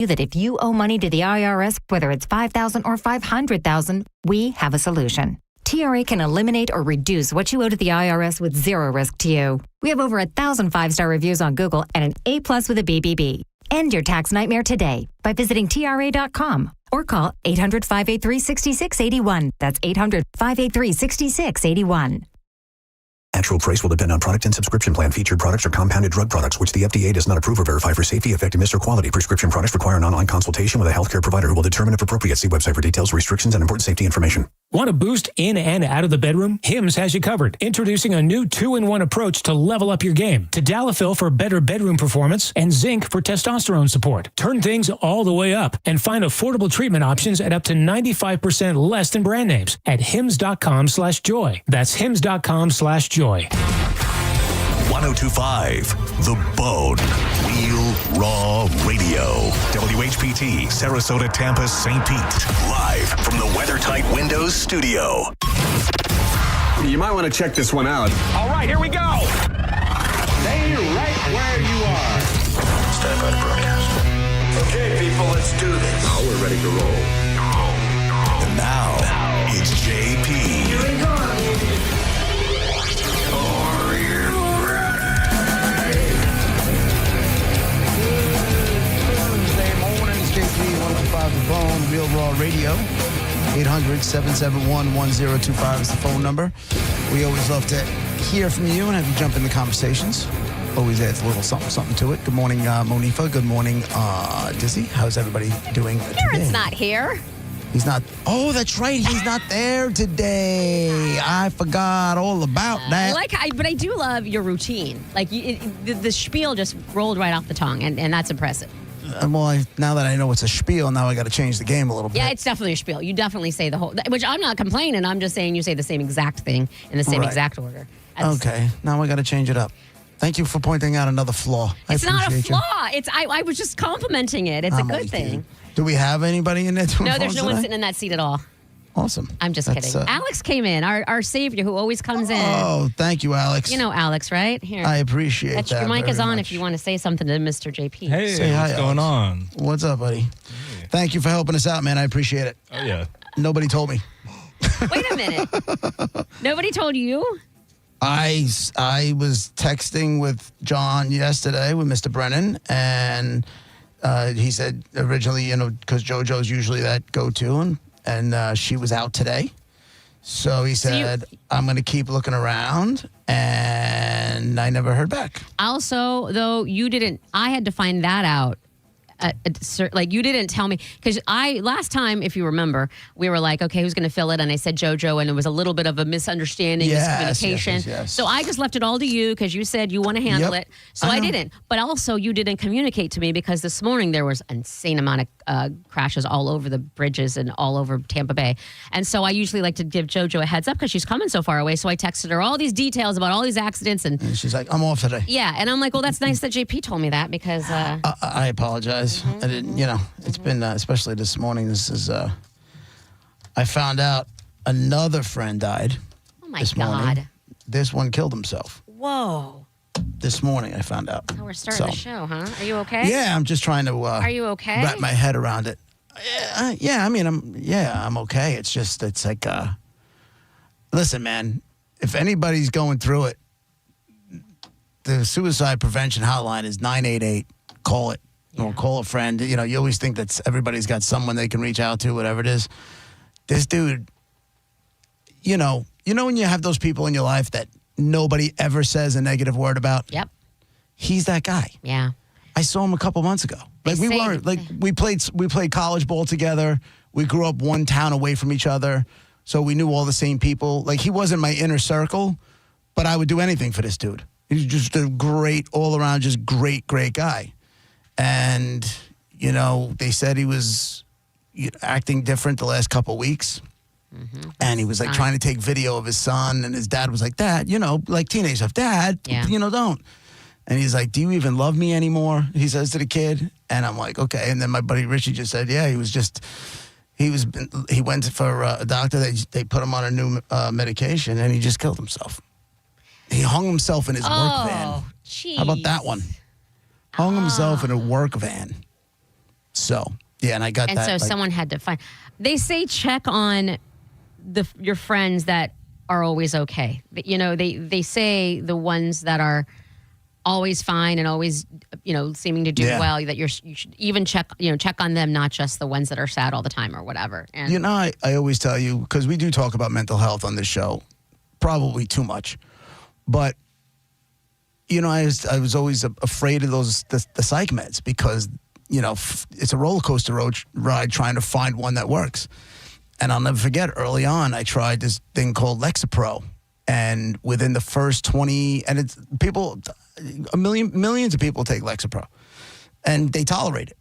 that if you owe money to the IRS, whether it's $5,000 or $500,000, we have a solution. TRA can eliminate or reduce what you owe to the IRS with zero risk to you. We have over 1,000 5-star reviews on Google and an A+ with a BBB. End your tax nightmare today by visiting TRA.com or call 800-583-6681. That's 800-583-6681. Actual price will depend on product and subscription plan. Featured products are compounded drug products, which the FDA does not approve or verify for safety, effectiveness, or quality. Prescription products require an online consultation with a healthcare provider who will determine if appropriate. See website for details, restrictions, and important safety information. Want to boost in and out of the bedroom? Hims has you covered. Introducing a new 2-in-1 approach to level up your game. Tadalafil for better bedroom performance and zinc for testosterone support. Turn things all the way up and find affordable treatment options at up to 95% less than brand names at hims.com/joy. That's hims.com/joy. 1025 The Bone. Real Raw Radio. WHPT, Sarasota, Tampa, St. Pete. Live from the WeatherTight Windows studio. You might want to check this one out. All right, here we go. Stay right where you are. Stand by to broadcast. Okay, people, let's do this. Now we're ready to roll. And now, it's JP. Here we go. Thursday mornings, JP 105 The Bone, Real Raw Radio. 800-771-1025 is the phone number. We always love to hear from you and have you jump in the conversations. Always adds a little something to it. Good morning, Monifa. Good morning, Dizzy. How's everybody doing today? Aaron's not here. He's not. Oh, that's right. He's not there today. I forgot all about that. But I do love your routine. Like the spiel just rolled right off the tongue, and that's impressive. Well, now that I know it's a spiel, now I got to change the game a little bit. Yeah, it's definitely a spiel. You definitely say the whole, which I'm not complaining. I'm just saying you say the same exact thing in the same exact order. Okay, now I got to change it up. Thank you for pointing out another flaw. It's not a flaw. It's I was just complimenting it. It's a good thing. Do we have anybody in there doing No, there's no one today? sitting in that seat at all. Awesome. I'm just kidding. Alex came in, our savior who always comes in. Oh, thank you, Alex. You know Alex, right? Here. I appreciate that. Your mic very is on much. if you want to say something to Mr. JP. Hey, Say hi, what's going on? What's up, buddy? Hey. Thank you for helping us out, man. I appreciate it. Oh, yeah. Nobody told me. Wait a minute. Nobody told you? I was texting with John yesterday with Mr. Brennan, and he said originally, because JoJo's usually that go-to, and she was out today. So he said, I'm going to keep looking around, and I never heard back. Also, though, I had to find that out. You didn't tell me, because last time, if you remember, we were like, okay, who's going to fill it? And I said JoJo, and it was a little bit of a misunderstanding, miscommunication. Yes. So I just left it all to you because you said you want to handle it. So I didn't. But also, you didn't communicate to me because this morning there was an insane amount of crashes all over the bridges and all over Tampa Bay. And so I usually like to give JoJo a heads up because she's coming so far away. So I texted her all these details about all these accidents. And she's like, I'm off today. Yeah. And I'm like, well, that's nice that JP told me that because... I apologize. I didn't, it's been, especially this morning, I found out another friend died. Oh, my this God. Morning. This one killed himself. Whoa. This morning I found out. Oh, we're starting the show, huh? Are you okay? Yeah, I'm just trying to Are you okay? wrap my head around it. Yeah, I mean, I'm okay. It's just, it's like, listen, man, if anybody's going through it, the suicide prevention hotline is 988. Call it. Or call a friend. You always think that everybody's got someone they can reach out to, whatever it is. This dude, when you have those people in your life that nobody ever says a negative word about? Yep. He's that guy. Yeah. I saw him a couple months ago. We played college ball together. We grew up one town away from each other, so we knew all the same people. Like, he wasn't my inner circle, but I would do anything for this dude. He's just a great, all-around, just great guy. And, they said he was acting different the last couple of weeks. Mm-hmm. And he was trying to take video of his son. And his dad was like, Dad, like teenage stuff. Dad, don't. And he's like, do you even love me anymore? He says to the kid. And I'm like, okay. And then my buddy Richie just said, yeah, he went for a doctor. They put him on a new medication and he just killed himself. He hung himself in his work van. Geez. How about that one? Hung himself in a work van. So, yeah, and I got that. And so like, someone had to find. They say check on your friends that are always okay. You know, they say the ones that are always fine and always, seeming to do well, that you should even check on them, not just the ones that are sad all the time or whatever. And I always tell you, because we do talk about mental health on this show, probably too much, but I was always afraid of the psych meds because it's a roller coaster ride trying to find one that works. And I'll never forget, early on, I tried this thing called Lexapro. And within the first 20, and it's millions of people take Lexapro. And they tolerate it.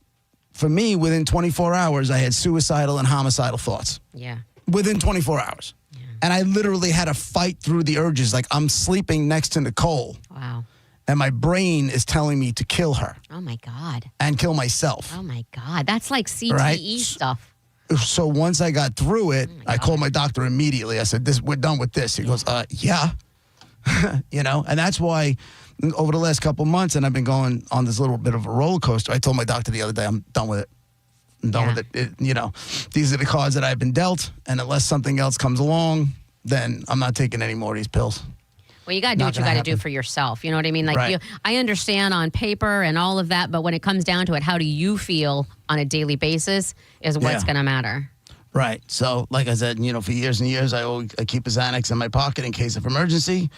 For me, within 24 hours, I had suicidal and homicidal thoughts. Yeah. Within 24 hours. Yeah. And I literally had to fight through the urges. Like, I'm sleeping next to Nicole. Wow. And my brain is telling me to kill her. Oh, my God. And kill myself. Oh, my God. That's like CTE stuff. So once I got through it, I called my doctor immediately. I said, we're done with this. He goes, yeah. And that's why over the last couple months, and I've been going on this little bit of a roller coaster. I told my doctor the other day, I'm done with it. I'm done with it. These are the cards that I've been dealt. And unless something else comes along, then I'm not taking any more of these pills. Well, you got to do what you got to do for yourself. You know what I mean? Like, right. I understand on paper and all of that, but when it comes down to it, how do you feel on a daily basis is what's going to matter. Right. So, like I said, for years and years, I keep a Xanax in my pocket in case of emergency.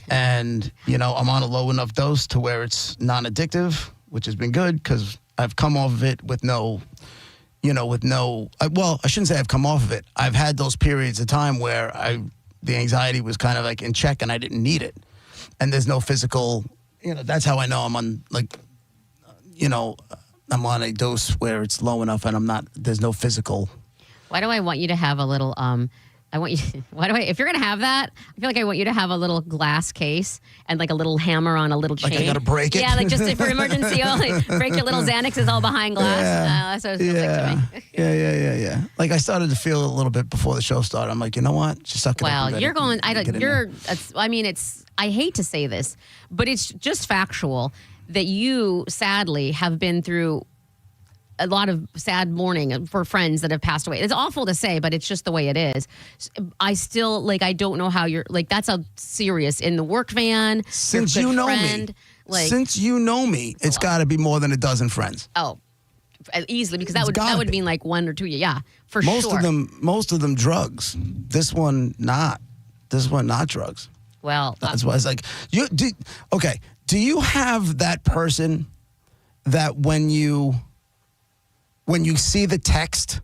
And, I'm on a low enough dose to where it's non-addictive, which has been good because I've come off of it with no, I shouldn't say I've come off of it. I've had those periods of time where the anxiety was kind of like in check and I didn't need it. And there's no physical, that's how I know I'm on I'm on a dose where it's low enough and there's no physical. Why do I want you to have a little, if you're going to have that, I feel like I want you to have a little glass case and like a little hammer on a little chain. Like I got to break it? Yeah, like just for emergency only. Break your little Xanax is all behind glass. That's what it feels like to me. Yeah. Like I started to feel a little bit before the show started. I'm like, you know what? Just suck it up. Well, you're going, I hate to say this, but it's just factual that you sadly have been through a lot of sad mourning for friends that have passed away. It's awful to say, but it's just the way it is. I still, I don't know how you're, that's a serious in the work van. Since you know me, it's got to be more than a dozen friends. Oh, easily, because that would mean like one or two. Yeah, for sure. Most of them drugs. This one not drugs. Well, that's why it's like, do you have that person that when you see the text,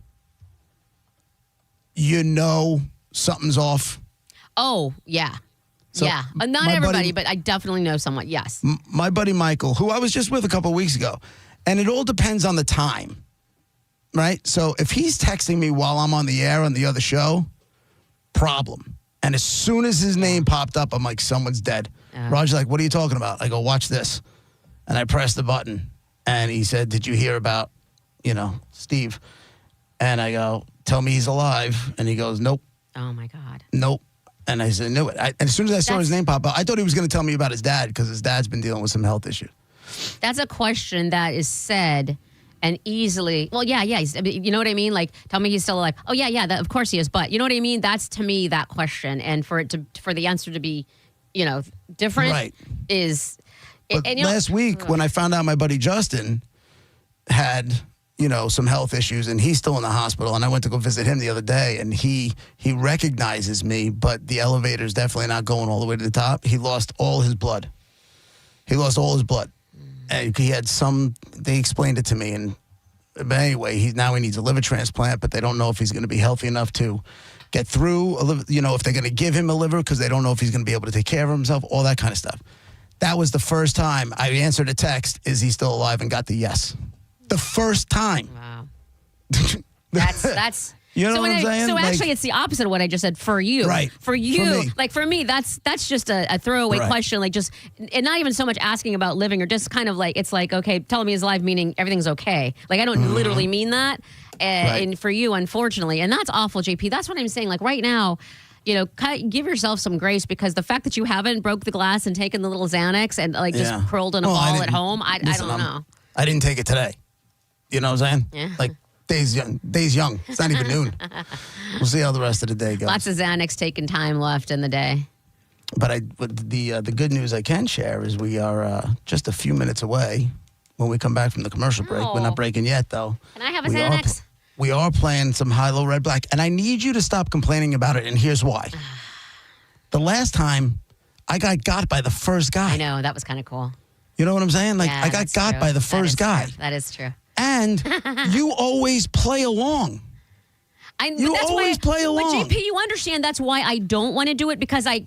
something's off? Oh, yeah. So yeah. Not everybody, but I definitely know someone. Yes. My buddy Michael, who I was just with a couple of weeks ago, and it all depends on the time, right? So if he's texting me while I'm on the air on the other show, problem. And as soon as his name popped up, I'm like, someone's dead. Roger's like, what are you talking about? I go, watch this. And I pressed the button. And he said, did you hear about Steve? And I go, tell me he's alive. And he goes, nope. Oh, my God. Nope. And I said, knew it. And as soon as I saw his name pop up, I thought he was going to tell me about his dad because his dad's been dealing with some health issues. That's a question that is said and easily, well, yeah. You know what I mean? Like, tell me he's still alive. Oh, yeah, of course he is. But you know what I mean? That's, to me, that question. And for the answer to be, different right. is... But last week, when I found out my buddy Justin had, some health issues, and he's still in the hospital, and I went to go visit him the other day, and he recognizes me, but the elevator's definitely not going all the way to the top. He lost all his blood. And he had they explained it to me, but anyway, he needs a liver transplant, but they don't know if he's going to be healthy enough to get through, if they're going to give him a liver, because they don't know if he's going to be able to take care of himself, all that kind of stuff. That was the first time I answered a text, is he still alive, and got the yes. The first time. Wow. That's you know what I'm saying? So actually, it's the opposite of what I just said for you. Right. For you, for me, that's just a throwaway question. And not even so much asking about living, or just kind of it's like, okay, telling me he's alive, meaning everything's okay. Like, I don't literally mean that. And for you, unfortunately, and that's awful, JP. That's what I'm saying. Like right now, give yourself some grace, because the fact that you haven't broke the glass and taken the little Xanax and just curled in a ball at home, I don't know. I didn't take it today. You know what I'm saying? Yeah. Like, day's young. It's not even noon. We'll see how the rest of the day goes. Lots of Xanax taking time left in the day. But the good news I can share is we are just a few minutes away when we come back from the commercial break. We're not breaking yet, though. Can I have a Xanax? We are playing some high-low red black, and I need you to stop complaining about it, and here's why. The last time, I got by the first guy. I know, that was kind of cool. You know what I'm saying? Like, Yeah, I got that's true. by the first guy. True. That is true. And you always play along. You always play along. But JP, you understand that's why I don't want to do it, because I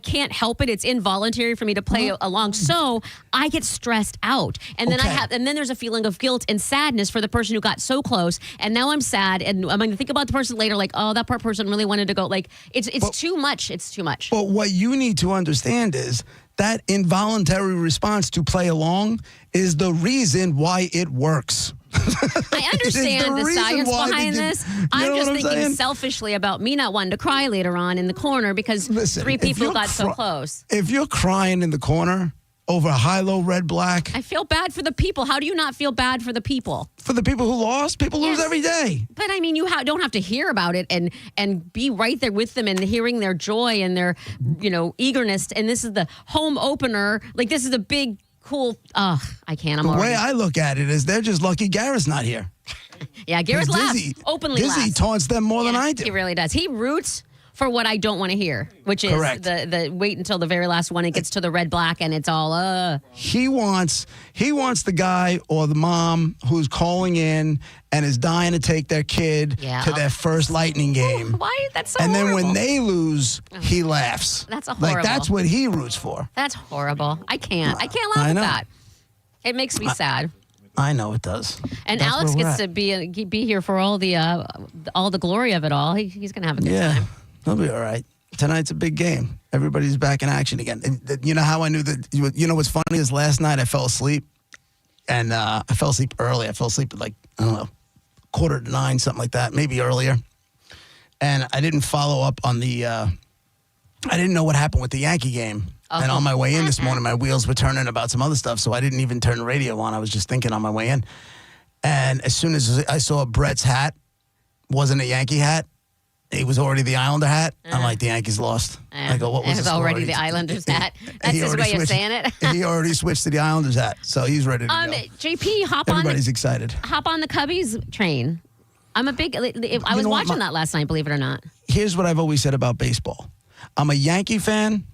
can't help it. It's involuntary for me to play along. So I get stressed out. And then then there's a feeling of guilt and sadness for the person who got so close. And now I'm sad, and I'm going to think about the person later, like, oh, that poor person really wanted to go. Like, it's too much. It's too much. But what you need to understand is that involuntary response to play along is the reason why it works. I understand the science behind this. I'm just thinking selfishly about me not wanting to cry later on in the corner because three people got so close. If you're crying in the corner over high-low red black, I feel bad for the people. How do you not feel bad for the people? For the people who lost? People lose every day. But I mean, you don't have to hear about it and be right there with them and hearing their joy and their eagerness. And this is the home opener. Like, this is a big, cool. I can't. The way I look at it is they're just lucky Garrett's not here. Yeah, Garrett laughs. Openly laughs. Dizzy taunts them more than I do. He really does. He roots for what I don't want to hear, which is the wait until the very last one. It gets to the red black and it's all He wants the guy or the mom who's calling in and is dying to take their kid to their first Lightning game. Why? That's so And horrible. then when they lose, he laughs. That's horrible. Like, that's what he roots for. That's horrible. I can't laugh at that. It makes me sad. I know it does. And That's Alex where we're gets to be here for all the glory of it all. He's gonna have a good time. He'll be all right. Tonight's a big game. Everybody's back in action again. And you know how I knew that? You know what's funny is last night I fell asleep, and I fell asleep early. I fell asleep at 8:45, something like that, maybe earlier. And I didn't follow up on the. I didn't know what happened with the Yankee game. And on my way in this morning, my wheels were turning about some other stuff, so I didn't even turn the radio on. I was just thinking on my way in. And as soon as I saw Brett's hat, wasn't a Yankee hat. It was already the Islander hat. I'm like, the Yankees lost. I go, what was it was the already the Islanders hat. That's his way of saying it. He already switched to the Islanders hat, so he's ready to go. JP, Everybody's excited. Hop on the Cubbies train. I'm a big. I was watching that last night. Believe it or not. Here's what I've always said about baseball. I'm a Yankee fan.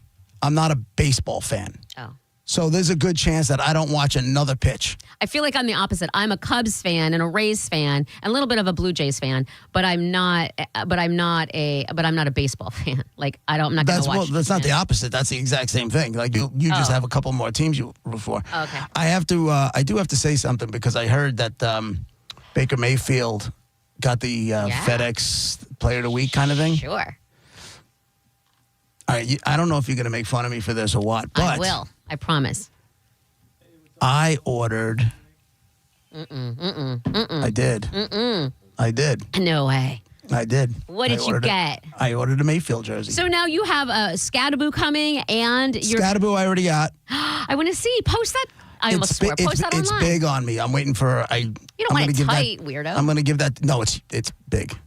I'm not a baseball fan. Oh. So there's a good chance that I don't watch another pitch. I feel like I'm the opposite. I'm a Cubs fan and a Rays fan and a little bit of a Blue Jays fan, but I'm not a baseball fan. Like I'm not going to watch. Well, that's not the opposite. That's the exact same thing. Like you just have a couple more teams you root for. Oh, okay. I do have to say something because I heard that Baker Mayfield got the FedEx Player of the Week kind of thing. Sure. All right, I don't know if you're going to make fun of me for this or what, but I will. I promise. I ordered. I did. I did. No way. I did. What did you get? I ordered a Mayfield jersey. So now you have a Scadaboo coming and your Scadaboo I already got. I want to see. Post that. I almost swore. Post that online. It's big on me. I'm waiting for. You don't want it tight, weirdo. I'm going to give that. No, it's big.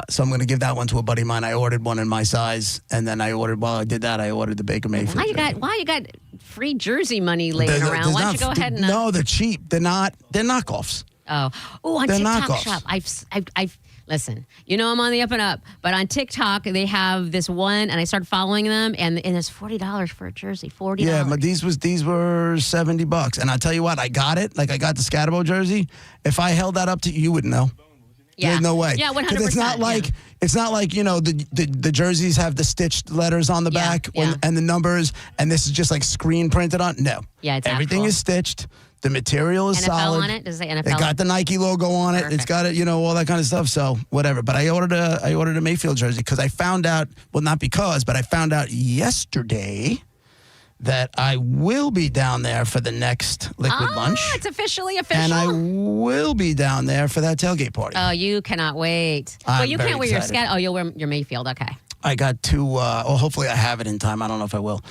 So I'm going to give that one to a buddy of mine. I ordered one in my size, and then while I did that, I ordered the Baker Mayfield. Why you got free jersey money laying around? Why don't you go ahead and? No, they're cheap. They're not. They're knockoffs. Oh, on they're TikTok knockoffs. Shop. I've listen. You know I'm on the up and up, but on TikTok they have this one, and I started following them, and it's $40 for a jersey. $40. Yeah, but these were $70, and I tell you what, I got it. Like I got the Scadaboo jersey. If I held that up to you, you wouldn't know. Yeah. There's no way. Yeah, 100%. It's not like the jerseys have the stitched letters on the back and the numbers, and this is just like screen printed on. No. Yeah, it's everything actual. is stitched. The material is NFL solid. on it? Does it say NFL? It got the Nike logo on it. Perfect. It's got it, all that kind of stuff. So whatever. But I ordered a Mayfield jersey because I found out. Well, not because, but I found out yesterday that I will be down there for the next Liquid Lunch. It's officially official. And I will be down there for that tailgate party. Oh, you cannot wait. I'm you very can't wear excited. your you'll wear your Mayfield. Okay. I got two, hopefully I have it in time. I don't know if I will.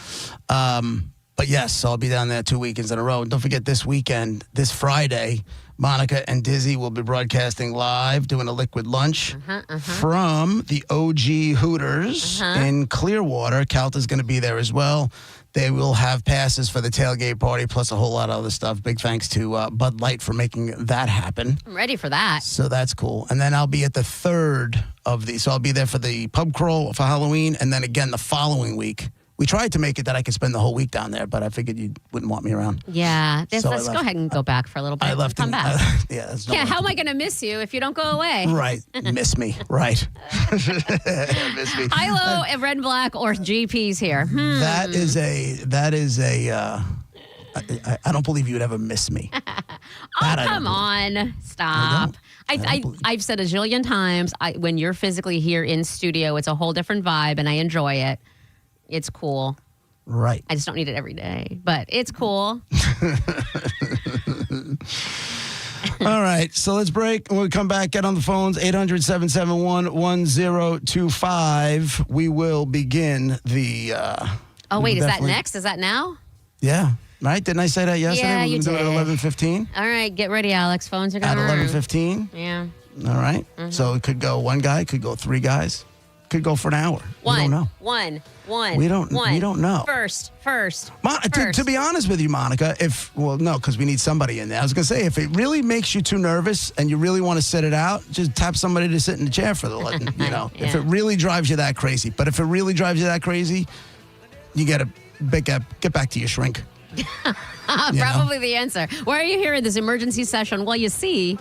But yes, I'll be down there 2 weekends in a row. And don't forget this Friday, Monica and Dizzy will be broadcasting live, doing a liquid lunch from the OG Hooters in Clearwater. Calta's going to be there as well. They will have passes for the tailgate party, plus a whole lot of other stuff. Big thanks to Bud Light for making that happen. I'm ready for that. So that's cool. And then I'll be at the third of these. So I'll be there for the pub crawl for Halloween, and then again the following week. We tried to make it that I could spend the whole week down there, but I figured you wouldn't want me around. Yeah. So Let's go ahead and go back for a little bit. I left Come and- back. yeah. That's Yeah, how am I going to miss you if you don't go away? Right. Miss me. Right. Miss me. Hilo, Red and Black, or GP's here. That is a. I don't believe you would ever miss me. Come on. Stop. I've said a zillion times, when you're physically here in studio, it's a whole different vibe, and I enjoy it. It's cool. Right. I just don't need it every day, but it's cool. All right. So let's break. When we come back, get on the phones, 800-771-1025. We will begin the... Oh, wait. Is that definitely- next? Is that now? Yeah. Right? Didn't I say that yesterday? Yeah, We're you gonna do it did. at 11:15? All right. Get ready, Alex. Phones are going At to 11:15? Yeah. All right. So it could go one guy, could go three guys, could go for an hour. We don't know. One. We don't know. First. To be honest with you, Monica, because we need somebody in there. I was going to say, if it really makes you too nervous and you really want to sit it out, just tap somebody to sit in the chair for if Yeah. it really drives you that crazy. But if it really drives you that crazy, you got to get back to your shrink. Probably the answer. Why are you here in this emergency session? Well, you see,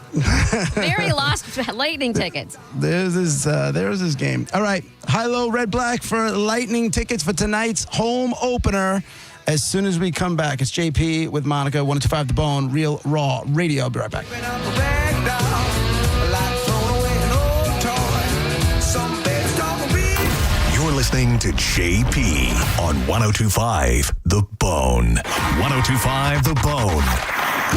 Mary lost Lightning tickets. There's his game. All right. High-low, red, black for Lightning tickets for tonight's home opener. As soon as we come back, it's JP with Monica, 102.5 The Bone, Real Raw Radio. I'll be right back. You're listening to JP on 102.5 The Bone. 102.5 The Bone,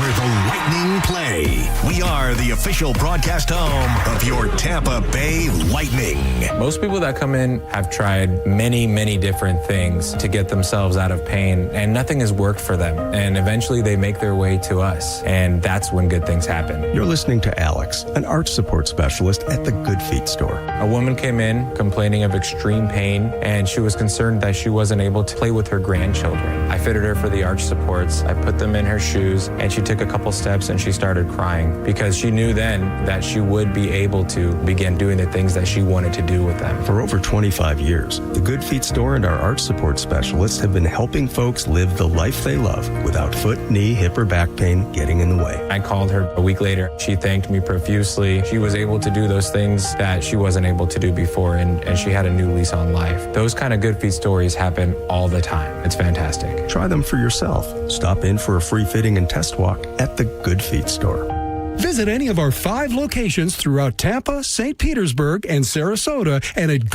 where the Lightning play. We are the official broadcast home of your Tampa Bay Lightning. Most people that come in have tried many, many different things to get themselves out of pain, and nothing has worked for them. And eventually they make their way to us, and that's when good things happen. You're listening to Alex, an arch support specialist at the Good Feet store. A woman came in complaining of extreme pain, and she was concerned that she wasn't able to play with her grandchildren. I fitted her for the arch supports. I put them in her shoes, and she took a couple steps and she started crying because she knew then that she would be able to begin doing the things that she wanted to do with them. For over 25 years, the Good Feet store and our arch support specialists have been helping folks live the life they love without foot, knee, hip, or back pain getting in the way. I called her a week later. She thanked me profusely. She was able to do those things that she wasn't able to do before, and she had a new lease on life. Those kind of Good Feet stories happen all the time. It's fantastic. Try them for yourself. Stop in for a free fitting and test walk at the Good Feet store. Visit any of our 5 locations throughout Tampa, St. Petersburg, and Sarasota, and at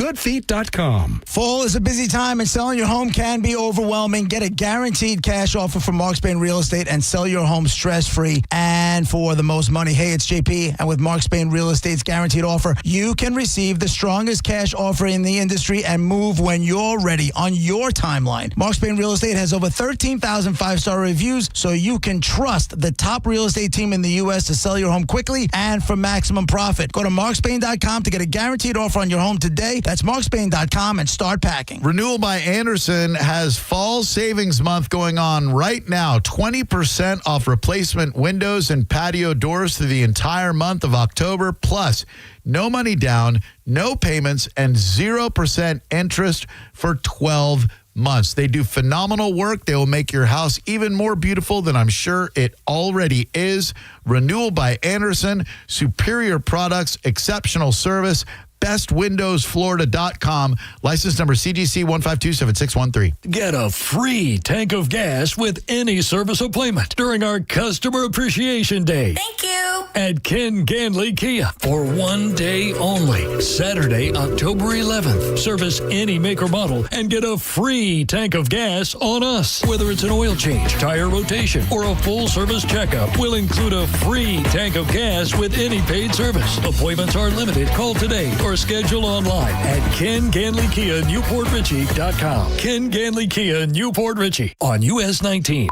goodfeet.com. Fall is a busy time, and selling your home can be overwhelming. Get a guaranteed cash offer from Mark Spain Real Estate and sell your home stress-free and for the most money. Hey, it's JP, and with Mark Spain Real Estate's guaranteed offer, you can receive the strongest cash offer in the industry and move when you're ready on your timeline. Mark Spain Real Estate has over 13,000 5-star reviews, so you can trust the top real estate team in the U.S. to sell your home quickly and for maximum profit. Go to markspain.com to get a guaranteed offer on your home today. That's markspain.com and start packing. Renewal by Andersen has Fall Savings Month going on right now. 20% off replacement windows and patio doors through the entire month of October. Plus, no money down, no payments, and 0% interest for 12 months. They do phenomenal work. They will make your house even more beautiful than I'm sure it already is. Renewal by Andersen, superior products, exceptional service. bestwindowsflorida.com. License number CGC 1527613. Get a free tank of gas with any service appointment during our Customer Appreciation Day. Thank you. At Ken Ganley Kia for one day only. Saturday, October 11th. Service any make or model and get a free tank of gas on us. Whether it's an oil change, tire rotation, or a full service checkup, we'll include a free tank of gas with any paid service. Appointments are limited. Call today or schedule online at KenGanleyKia NewportRichie.com. Ken Ganley Kia Newport Richie on US 19.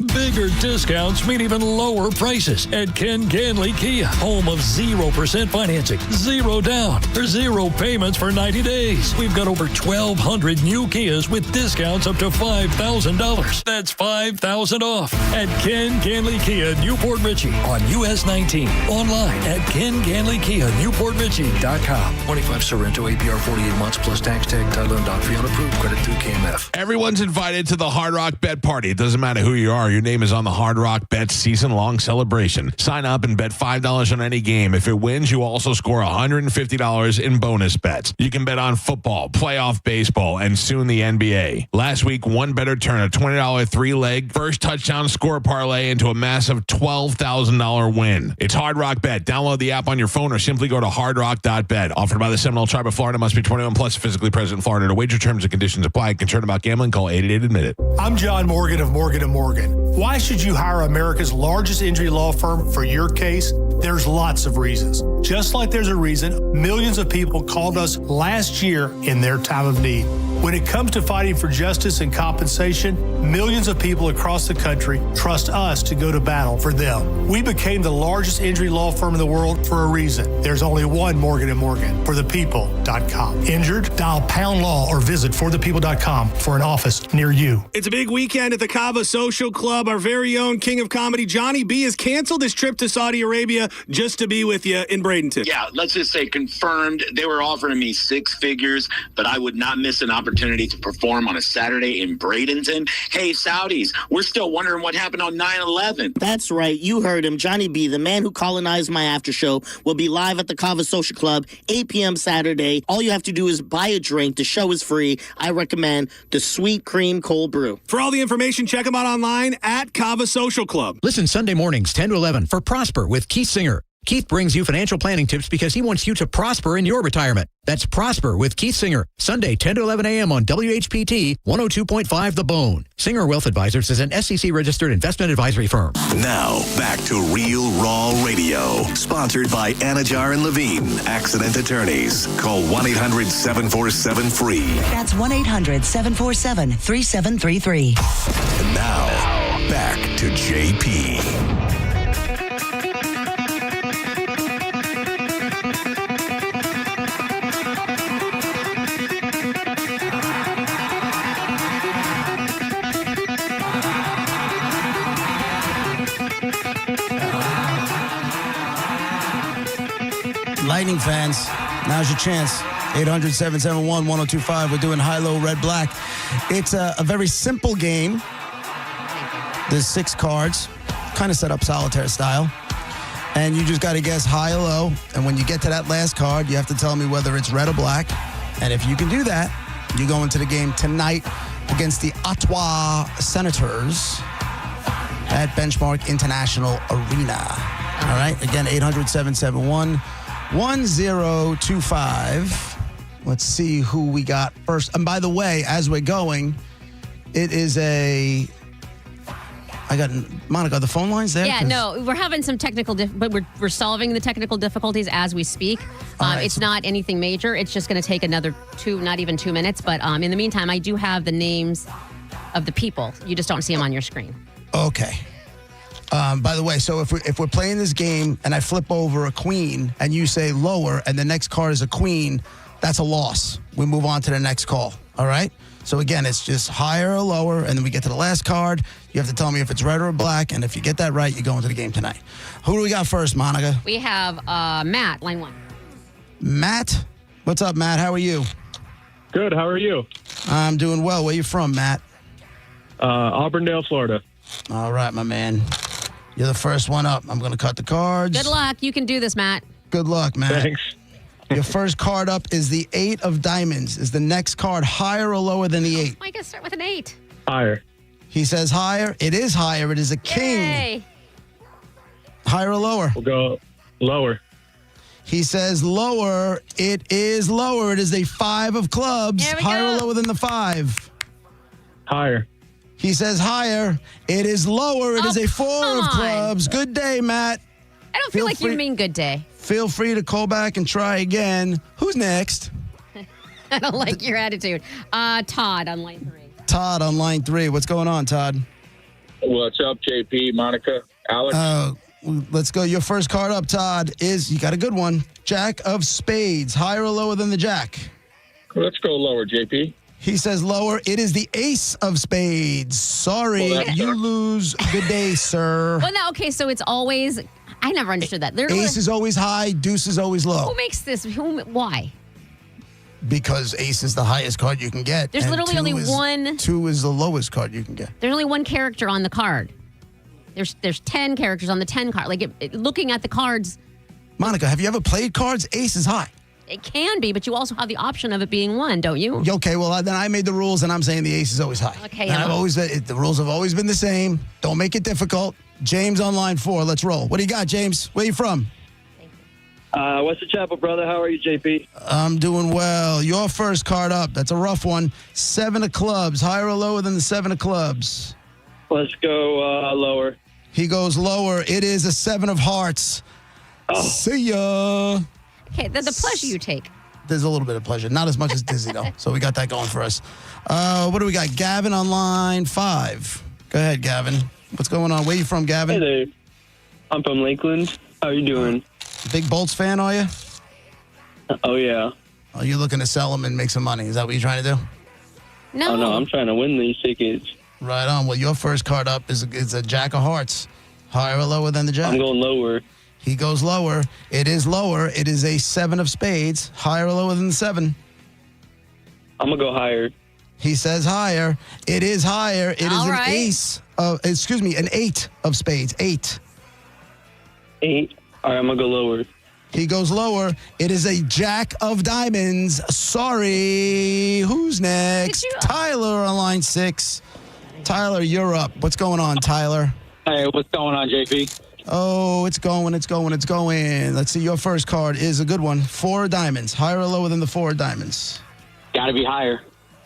Bigger discounts mean even lower prices at Ken Ganley Kia, home of 0% financing, 0 down, or 0 payments for 90 days. We've got over 1,200 new Kias with discounts up to $5,000. That's $5,000 off at Ken Ganley Kia, Newport Richey on US 19. Online at KenGanleyKia, NewportRichey.com. 25 Sorrento APR 48 months plus tax tag, title and doc fee on approved. Credit through KMF. Everyone's invited to the Hard Rock Bet Party. It doesn't matter who you are. Your name is on the Hard Rock Bet season-long celebration. Sign up and bet $5 on any game. If it wins, you also score $150 in bonus bets. You can bet on football, playoff baseball, and soon the NBA. Last week, one bettor turned a $20 three-leg first touchdown score parlay into a massive $12,000 win. It's Hard Rock Bet. Download the app on your phone or simply go to hardrock.bet. Offered by the Seminole Tribe of Florida. Must be 21 plus, physically present in Florida. To wager, terms and conditions apply. Concerned about gambling? Call 888-ADMIT-IT. I'm John Morgan of Morgan & Morgan. Why should you hire America's largest injury law firm for your case? There's lots of reasons. Just like there's a reason millions of people called us last year in their time of need. When it comes to fighting for justice and compensation, millions of people across the country trust us to go to battle for them. We became the largest injury law firm in the world for a reason. There's only one Morgan & Morgan, forthepeople.com. Injured? Dial pound law or visit forthepeople.com for an office near you. It's a big weekend at the Cava Social Club. Our very own king of comedy, Johnny B, has canceled his trip to Saudi Arabia just to be with you in Bradenton. Yeah, let's just say confirmed. They were offering me 6 figures, but I would not miss an opportunity to perform on a Saturday in Bradenton. Hey, Saudis, we're still wondering what happened on 9/11. That's right. You heard him. Johnny B, the man who colonized my after show, will be live at the Cava Social Club, 8 p.m. Saturday. All you have to do is buy a drink. The show is free. I recommend the Sweet Cream Cold Brew. For all the information, check them out online at Cava Social Club. Listen Sunday mornings, 10 to 11, for Prosper with Keith Singer. Keith brings you financial planning tips because he wants you to prosper in your retirement. That's Prosper with Keith Singer, Sunday, 10 to 11 a.m. on WHPT 102.5 The Bone. Singer Wealth Advisors is an SEC-registered investment advisory firm. Now, back to Real Raw Radio. Sponsored by Anajar and Levine, accident attorneys. Call 1-800-747-FREE. That's 1-800-747-3733. And now, back to JP. Lightning fans, now's your chance. 800-771-1025. We're doing high-low, red-black. It's a very simple game. There's 6 cards, kind of set up solitaire style. And you just got to guess high or low. And when you get to that last card, you have to tell me whether it's red or black. And if you can do that, you go into the game tonight against the Ottawa Senators at Benchmark International Arena. All right, again, 800-771-1025. Let's see who we got first. And by the way, as we're going, it is Monica, the phone line's there? Yeah, no, we're having some technical, but we're solving the technical difficulties as we speak. Right, it's not anything major. It's just going to take another not even 2 minutes. But in the meantime, I do have the names of the people. You just don't see them on your screen. Okay. By the way, so if we're playing this game and I flip over a queen and you say lower and the next card is a queen, that's a loss. We move on to the next call. All right? So again, it's just higher or lower, and then we get to the last card. You have to tell me if it's red or black, and if you get that right, you go into the game tonight. Who do we got first, Monica? We have Matt, line 1. Matt? What's up, Matt? How are you? Good. How are you? I'm doing well. Where you from, Matt? Auburndale, Florida. All right, my man. You're the first one up. I'm going to cut the cards. Good luck. You can do this, Matt. Good luck, Matt. Thanks. Your first card up is the 8 of diamonds. Is the next card higher or lower than the 8? I guess start with an 8. Higher. He says higher. It is higher. It is a king. Yay. Higher or lower? We'll go lower. He says lower. It is lower. It is a 5 of clubs. Higher or lower than the 5? Higher. He says higher. It is lower. It is a 4 of clubs. Good day, Matt. I don't feel like you mean good day. Feel free to call back and try again. Who's next? I don't like your attitude. Todd on line 3. Todd on line 3. What's going on, Todd? What's up, JP, Monica, Alex? Let's go. Your first card up, Todd, is, you got a good one, Jack of Spades. Higher or lower than the Jack? Let's go lower, JP. He says lower. It is the Ace of Spades. Sorry, you lose. Good day, sir. Well, no, okay, so it's always, I never understood that. Ace is always high, deuce is always low. Who makes this? Why? Because ace is the highest card you can get. There's and literally only one. 2 is the lowest card you can get. There's only one character on the card. There's 10 characters on the 10 card. Like, looking at the cards. Monica, have you ever played cards? Ace is high. It can be, but you also have the option of it being 1, don't you? Okay, well, then I made the rules, and I'm saying the ace is always high. Okay, and I've always the rules have always been the same. Don't make it difficult. James on line 4. Let's roll. What do you got, James? Where you from? What's the chapel, brother? How are you, JP? I'm doing well. Your first card up. That's a rough one. 7 of clubs. Higher or lower than the 7 of clubs? Let's go lower. He goes lower. It is a 7 of hearts. Oh. See ya. Okay, the pleasure you take. There's a little bit of pleasure. Not as much as Dizzy, though. So we got that going for us. What do we got? Gavin on line 5. Go ahead, Gavin. What's going on? Where you from, Gavin? Hey there. I'm from Lakeland. How you doing? Big Bolts fan, are you? Oh, yeah. Oh, you're looking to sell them and make some money. Is that what you're trying to do? No. Oh, no, I'm trying to win these tickets. Right on. Well, your first card up is a Jack of Hearts. Higher or lower than the Jack? I'm going lower. He goes lower. It is lower. It is a 7 of spades. Higher or lower than the 7? I'm going to go higher. He says higher. It is higher. It is All an right. ace. An 8 of spades. 8. 8. All right, I'm going to go lower. He goes lower. It is a Jack of diamonds. Sorry. Who's next? Tyler on line 6. Tyler, you're up. What's going on, Tyler? Hey, what's going on, JP? Oh, it's going. Let's see. Your first card is a good one. 4 of diamonds. Higher or lower than the 4 of diamonds? Got to be higher.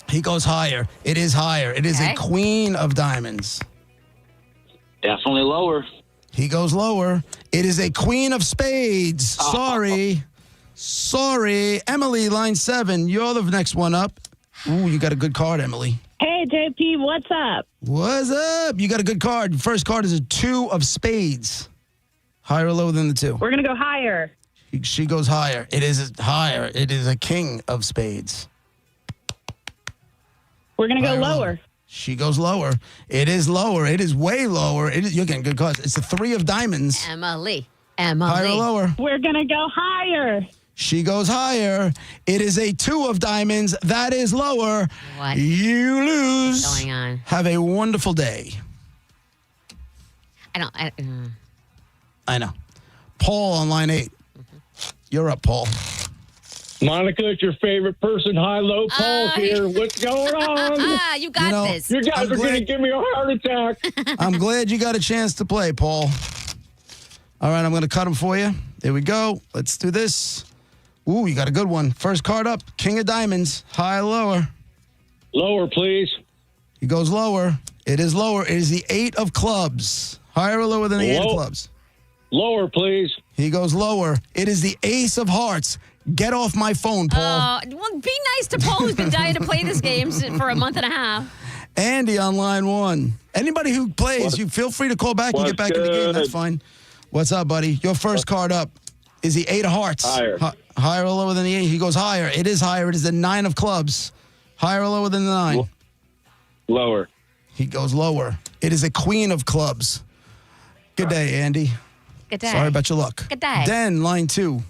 He goes higher. It is higher. It is a queen of diamonds. Definitely lower. He goes lower. It is a queen of spades. Sorry. Emily, line 7. You're the next one up. Ooh, you got a good card, Emily. Hey, JP, what's up? What's up? You got a good card. First card is a 2 of spades. Higher or lower than the 2? We're going to go higher. She goes higher. It is higher. It is a king of spades. We're going to go lower. She goes lower. It is lower. It is way lower. You're getting good cards. It's a 3 of diamonds. Emily. Higher or lower? We're going to go higher. She goes higher. It is a 2 of diamonds. That is lower. What? You lose. What's going on? Have a wonderful day. I know. Paul on line 8. You're up, Paul. Monica, it's your favorite person, high-low Paul here. What's going on? You got this. You guys are going to give me a heart attack. I'm glad you got a chance to play, Paul. All right, I'm going to cut them for you. There we go. Let's do this. Ooh, you got a good one. First card up, king of diamonds. High or lower? Lower, please. He goes lower. It is lower. It is the 8 of clubs. Higher or lower than the 8 of clubs? Lower, please. He goes lower. It is the ace of hearts. Get off my phone, Paul. Well, be nice to Paul, who's been dying to play this game for a month and a half. Andy on line 1. Anybody who plays, you feel free to call back and get back in the game. That's fine. What's up, buddy? Your first card up is the 8 of hearts. Higher. Higher or lower than the 8? He goes higher. It is higher. It is the 9 of clubs. Higher or lower than the 9? Lower. He goes lower. It is a queen of clubs. Good day, Andy. Good day. Sorry about your luck. Good day. Den, line 2.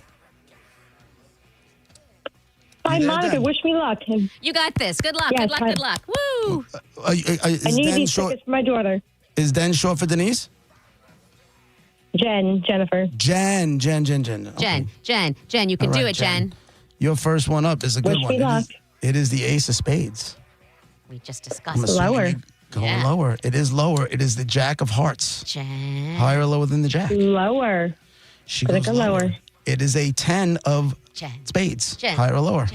Hi, Monica. Den? Wish me luck. You got this. Good luck. Yes, good luck. Good luck. Woo! I need these tickets for my daughter. Is Den short for Denise? Jennifer. Jen. Okay. Jen, you can All do right, it, Jen. Your first one up is a good Wish one. me luck. It is the ace of spades. We just I'm discussed assuming Lower. you Going lower. It is lower. It is the jack of hearts. Jen. Higher or lower than the jack? Lower. She goes lower. It is a 10 of spades. Jen. Higher or lower?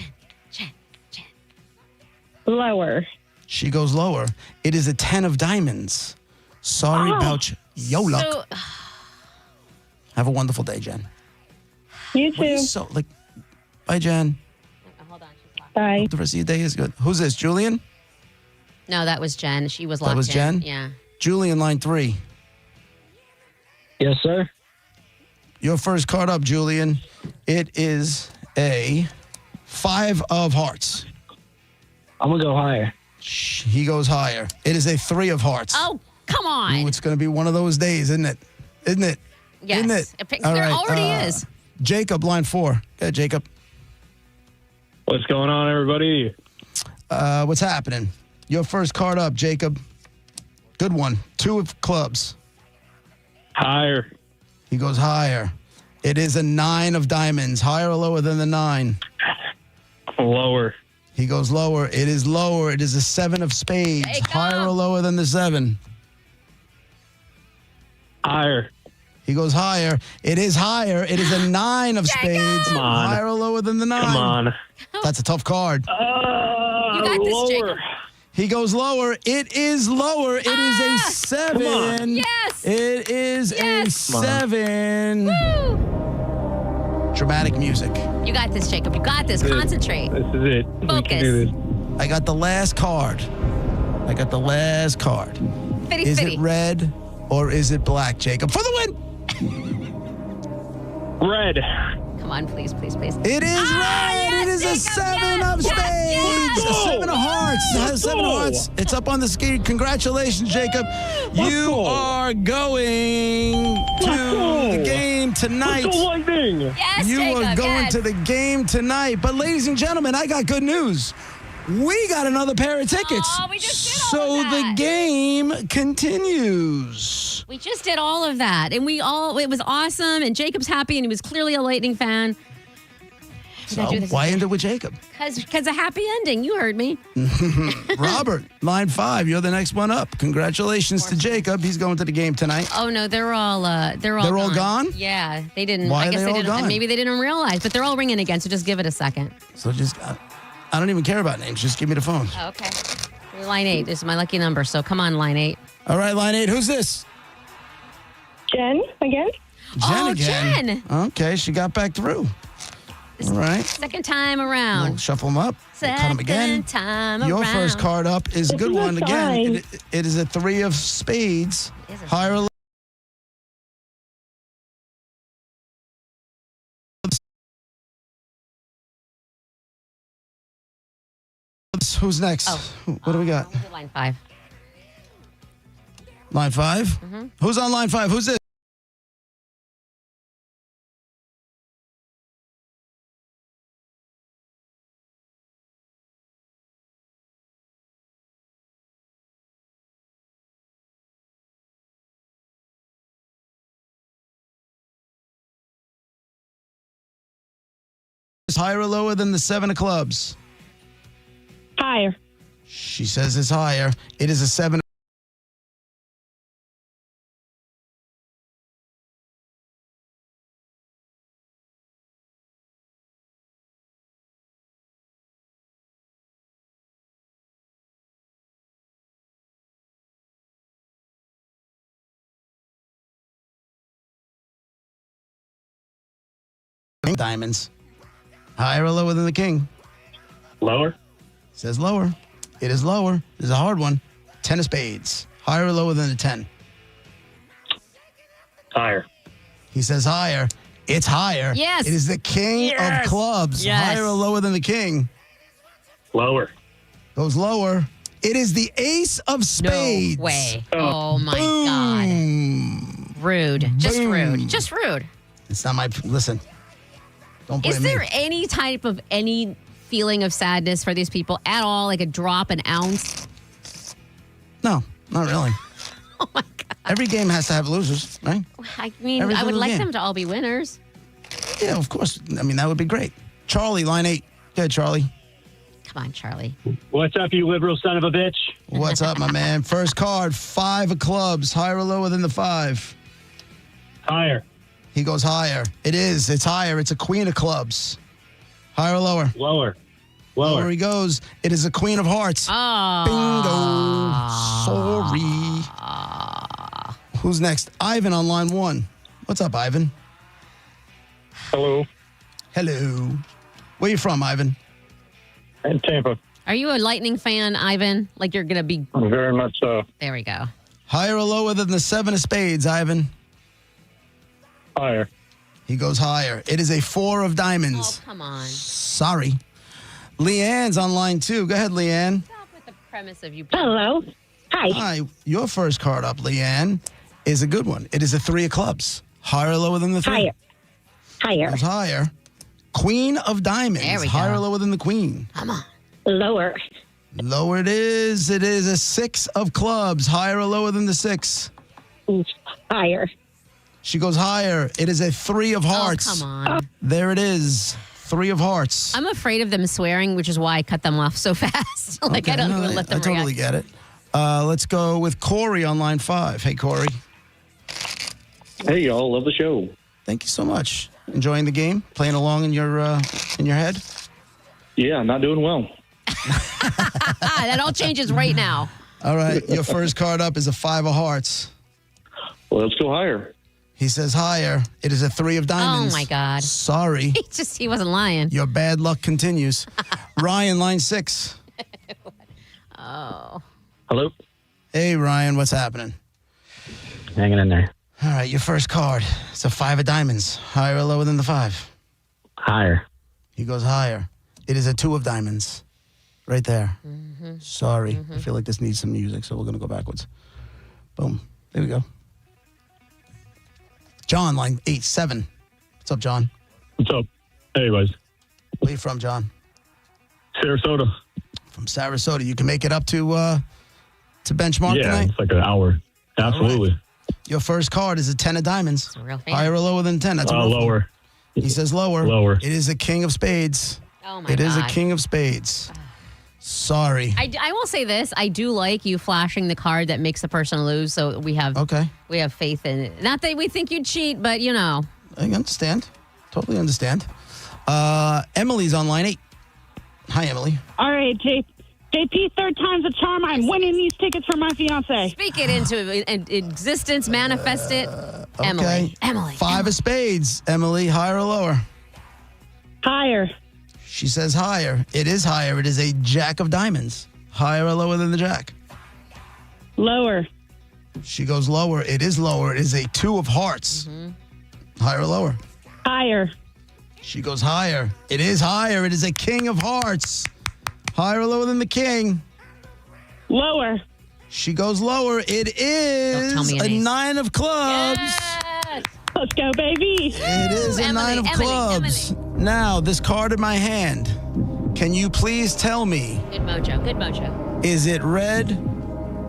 Lower. She goes lower. It is a 10 of diamonds. Sorry about your luck. Have a wonderful day, Jen. You too. Bye, Jen. Bye. Hope the rest of your day is good. Who's this, Julian? No, that was Jen. She was locked in. That was Jen? Yeah. Julian, line 3. Yes, sir. Your first card up, Julian. It is a 5 of hearts. I'm going to go higher. He goes higher. It is a 3 of hearts. Oh, come on. Ooh, it's going to be one of those days, isn't it? Isn't it? Yes. Isn't it? There already is. Jacob, line 4. Go, Jacob. What's going on, everybody? What's happening? Your first card up, Jacob. Good one. 2 of clubs. Higher. He goes higher. It is a 9 of diamonds. Higher or lower than the 9? Lower. He goes lower. It is lower. It is a 7 of spades. Higher or lower than the 7? Higher. He goes higher. It is higher. It is a 9 of spades. Come on. Higher or lower than the 9? Come on. That's a tough card. You got this, lower. Jacob. He goes lower. It is lower. It is a 7. Yes. It is a 7. Woo. Dramatic music. You got this, Jacob. You got this. Concentrate. This is it. Focus. We can do this. I got the last card. Fitty, Is fitty. it red or is it black, Jacob? For the win. Red. Come on, please, please, please. It is red. Yes, it is Jacob, a 7 of spades. A 7 of hearts. It has 7 of hearts. It's up on the screen. Congratulations, Jacob. You are going to the game tonight. Let's go Lightning. Yes, You Jacob, are going yes. to the game tonight. But ladies and gentlemen, I got good news. We got another pair of tickets. Oh, we just did so all of that. the game continues. We just did all of that, and it was awesome, and Jacob's happy, and he was clearly a Lightning fan. So why end it with Jacob? Because a happy ending. You heard me. Robert, line 5. You're the next one up. Congratulations to Jacob. He's going to the game tonight. Oh no, they're all all gone? Yeah, they didn't. Why I are guess they all didn't. gone? Maybe they didn't realize, but they're all ringing again. So just give it a second. So I don't even care about names. Just give me the phone. Oh, okay. Line 8 is my lucky number. So come on, line 8. All right, line 8. Who's this? Jen again? Jen Oh, again. Jen. Okay, she got back through. All right. Second time around. We'll shuffle them up. We'll cut them again. Time Your around. first card up is a good It's one. not Again, fine. it is a 3 of spades. Is it? Higher or lower? Who's next? Oh. What do we got? We'll do line 5. Line 5? Mm-hmm. Who's on line 5? Who's this? Is higher or lower than the 7 of clubs? Higher. She says it's higher. It is a 7. Diamonds. Higher or lower than the king? Lower. Says lower. It is lower. This is a hard one. 10 of spades. Higher or lower than the 10? Higher. He says higher. It's higher. Yes. It is the king Yes. of clubs. Yes. Higher or lower than the king? Lower. Goes lower. It is the ace of spades. No way. Oh my God. Rude. Just Boom. rude. Just rude. It's not my. Listen. Don't blame Is there any type of any feeling of sadness for these people at all? Like a drop, an ounce? No, not really. Oh my God. Every game has to have losers, right? I mean, Every I would single like game. them to all be winners. Yeah, of course. I mean, that would be great. Charlie, line 8. Good, Charlie. Come on, Charlie. What's up, you liberal son of a bitch? What's up, my man? First card, 5 of clubs. Higher or lower than the 5? Higher. He goes higher. It is. It's higher. It's a queen of clubs. Higher or lower? Lower. Lower he goes. It is a queen of hearts. Oh. Bingo. Sorry. Who's next? Ivan on line 1. What's up, Ivan? Hello. Hello. Where you from, Ivan? In Tampa. Are you a Lightning fan, Ivan? Like you're going to be. Very much so. There we go. Higher or lower than the 7 of spades, Ivan? Higher. He goes higher. It is a 4 of diamonds. Oh, come on. Sorry. Leanne's on line 2. Go ahead, Leanne. Stop with the premise of you. Hello. Hi. Hi. Your first card up, Leanne, is a good one. It is a 3 of clubs. Higher or lower than the 3? Higher. Higher. Goes higher. Queen of diamonds. There we Higher go. or lower than the queen? Come on. Lower. Lower it is. It is a 6 of clubs. Higher or lower than the 6? Higher. She goes higher. It is a 3 of hearts. Oh, come on. There it is. 3 of hearts. I'm afraid of them swearing, which is why I cut them off so fast. Okay, I don't no, even let them I totally react. get it. Let's go with Corey on line 5. Hey, Corey. Hey, y'all. Love the show. Thank you so much. Enjoying the game? Playing along in your head? Yeah, not doing well. That all changes right now. All right. Your first card up is a 5 of hearts. Well, let's go higher. He says higher. It is a 3 of diamonds. Oh, my God. Sorry. He wasn't lying. Your bad luck continues. Ryan, line 6. Oh. Hello? Hey, Ryan. What's happening? Hanging in there. All right. Your first card. It's a 5 of diamonds. Higher or lower than the 5? Higher. He goes higher. It is a 2 of diamonds. Right there. Sorry. I feel like this needs some music, so we're going to go backwards. Boom. There we go. John, line 8-7. What's up, John? What's up? Hey, guys. Where you from, John? Sarasota. From Sarasota. You can make it up to benchmark Yeah, tonight? it's like an hour. Absolutely. Your first card is a 10 of diamonds. Real fan. Higher or lower than 10? That's a real fan. Lower. He says lower. Lower. It is a king of spades. Oh, my It God. is a king of spades. Sorry. I will say this. I do like you flashing the card that makes the person lose, so we have faith in it. Not that we think you'd cheat, but, you know. I understand. Totally understand. Emily's on line 8. Hi, Emily. All right, JP, third time's a charm. I'm winning these tickets for my fiance. Speak it into existence, manifest it. Emily. Emily. 5 of spades. Emily, higher or lower? Higher. She says higher. It is higher. It is a jack of diamonds. Higher or lower than the jack? Lower. She goes lower. It is lower. It is a 2 of hearts. Higher or lower? Higher. She goes higher. It is higher. It is a king of hearts. Higher or lower than the king? Lower. She goes lower. It is Don't tell me an a ace. 9 of clubs. Yes. Let's go, baby. It is a 9 of clubs. Now, this card in my hand. Can you please tell me, Good mojo. Good mojo. is it red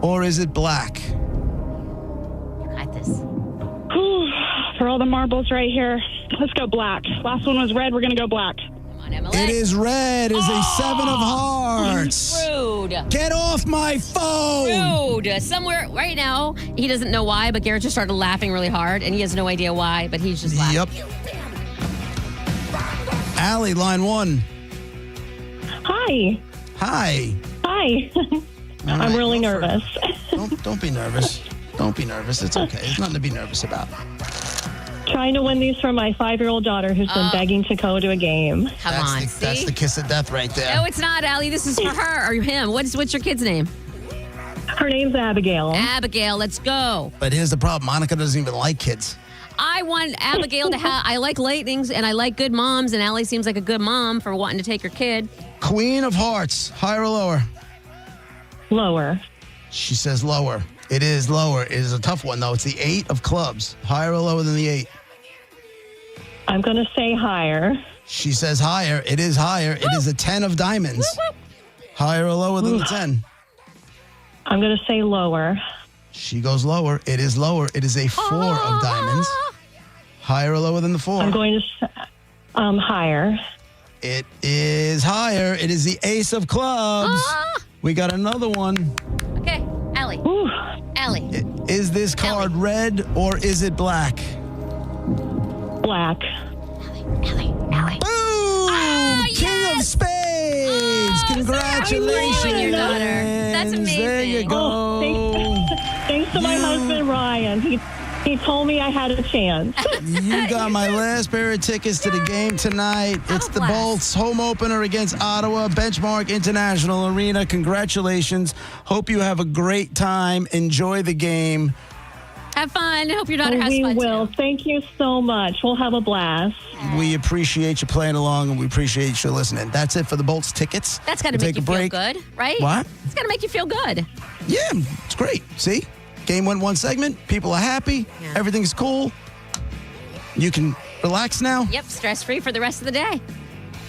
or is it black? You got this. Whew. For all the marbles right here, let's go black. Last one was red. We're going to go black. Come on, Emily. It is red. It is a 7 of hearts. Rude. Get off my phone. Rude. Somewhere right now, he doesn't know why, but Garrett just started laughing really hard, and he has no idea why, but he's just laughing. Yep. Allie, line 1. Hi. Hi. Hi. I'm right, really go for it. nervous. Don't be nervous. Don't be nervous. It's okay. There's nothing to be nervous about. Trying to win these for my 5-year-old daughter who's been begging to go to a game. Come on, That's see? the kiss of death right there. No, it's not, Allie. This is for her or him. What's your kid's name? Her name's Abigail. Abigail. Let's go. But here's the problem. Monica doesn't even like kids. I want Abigail to have. I like Lightnings and I like good moms, and Allie seems like a good mom for wanting to take her kid. Queen of hearts. Higher or lower? Lower. She says lower. It is lower. It is a tough one, though. It's the 8 of clubs. Higher or lower than the 8? I'm going to say higher. She says higher. It is higher. It is a 10 of diamonds. Higher or lower than the 10? I'm going to say lower. She goes lower. It is lower. It is a 4 of diamonds. Higher or lower than the 4? I'm going to say higher. It is higher. It is the ace of clubs. We got another one. Okay, Allie. Allie. Is this card red or is it black? Black. Allie. Boom! King of spades! Congratulations. You and your daughter. That's amazing. There you go. Thanks to my husband, Ryan. He He told me I had a chance. You got my last pair of tickets to the game tonight. It's the Bolts home opener against Ottawa, Benchmark International Arena. Congratulations. Hope you have a great time. Enjoy the game. Have fun. Hope your daughter has fun. We will. Too. Thank you so much. We'll have a blast. We appreciate you playing along, and we appreciate you listening. That's it for the Bolts tickets. That's got to make you feel good, right? What? It's got to make you feel good. Yeah, it's great. See? Game went one segment. People are happy. Yeah. Everything's cool. You can relax now. Yep, stress-free for the rest of the day.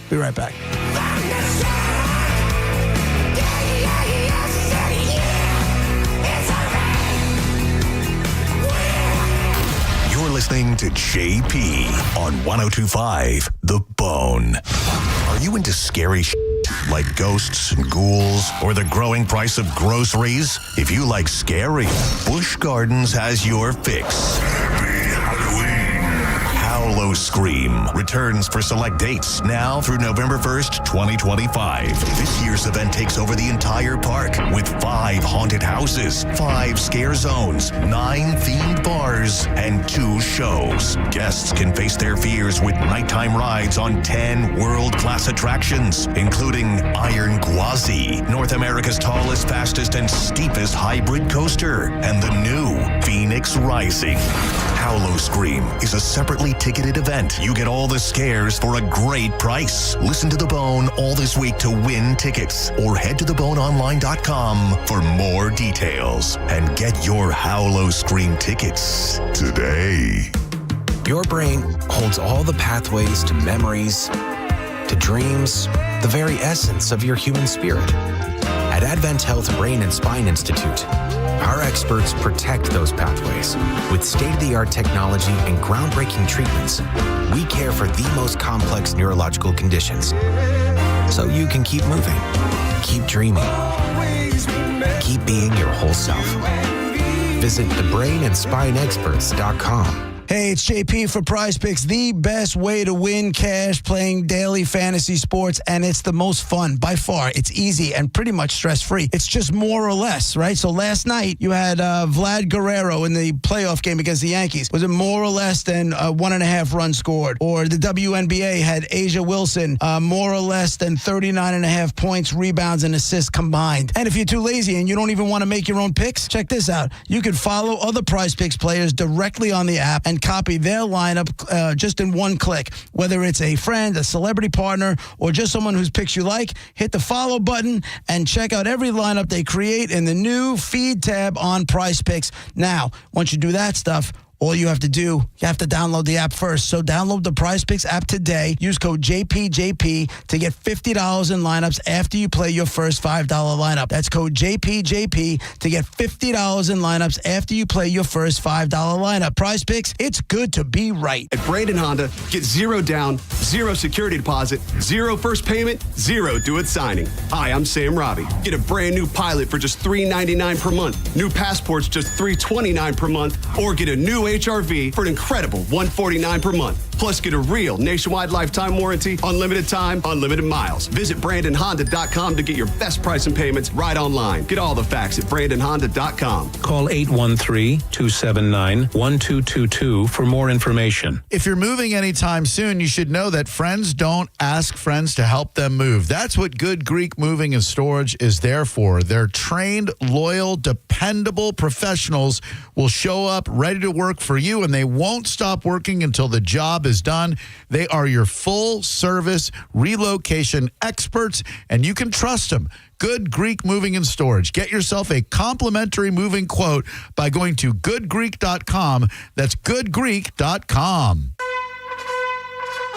Be right back. You're listening to JP on 102.5 The Bone. Are you into scary shit like ghosts and ghouls or the growing price of groceries? If you like scary, Busch Gardens has your fix. Howlo Scream returns for select dates now through November 1st, 2025. This year's event takes over the entire park with 5 haunted houses, 5 scare zones, 9 themed bars, and 2 shows. Guests can face their fears with nighttime rides on 10 world-class attractions, including Iron Gwazi, North America's tallest, fastest, and steepest hybrid coaster, and the new Phoenix Rising. Howlo Scream is a separately ticketed event. You get all the scares for a great price. Listen to The Bone all this week to win tickets, or head to theboneonline.com for more details and get your Howlo Scream tickets today. Your brain holds all the pathways to memories, to dreams, the very essence of your human spirit. At Advent Health Brain and Spine Institute, our experts protect those pathways. With state-of-the-art technology and groundbreaking treatments, we care for the most complex neurological conditions. So you can keep moving, keep dreaming, keep being your whole self. Visit thebrainandspineexperts.com. Hey, it's JP for Prize Picks, the best way to win cash playing daily fantasy sports, and it's the most fun by far. It's easy and pretty much stress-free. It's just more or less, right? So last night you had Vlad Guerrero in the playoff game against the Yankees. Was it more or less than 1.5 runs scored? Or the WNBA had Asia Wilson more or less than 39.5 points, rebounds, and assists combined. And if you're too lazy and you don't even want to make your own picks, check this out. You can follow other Prize Picks players directly on the app and copy their lineup just in one click. Whether it's a friend, a celebrity partner, or just someone whose picks you like, hit the follow button and check out every lineup they create in the new feed tab on Prize Picks. Now, once you do that stuff, all you have to do, you have to download the app first. So download the Prize Picks app today. Use code JPJP to get $50 in lineups after you play your first $5 lineup. That's code JPJP to get $50 in lineups after you play your first $5 lineup. Prize Picks, it's good to be right. At Brandon Honda, get 0 down, 0 security deposit, 0 first payment, 0 do-it signing. Hi, I'm Sam Robbie. Get a brand new Pilot for just $399 per month. New Passports just $329 per month. Or get a new HRV for an incredible $149 per month. Plus, get a real nationwide lifetime warranty, unlimited time, unlimited miles. Visit BrandonHonda.com to get your best price and payments right online. Get all the facts at BrandonHonda.com. Call 813-279-1222 for more information. If you're moving anytime soon, you should know that friends don't ask friends to help them move. That's what Good Greek Moving and Storage is there for. They're trained, loyal, dependable professionals will show up ready to work for you, and they won't stop working until the job is done. They are your full-service relocation experts, and you can trust them. Good Greek Moving and Storage. Get yourself a complimentary moving quote by going to goodgreek.com. That's goodgreek.com.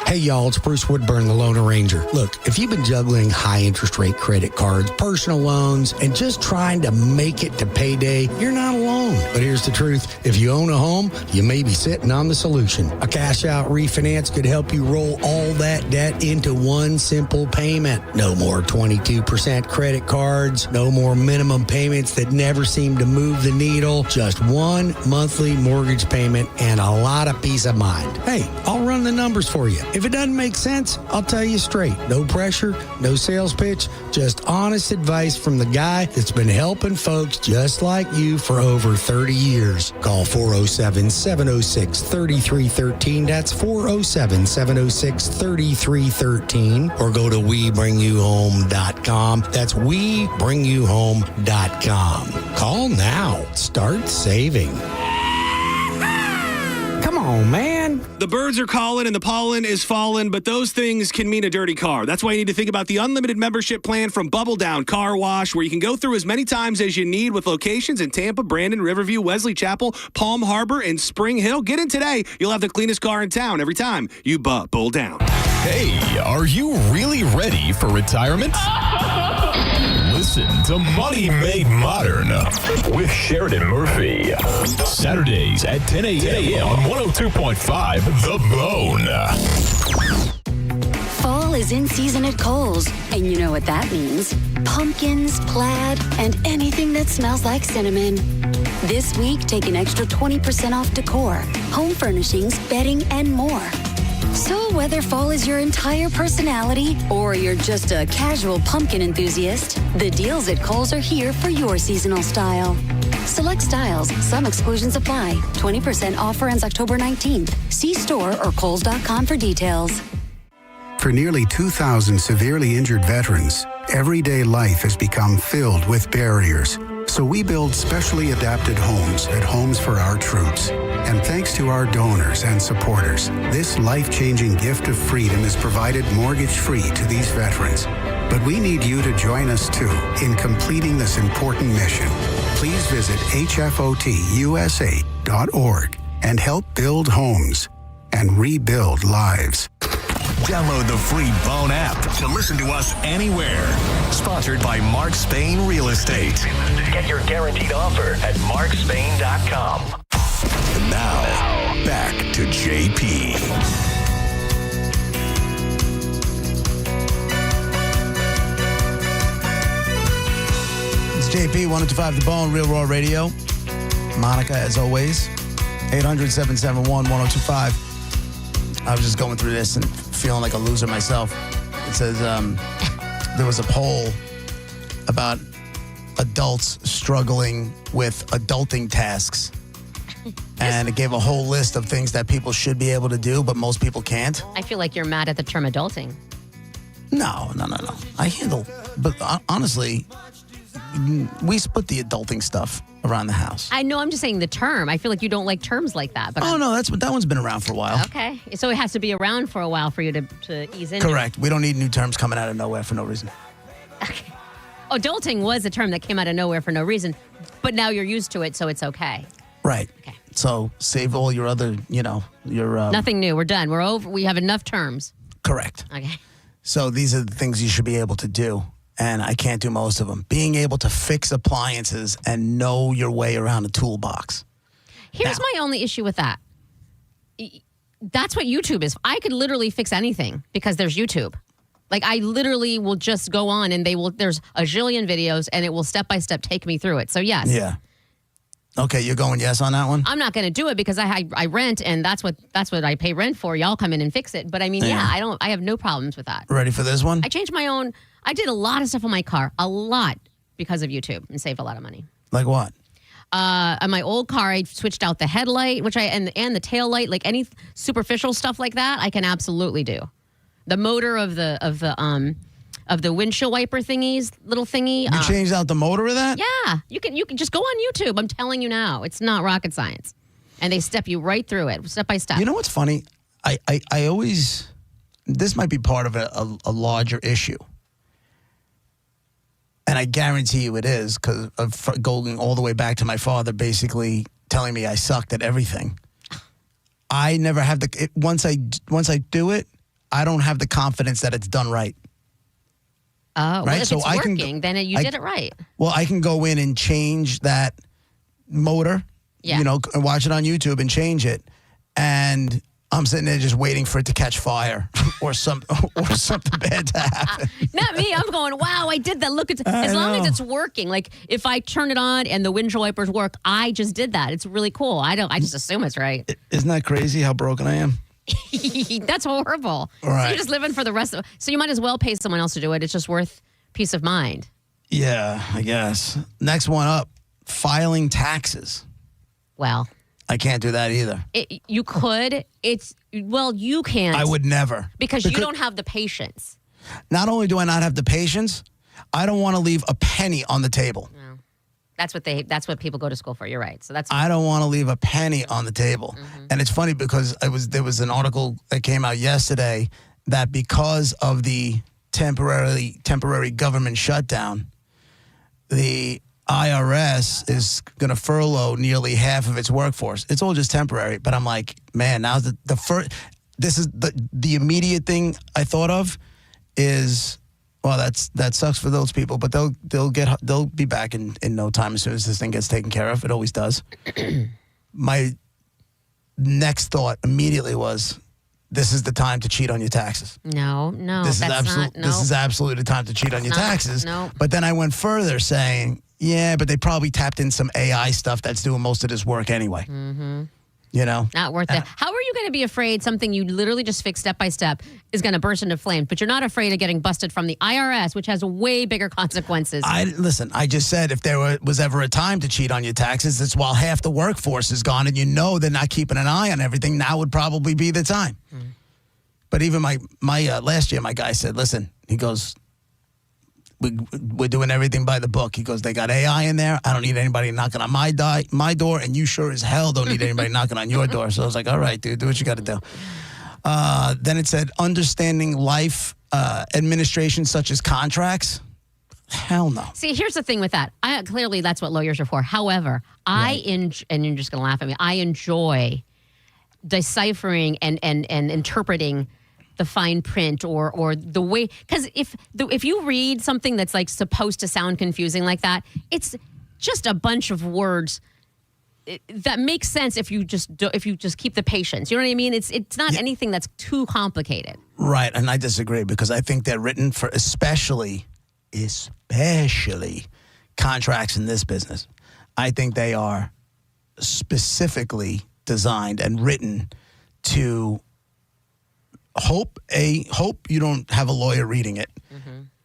Hey, y'all, it's Bruce Woodburn, the Lone Ranger. Look, if you've been juggling high interest rate credit cards, personal loans, and just trying to make it to payday, you're not alone. But here's the truth. If you own a home, you may be sitting on the solution. A cash out refinance could help you roll all that debt into one simple payment. No more 22% credit cards, no more minimum payments that never seem to move the needle, just one monthly mortgage payment and a lot of peace of mind. Hey, I'll run the numbers for you. If it doesn't make sense, I'll tell you straight. No pressure, no sales pitch, just honest advice from the guy that's been helping folks just like you for over over 30 years. Call 407-706-3313. That's 407-706-3313. Or go to WeBringYouHome.com. That's WeBringYouHome.com. Call now. Start saving. Come on, man. The birds are calling and the pollen is falling, but those things can mean a dirty car. That's why you need to think about the unlimited membership plan from Bubble Down Car Wash, where you can go through as many times as you need with locations in Tampa, Brandon, Riverview, Wesley Chapel, Palm Harbor, and Spring Hill. Get in today. You'll have the cleanest car in town every time you Bubble Down. Hey, are you really ready for retirement? Listen to Money Made Modern with Sheridan Murphy. Saturdays at 10 a.m. on 102.5 The Bone. Fall is in season at Kohl's, and you know what that means. Pumpkins, plaid, and anything that smells like cinnamon. This week, take an extra 20% off decor, home furnishings, bedding, and more. So whether fall is your entire personality or you're just a casual pumpkin enthusiast, the deals at Kohl's are here for your seasonal style. Select styles, some exclusions apply. 20% offer ends October 19th. See store or Kohls.com for details. For nearly 2,000 severely injured veterans, everyday life has become filled with barriers. So we build specially adapted homes at Homes for Our Troops. And thanks to our donors and supporters, this life-changing gift of freedom is provided mortgage-free to these veterans. But we need you to join us, too, in completing this important mission. Please visit hfotusa.org and help build homes and rebuild lives. Download the free Bone app to listen to us anywhere. Sponsored by Mark Spain Real Estate. Get your guaranteed offer at markspain.com. And now, back to JP. It's JP, 102.5 The Bone, Real Raw Radio. Monica, as always, 800-771-1025. I was just going through this and feeling like a loser myself. It says there was a poll about adults struggling with adulting tasks. And it gave a whole list of things that people should be able to do, but most people can't. I feel like you're mad at the term adulting. No. I handle, but honestly, we split the adulting stuff around the house. I know, I'm just saying the term. I feel like you don't like terms like that. But no, that one's been around for a while. Okay. So it has to be around for a while for you to ease into. Correct. We don't need new terms coming out of nowhere for no reason. Okay. Adulting was a term that came out of nowhere for no reason, but now you're used to it, so it's okay. Right. Okay. So save all your other, your... Nothing new. We're done. We're over. We have enough terms. Correct. Okay. So these are the things you should be able to do, and I can't do most of them. Being able to fix appliances and know your way around a toolbox. Here's my only issue with that. That's what YouTube is. I could literally fix anything because there's YouTube. Like, I literally will just go on and there's a zillion videos and it will step by step take me through it. So yes. Yeah. Okay, you're going yes on that one? I'm not going to do it because I rent and that's what I pay rent for. Y'all come in and fix it. But I mean, I have no problems with that. Ready for this one? I changed my own. I did a lot of stuff on my car, a lot because of YouTube, and saved a lot of money. Like what? On my old car, I switched out the headlight, and the tail light, like any superficial stuff like that, I can absolutely do. The motor of the windshield wiper little thingy. You changed out the motor of that? Yeah, you can just go on YouTube. I'm telling you now, it's not rocket science, and they step you right through it, step by step. You know what's funny? I always, this might be part of a larger issue, and I guarantee you it is because of going all the way back to my father basically telling me I sucked at everything. I never have once I do it, I don't have the confidence that it's done right. Oh, right? Well, if it's working, then you did it right. Well, I can go in and change that motor, and watch it on YouTube and change it. And I'm sitting there just waiting for it to catch fire or something bad to happen. Not me. I'm going, wow, I did that. Look, as long as it's working. Like, if I turn it on and the windshield wipers work, I just did that. It's really cool. I just assume it's right. Isn't that crazy how broken I am? That's horrible. Right. So you're just living for the rest of. So you might as well pay someone else to do it. It's just worth peace of mind. Yeah, I guess. Next one up. filing taxes. Well, I can't do that either. You could. You can't. I would never. Because you don't have the patience. Not only do I not have the patience, I don't want to leave a penny on the table. No. That's what people go to school for. You're right. So I don't want to leave a penny on the table. Mm-hmm. And it's funny because there was an article that came out yesterday that because of the temporary government shutdown, the IRS is going to furlough nearly half of its workforce. It's all just temporary, but I'm like, man, now the first. This is the immediate thing I thought of is, well, that sucks for those people, but they'll be back in no time as soon as this thing gets taken care of. It always does. My next thought immediately was, this is the time to cheat on your taxes. No, This is absolutely the time to cheat on your taxes. No. But then I went further saying, yeah, but they probably tapped in some AI stuff that's doing most of this work anyway. Mm-hmm. You know? Not worth it. How are you going to be afraid something you literally just fix step by step is going to burst into flames, but you're not afraid of getting busted from the IRS, which has way bigger consequences? Listen, I just said if there was ever a time to cheat on your taxes, it's while half the workforce is gone and you know they're not keeping an eye on everything. Now would probably be the time. But even my last year, my guy said, listen, he goes, we're doing everything by the book. He goes, they got AI in there. I don't need anybody knocking on my door, and you sure as hell don't need anybody knocking on your door. So I was like, all right, dude, do what you got to do. Then it said, understanding life administration such as contracts. Hell no. See, here's the thing with that. Clearly, that's what lawyers are for. However, and you're just going to laugh at me, I enjoy deciphering and interpreting the fine print or the way, because if you read something that's like supposed to sound confusing like that, it's just a bunch of words that makes sense if you just keep the patience. You know what I mean? It's not anything that's too complicated. Right, and I disagree because I think they're written for especially contracts in this business. I think they are specifically designed and written to hope you don't have a lawyer reading it,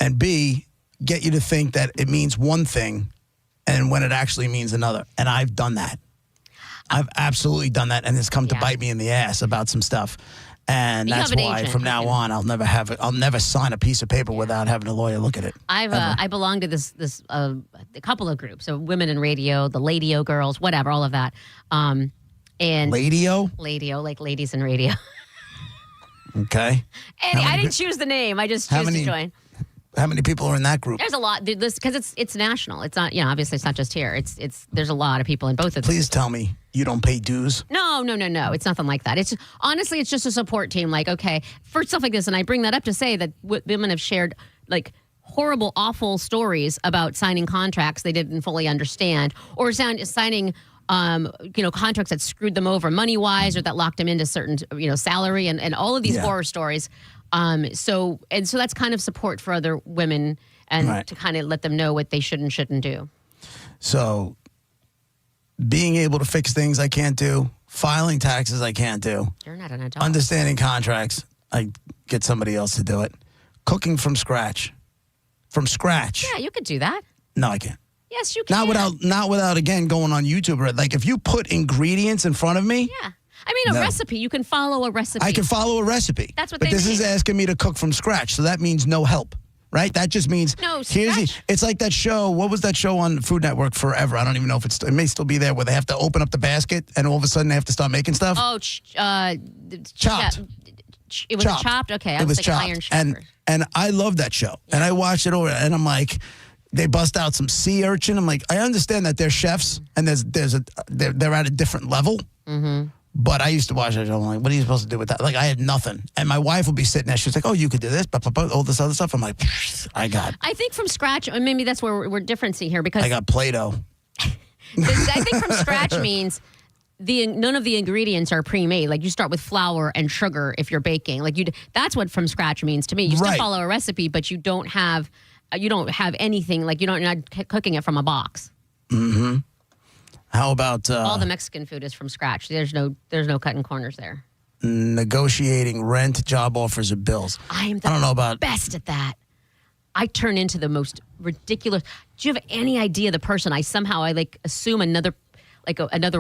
and B, get you to think that it means one thing and when it actually means another. And I've done that. I've absolutely done that, and it's come to bite me in the ass about some stuff. And that's why from now on I'll never sign a piece of paper without having a lawyer look at it. I belong to this a couple of groups, so Women in Radio, the Ladio Girls, whatever, all of that. And Ladio, like ladies in radio. Okay. And I didn't choose the name. I just choose to join. How many people are in that group? There's a lot. Because it's national. It's not, obviously it's not just here. There's a lot of people in both of them. Please tell me you don't pay dues. No. It's nothing like that. It's honestly, it's just a support team. Like, okay, for stuff like this, and I bring that up to say that women have shared like horrible, awful stories about signing contracts they didn't fully understand, or signing contracts that screwed them over money-wise or that locked them into certain, salary and all of these horror stories. So that's kind of support for other women and to kind of let them know what they should and shouldn't do. So being able to fix things I can't do, filing taxes I can't do. You're not an adult. Understanding contracts, I get somebody else to do it. Cooking from scratch. From scratch. Yeah, you could do that. No, I can't. Yes, you can. Not without again going on YouTube. Like if you put ingredients in front of me. Yeah. I mean, a recipe. You can follow a recipe. I can follow a recipe. That's what but they this mean. is asking me to cook from scratch. So that means no help, right? That just means it's like that show. What was that show on Food Network forever? I don't even know if it may still be there where they have to open up the basket and all of a sudden they have to start making stuff. Oh, Chopped. It was Chopped. Okay, I was thinking Chopped. Iron Chef. And I love that show. Yeah. And I watched it over and I'm like, they bust out some sea urchin. I'm like, I understand that they're chefs and they're at a different level. Mm-hmm. But I used to watch that show. I'm like, what are you supposed to do with that? Like, I had nothing. And my wife would be sitting there. She was like, oh, you could do this, all this other stuff. I'm like, I think from scratch, maybe that's where we're differencing here because I got Play-Doh. I think from scratch means none of the ingredients are pre-made. Like you start with flour and sugar if you're baking. Like that's what from scratch means to me. You still follow a recipe, but you don't have anything. Like you're not cooking it from a box. Mm-hmm. How about all the Mexican food is from scratch. There's no cutting corners there. Negotiating rent, job offers, or bills. I don't know about best at that. I turn into the most ridiculous. Do you have any idea the person I like assume another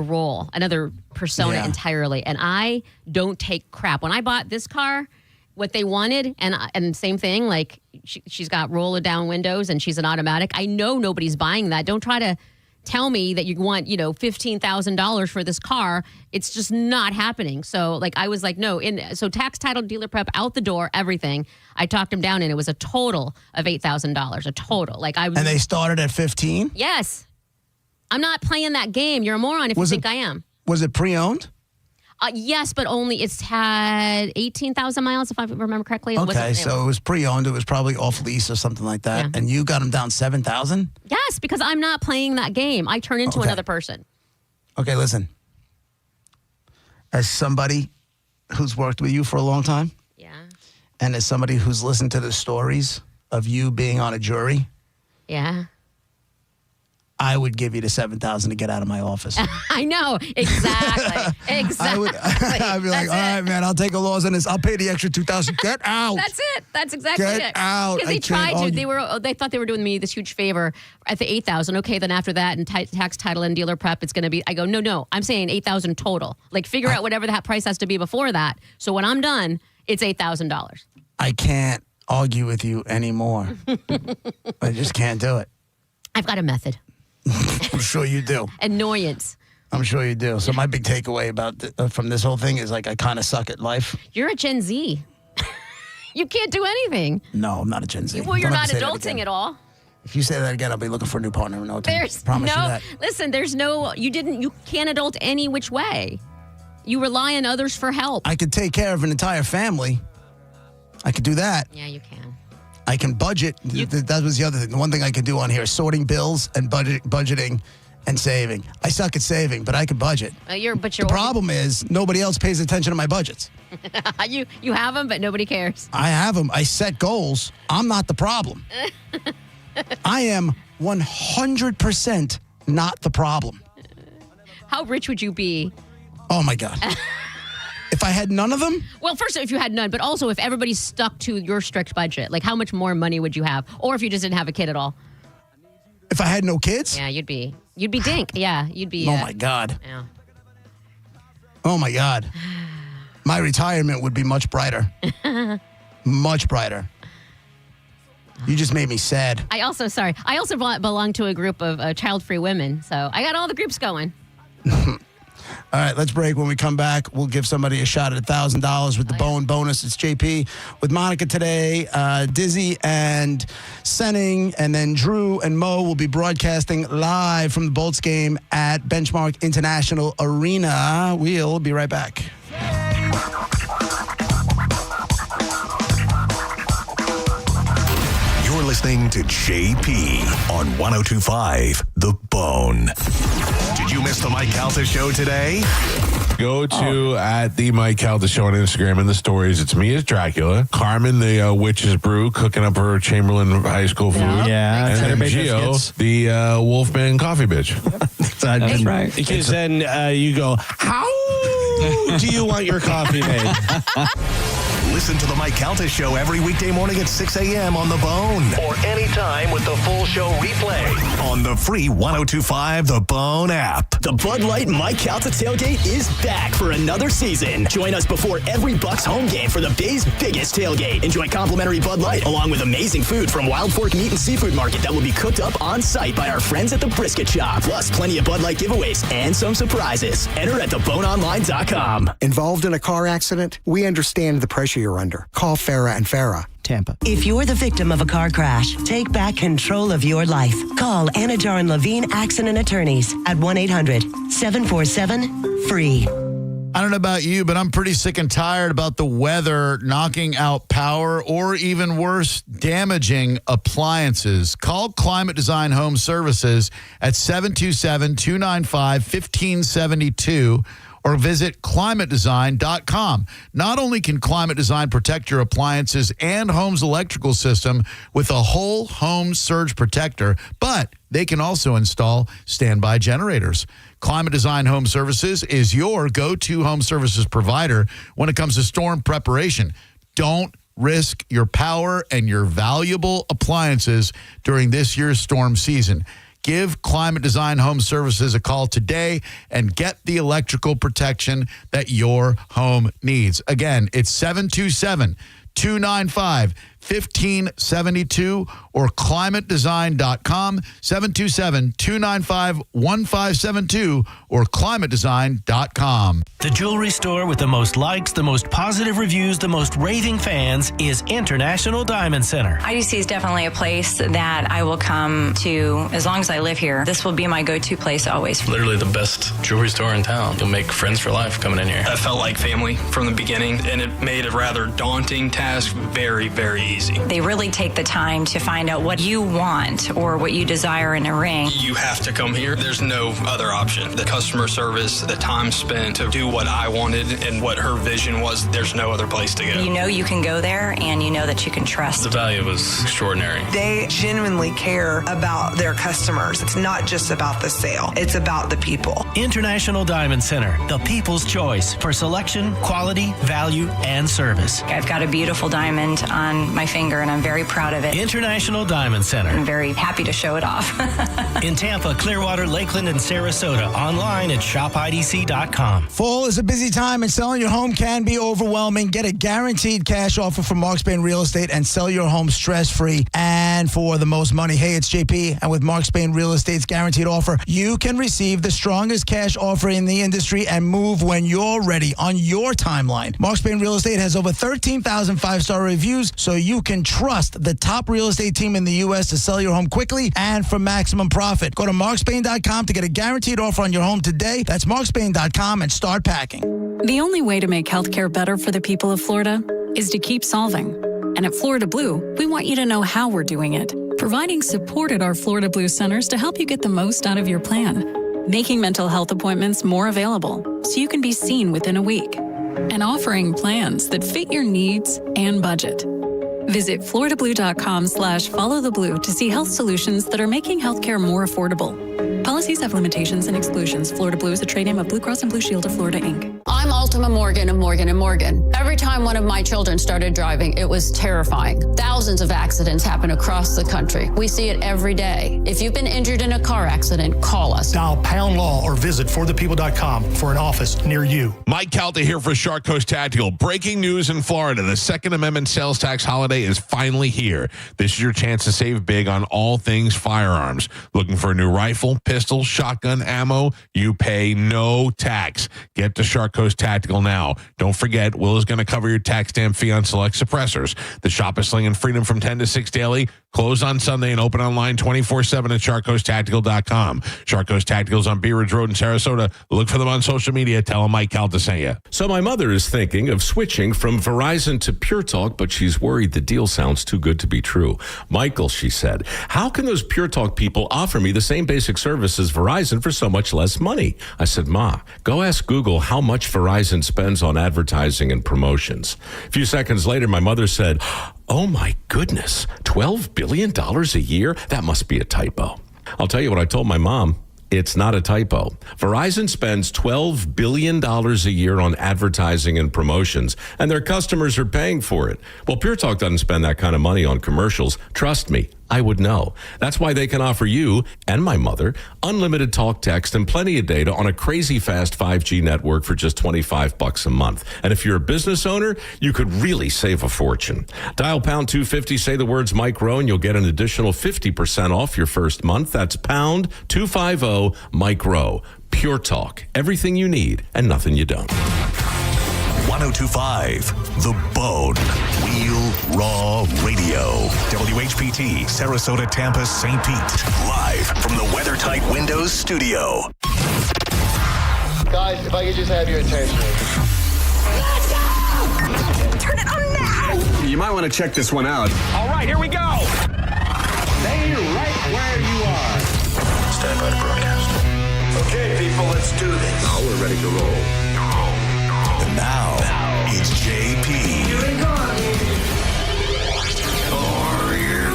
role, another persona entirely, and I don't take crap. When I bought this car, what they wanted, and same thing, like she's got roller down windows and she's an automatic. I know nobody's buying that. Don't try to tell me that you want, $15,000 for this car. It's just not happening. So like I was like, no. So tax, title, dealer prep, out the door, everything. I talked him down, and it was a total of $8,000. A total. And they started at 15. Yes, I'm not playing that game. You're a moron if you think I am. Was it pre-owned? Yes, but only it's had 18,000 miles, if I remember correctly. Okay, so it was pre-owned. It was probably off lease or something like that. Yeah. And you got them down 7,000? Yes, because I'm not playing that game. I turn into another person. Okay, listen. As somebody who's worked with you for a long time, and as somebody who's listened to the stories of you being on a jury, I would give you the $7,000 to get out of my office. I know. Exactly. I'd be like, all right, man, I'll take a loss on this. I'll pay the extra $2,000. Get out. That's it. That's exactly it. Get out. Because they tried to. They thought they were doing me this huge favor at the $8,000. Okay, then after that, and tax, title, and dealer prep, it's going to be. I go, no. I'm saying $8,000 total. Like, figure out whatever that price has to be before that. So when I'm done, it's $8,000. I can't argue with you anymore. I just can't do it. I've got a method. I'm sure you do. Annoyance. I'm sure you do. So my big takeaway from this whole thing is like I kind of suck at life. You're a Gen Z. You can't do anything. No, I'm not a Gen Z. Well, you're not adulting at all. If you say that again, I'll be looking for a new partner in no time. Promise you that. Listen, you can't adult any which way. You rely on others for help. I could take care of an entire family. I could do that. Yeah, you can. I can budget. That was the other thing. The one thing I could do on here is sorting bills and budgeting and saving. I suck at saving, but I can budget. The problem is nobody else pays attention to my budgets. You have them, but nobody cares. I have them. I set goals. I'm not the problem. I am 100% not the problem. How rich would you be? Oh, my God. If I had none of them? Well, first, if you had none, but also if everybody stuck to your strict budget, like how much more money would you have? Or if you just didn't have a kid at all? If I had no kids? Yeah, you'd be dink. Yeah, you'd be. Oh, my God. Yeah. Oh, my God. My retirement would be much brighter. Much brighter. You just made me sad. I also belong to a group of child-free women, so I got all the groups going. All right, let's break. When we come back, we'll give somebody a shot at $1,000 with the Bone bonus. It's JP with Monica today, Dizzy and Senning, and then Drew and Mo will be broadcasting live from the Bolts game at Benchmark International Arena. We'll be right back. You're listening to JP on 102.5 The Bone. Did you miss the Mike Calta show today? Go to at the Mike Calta show on Instagram in the stories. It's me as Dracula, Carmen, the witch's brew, cooking up her Chamberlain high school food. Yeah. And then Gio, the Wolfman coffee bitch. That's right. Because then you go, how do you want your coffee made? Listen to the Mike Calta show every weekday morning at 6 a.m. on The Bone. Or anytime with the full show replay on the free 102.5 The Bone app. The Bud Light Mike Calta tailgate is back for another season. Join us before every Bucks home game for the Bay's biggest tailgate. Enjoy complimentary Bud Light along with amazing food from Wild Fork Meat and Seafood Market that will be cooked up on site by our friends at the Brisket Shop. Plus plenty of Bud Light giveaways and some surprises. Enter at theboneonline.com. Involved in a car accident? We understand the pressure you're under. Call Farah and Farah, Tampa. If you're the victim of a car crash, take back control of your life. Call Anajar and Levine Accident Attorneys at 1-800-747-FREE. I don't know about you, but I'm pretty sick and tired about the weather knocking out power or even worse, damaging appliances. Call Climate Design Home Services at 727-295-1572 or visit climatedesign.com. Not only can Climate Design protect your appliances and home's electrical system with a whole home surge protector, but they can also install standby generators. Climate Design Home Services is your go-to home services provider when it comes to storm preparation. Don't risk your power and your valuable appliances during this year's storm season. Give Climate Design Home Services a call today and get the electrical protection that your home needs. Again, it's 727-295-1572 or climatedesign.com, 727-295-1572 or climatedesign.com. The jewelry store with the most likes, the most positive reviews, the most raving fans is International Diamond Center. IDC is definitely a place that I will come to as long as I live here. This will be my go-to place always. Literally the best jewelry store in town. You'll make friends for life coming in here. I felt like family from the beginning, and it made a rather daunting task very, very easy. They really take the time to find out what you want or what you desire in a ring. You have to come here. There's no other option. The customer service, the time spent to do what I wanted and what her vision was, there's no other place to go. You know you can go there, and you know that you can trust. The value was extraordinary. They genuinely care about their customers. It's not just about the sale. It's about the people. International Diamond Center, the people's choice for selection, quality, value, and service. I've got a beautiful diamond on my finger, and I'm very proud of it. International Diamond Center. I'm very happy to show it off. In Tampa, Clearwater, Lakeland, and Sarasota. Online at shopidc.com. Fall is a busy time, and selling your home can be overwhelming. Get a guaranteed cash offer from Mark Spain Real Estate and sell your home stress-free and for the most money. Hey, it's JP, and with Mark Spain Real Estate's guaranteed offer, you can receive the strongest cash offer in the industry and move when you're ready on your timeline. Mark Spain Real Estate has over 13,000 five-star reviews, so you can trust the top real estate team in the U.S. to sell your home quickly and for maximum profit. Go to markspain.com to get a guaranteed offer on your home today. That's markspain.com and start packing. The only way to make healthcare better for the people of Florida is to keep solving. And at Florida Blue, we want you to know how we're doing it. Providing support at our Florida Blue centers to help you get the most out of your plan. Making mental health appointments more available so you can be seen within a week. And offering plans that fit your needs and budget. Visit floridablue.com/followtheblue to see health solutions that are making healthcare more affordable. Policies have limitations and exclusions. Florida Blue is a trade name of Blue Cross and Blue Shield of Florida, Inc. I'm Ultima Morgan of Morgan & Morgan. Every time one of my children started driving, it was terrifying. Thousands of accidents happen across the country. We see it every day. If you've been injured in a car accident, call us. Dial #law or visit forthepeople.com for an office near you. Mike Calta here for Shark Coast Tactical. Breaking news in Florida. The Second Amendment sales tax holiday is finally here. This is your chance to save big on all things firearms. Looking for a new rifle, pistol, shotgun, ammo? You pay no tax. Get to Shark Coast Tactical now. Don't forget, Will is going to cover your tax stamp fee on select suppressors. The shop is slinging freedom from 10 to 6 daily. Closed on Sunday and open online 24/7 at sharkcoasttactical.com. Shark Coast Tactical's on Bee Ridge Road in Sarasota. Look for them on social media. Tell them Mike Calta sent you. So my mother is thinking of switching from Verizon to Pure Talk, but she's worried the deal sounds too good to be true. Michael, she said, how can those Pure Talk people offer me the same basic service as Verizon for so much less money? I said, Ma, go ask Google how much Verizon spends on advertising and promotions. A few seconds later, my mother said, oh my goodness, $12 billion a year? That must be a typo. I'll tell you what I told my mom. It's not a typo. Verizon spends $12 billion a year on advertising and promotions, and their customers are paying for it. Well, Pure Talk doesn't spend that kind of money on commercials. Trust me, I would know. That's why they can offer you and my mother unlimited talk, text, and plenty of data on a crazy fast 5G network for just $25 a month. And if you're a business owner, you could really save a fortune. Dial pound 250, say the words Mike Rowe, and you'll get an additional 50% off your first month. That's pound 250 Mike Rowe. Pure Talk. Everything you need and nothing you don't. 1025 The Bone. Real Raw Radio. WHPT, Sarasota, Tampa, St. Pete. Live from the WeatherTight Windows studio. Guys, if I could just have your attention. Let's go! Turn it on now! You might want to check this one out. All right, here we go! Stay right where you are. Stand by to broadcast. Okay, people, let's do this. Now we're ready to roll. And now, it's JP. Here we go. Are you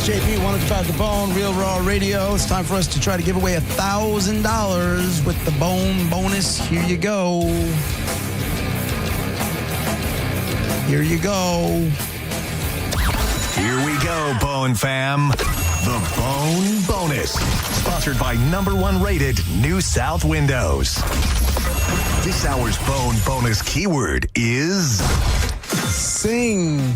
JP 105 The Bone, Real Raw Radio. It's time for us to try to give away $1,000 with the Bone bonus. Here you go. Here you go. Here we go, Bone fam. The Bone Bonus. Sponsored by #1 rated New South Windows. This hour's Bone Bonus keyword is... sing.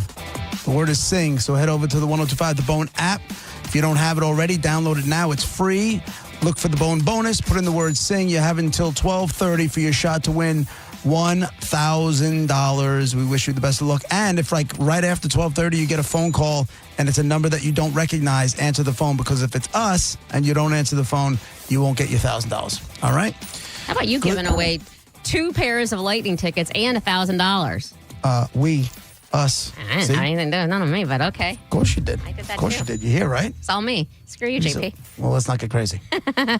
The word is sing. So head over to the 102.5 The Bone app. If you don't have it already, download it now. It's free. Look for the Bone Bonus. Put in the word sing. You have until 12:30 for your shot to win $1,000. We wish you the best of luck. And if right after 12:30 you get a phone call and it's a number that you don't recognize, answer the phone, because if it's us and you don't answer the phone, you won't get your $1,000. All right? How about you giving away 2 pairs of Lightning tickets and $1,000? Us. I didn't have anything to do, none of me, but okay. Of course you did. I did that Of course too. you did. You're here, right? It's all me. Screw you, JP. Well, let's not get crazy. I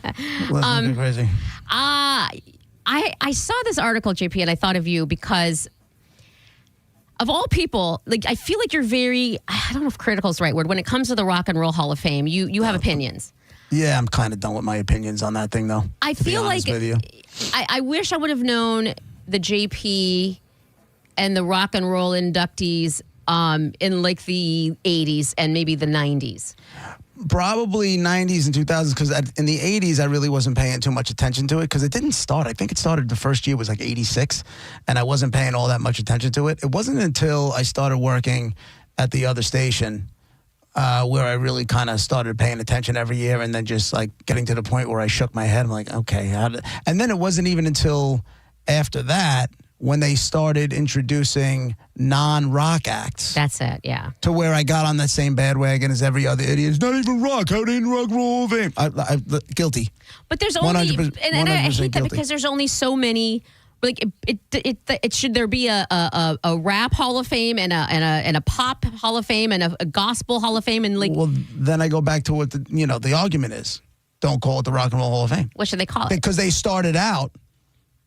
saw this article, JP, and I thought of you because of all people, I feel like you're very, I don't know if critical is the right word, when it comes to the Rock and Roll Hall of Fame, you have opinions. Yeah, I'm kind of done with my opinions on that thing, though. I to be feel honest like with you. I wish I would have known the JP and the Rock and Roll inductees in the 80s and maybe the 90s. Probably 90s and 2000s, because in the 80s, I really wasn't paying too much attention to it because it didn't start. I think it started the first year was 86, and I wasn't paying all that much attention to it. It wasn't until I started working at the other station where I really kind of started paying attention every year, and then just getting to the point where I shook my head. I'm like, okay. And then it wasn't even until after that when they started introducing non-rock acts. That's it, yeah. To where I got on that same bandwagon as every other idiot. It's not even rock. How did Rock Roll of Fame? I guilty. But there's only, 100% and I hate that guilty. because there's only so many. It should there be a rap Hall of Fame and a pop Hall of Fame and a gospel Hall of Fame and Well, then I go back to what the argument is. Don't call it the Rock and Roll Hall of Fame. What should they call it? Because they started out,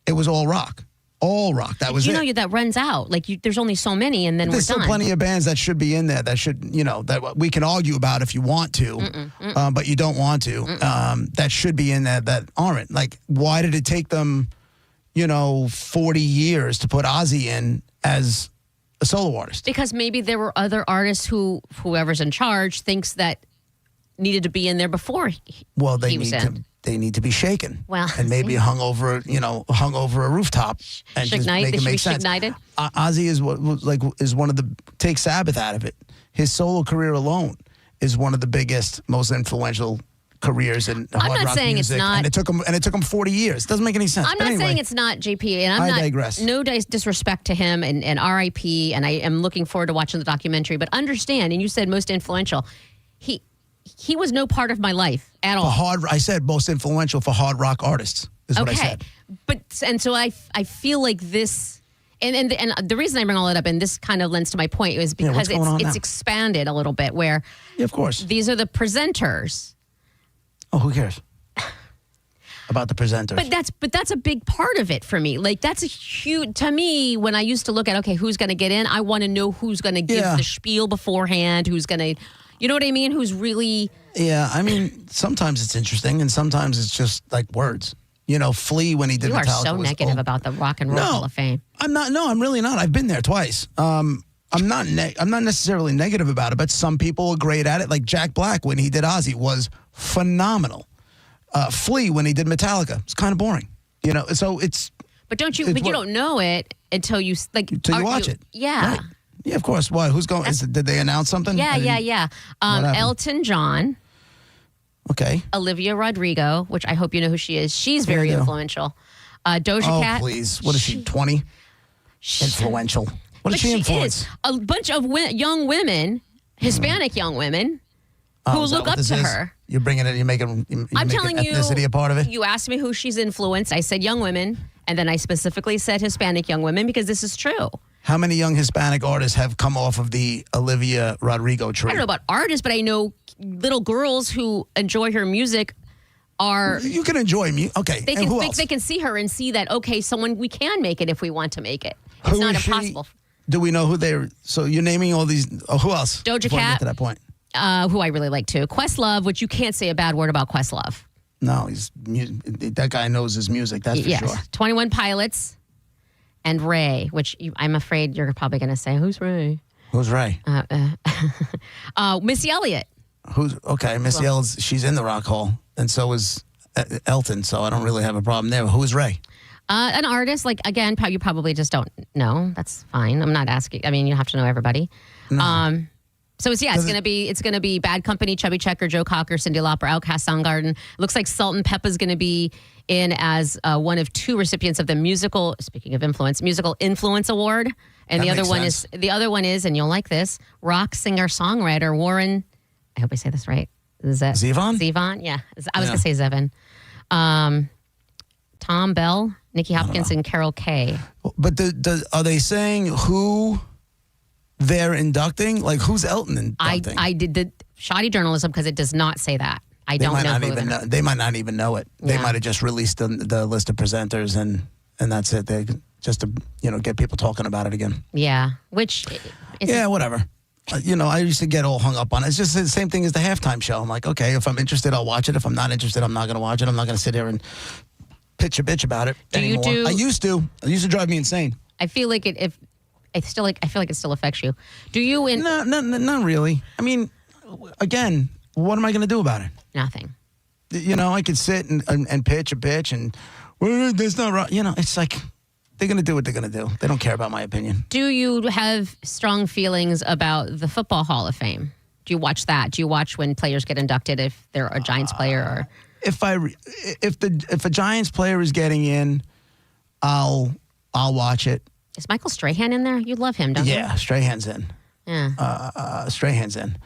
it was all rock. All rock. That was it. That runs out. There's only so many, and then There's we're done. still plenty of bands that should be in there that should, that we can argue about if you want to, but you don't want to. That should be in there that aren't. Why did it take them, 40 years to put Ozzy in as a solo artist? Because maybe there were other artists whoever's in charge thinks that needed to be in there before he was in. They need to be shaken. Well, and maybe hung over a rooftop and just make it make sense. Ozzy is one of the, take Sabbath out of it. His solo career alone is one of the biggest, most influential careers in hard rock music. I'm not saying it's not. And it took him 40 years. It doesn't make any sense. I'm not saying it's not, JP, and I digress. No disrespect to him and RIP, and I am looking forward to watching the documentary. But understand, and you said most influential. He was no part of my life at all. I said most influential for hard rock artists is what I said. And so I feel like this, and the reason I bring all that up, and this kind of lends to my point, is because it's expanded a little bit. Where of course these are the presenters. Oh, who cares about the presenters? But that's a big part of it for me. That's a huge, to me, when I used to look at who's going to get in, I want to know who's going to give the spiel beforehand, who's going to. You know what I mean? Who's really... Yeah, I mean, sometimes it's interesting, and sometimes it's just words. Flea, when he did Metallica... You are so negative about the Rock and Roll Hall of Fame. I'm not. No, I'm really not. I've been there twice. I'm not necessarily negative about it, but some people are great at it. Like Jack Black, when he did Ozzy, was phenomenal. Flea, when he did Metallica, it's kind of boring. So it's... But don't you... But you don't know it until you... Until you watch it. Yeah. Right. Yeah, of course. Why? Who's going? Did they announce something? Yeah. Elton John. Okay. Olivia Rodrigo, which I hope you know who she is. She's very influential. Doja Cat. Oh, please. What is she, 20? Influential. What does she influence? A bunch of young women, Hispanic young women, who look up to her. You're bringing it, I'm telling you, ethnicity a part of it? You asked me who she's influenced. I said young women, and then I specifically said Hispanic young women because this is true. How many young Hispanic artists have come off of the Olivia Rodrigo tree? I don't know about artists, but I know little girls who enjoy her music are... You can enjoy music. Okay. They can see her and see that, okay, we can make it if we want to make it. It's not impossible. Do we know who they're... So you're naming all these... who else? Doja Cat. To that point. who I really like too. Questlove, which you can't say a bad word about Questlove. No, that guy knows his music. That's for sure. 21 Pilots and Ray, which I'm afraid you're probably going to say, who's Ray? Who's Ray? Missy Elliott. Missy Elliott, she's in the Rock Hall, and so is Elton, so I don't really have a problem there. Who's Ray? An artist, like, again, you probably just don't know. That's fine. I'm not asking. I mean, you have to know everybody. No. So it's gonna be Bad Company, Chubby Checker, Joe Cocker, Cyndi Lauper, Outkast, Soundgarden. It looks like Salt and Peppa's gonna be in as one of 2 recipients of the musical influence award, and the other one is, and you'll like this, rock singer songwriter Warren. I hope I say this right. Zevon? Zevon, yeah. I was gonna say Zevon. Tom Bell, Nicky Hopkins, and Carol Kay. But are they saying who they're inducting? Like, who's Elton inducting? I did the shoddy journalism because it does not say that. I don't know. They might not even know it. They might have just released the list of presenters and that's it. They just to get people talking about it again. Yeah, which whatever. I used to get all hung up on it. It's just the same thing as the halftime show. I'm like, okay, if I'm interested, I'll watch it. If I'm not interested, I'm not going to watch it. I'm not going to sit here and pitch a bitch about it anymore. I used to. It used to drive me insane. I feel like I feel like it still affects you. Do you? No, not really. I mean, again, what am I going to do about it? Nothing. I could sit and pitch a bitch and that's not right. It's like they're going to do what they're going to do. They don't care about my opinion. Do you have strong feelings about the Football Hall of Fame? Do you watch that? Do you watch when players get inducted if they're a Giants player or? If a Giants player is getting in, I'll watch it. Is Michael Strahan in there? You love him, don't you? Yeah, Strahan's in. Yeah. Strahan's in.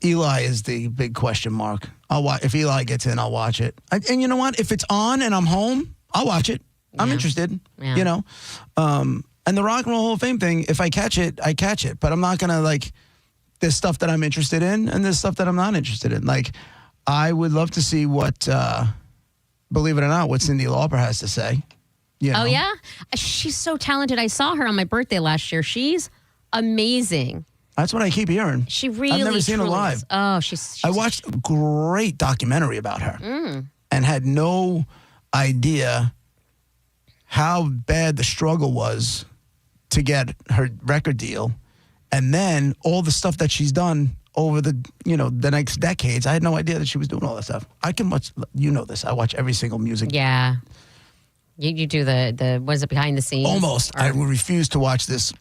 Eli is the big question mark. If Eli gets in, I'll watch it. And you know what? If it's on and I'm home, I'll watch it. I'm interested. Yeah. And the Rock and Roll Hall of Fame thing, if I catch it, I catch it. But I'm not gonna there's stuff that I'm interested in and there's stuff that I'm not interested in. Like, I would love to see what, believe it or not, what Cyndi Lauper has to say. Oh, yeah? She's so talented. I saw her on my birthday last year. She's amazing. That's what I keep hearing. She really, I've never seen her live. Oh, she's I watched a great documentary about her and had no idea how bad the struggle was to get her record deal. And then all the stuff that she's done over the next decades. I had no idea that she was doing all that stuff. I can watch, this. I watch every single music. Yeah. You do the what is it, behind the scenes? Almost. I refuse to watch this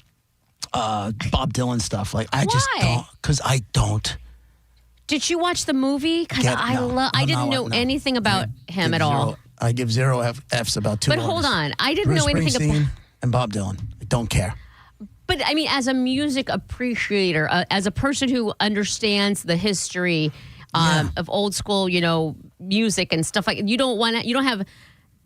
Bob Dylan stuff. Like, I just don't, because I don't. Did you watch the movie? Because I didn't know anything about him at all. I give 0 F's about 2 But hold on. I didn't know anything about... and Bob Dylan. I don't care. But, I mean, as a music appreciator, as a person who understands the history of old school, music and stuff like, you don't have,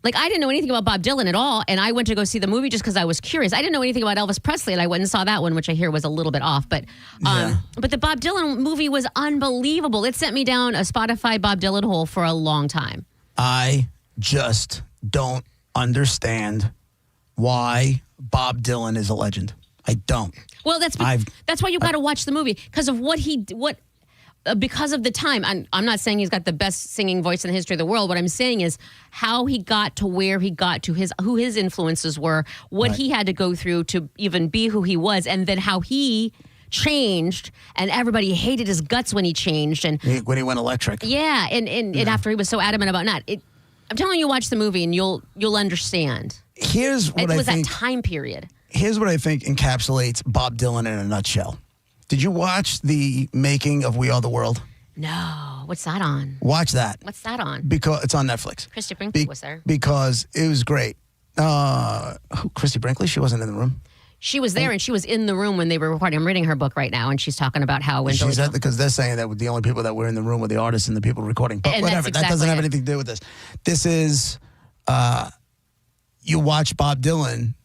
like, I didn't know anything about Bob Dylan at all, and I went to go see the movie just because I was curious. I didn't know anything about Elvis Presley, and I went and saw that one, which I hear was a little bit off. But the Bob Dylan movie was unbelievable. It sent me down a Spotify Bob Dylan hole for a long time. I just don't understand why Bob Dylan is a legend. I don't. Well, that's why you got to watch the movie because of because of the time. I'm not saying he's got the best singing voice in the history of the world. What I'm saying is how he got to where he got to, who his influences were, what he had to go through to even be who he was, and then how he changed, and everybody hated his guts when he changed, and when he went electric. Yeah, and after he was so adamant about not. I'm telling you, watch the movie and you'll understand. Here's what I think. That time period. Here's what I think encapsulates Bob Dylan in a nutshell. Did you watch the making of We Are the World? No. What's that on? Watch that. What's that on? Because it's on Netflix. Christy Brinkley was there. Because it was great. Christy Brinkley? She wasn't in the room. She was there, and she was in the room when they were recording. I'm reading her book right now, and she's talking about how when she's at, because they're saying that the only people that were in the room were the artists and the people recording. But and whatever, that doesn't have anything to do with this. This is, you watch Bob Dylan.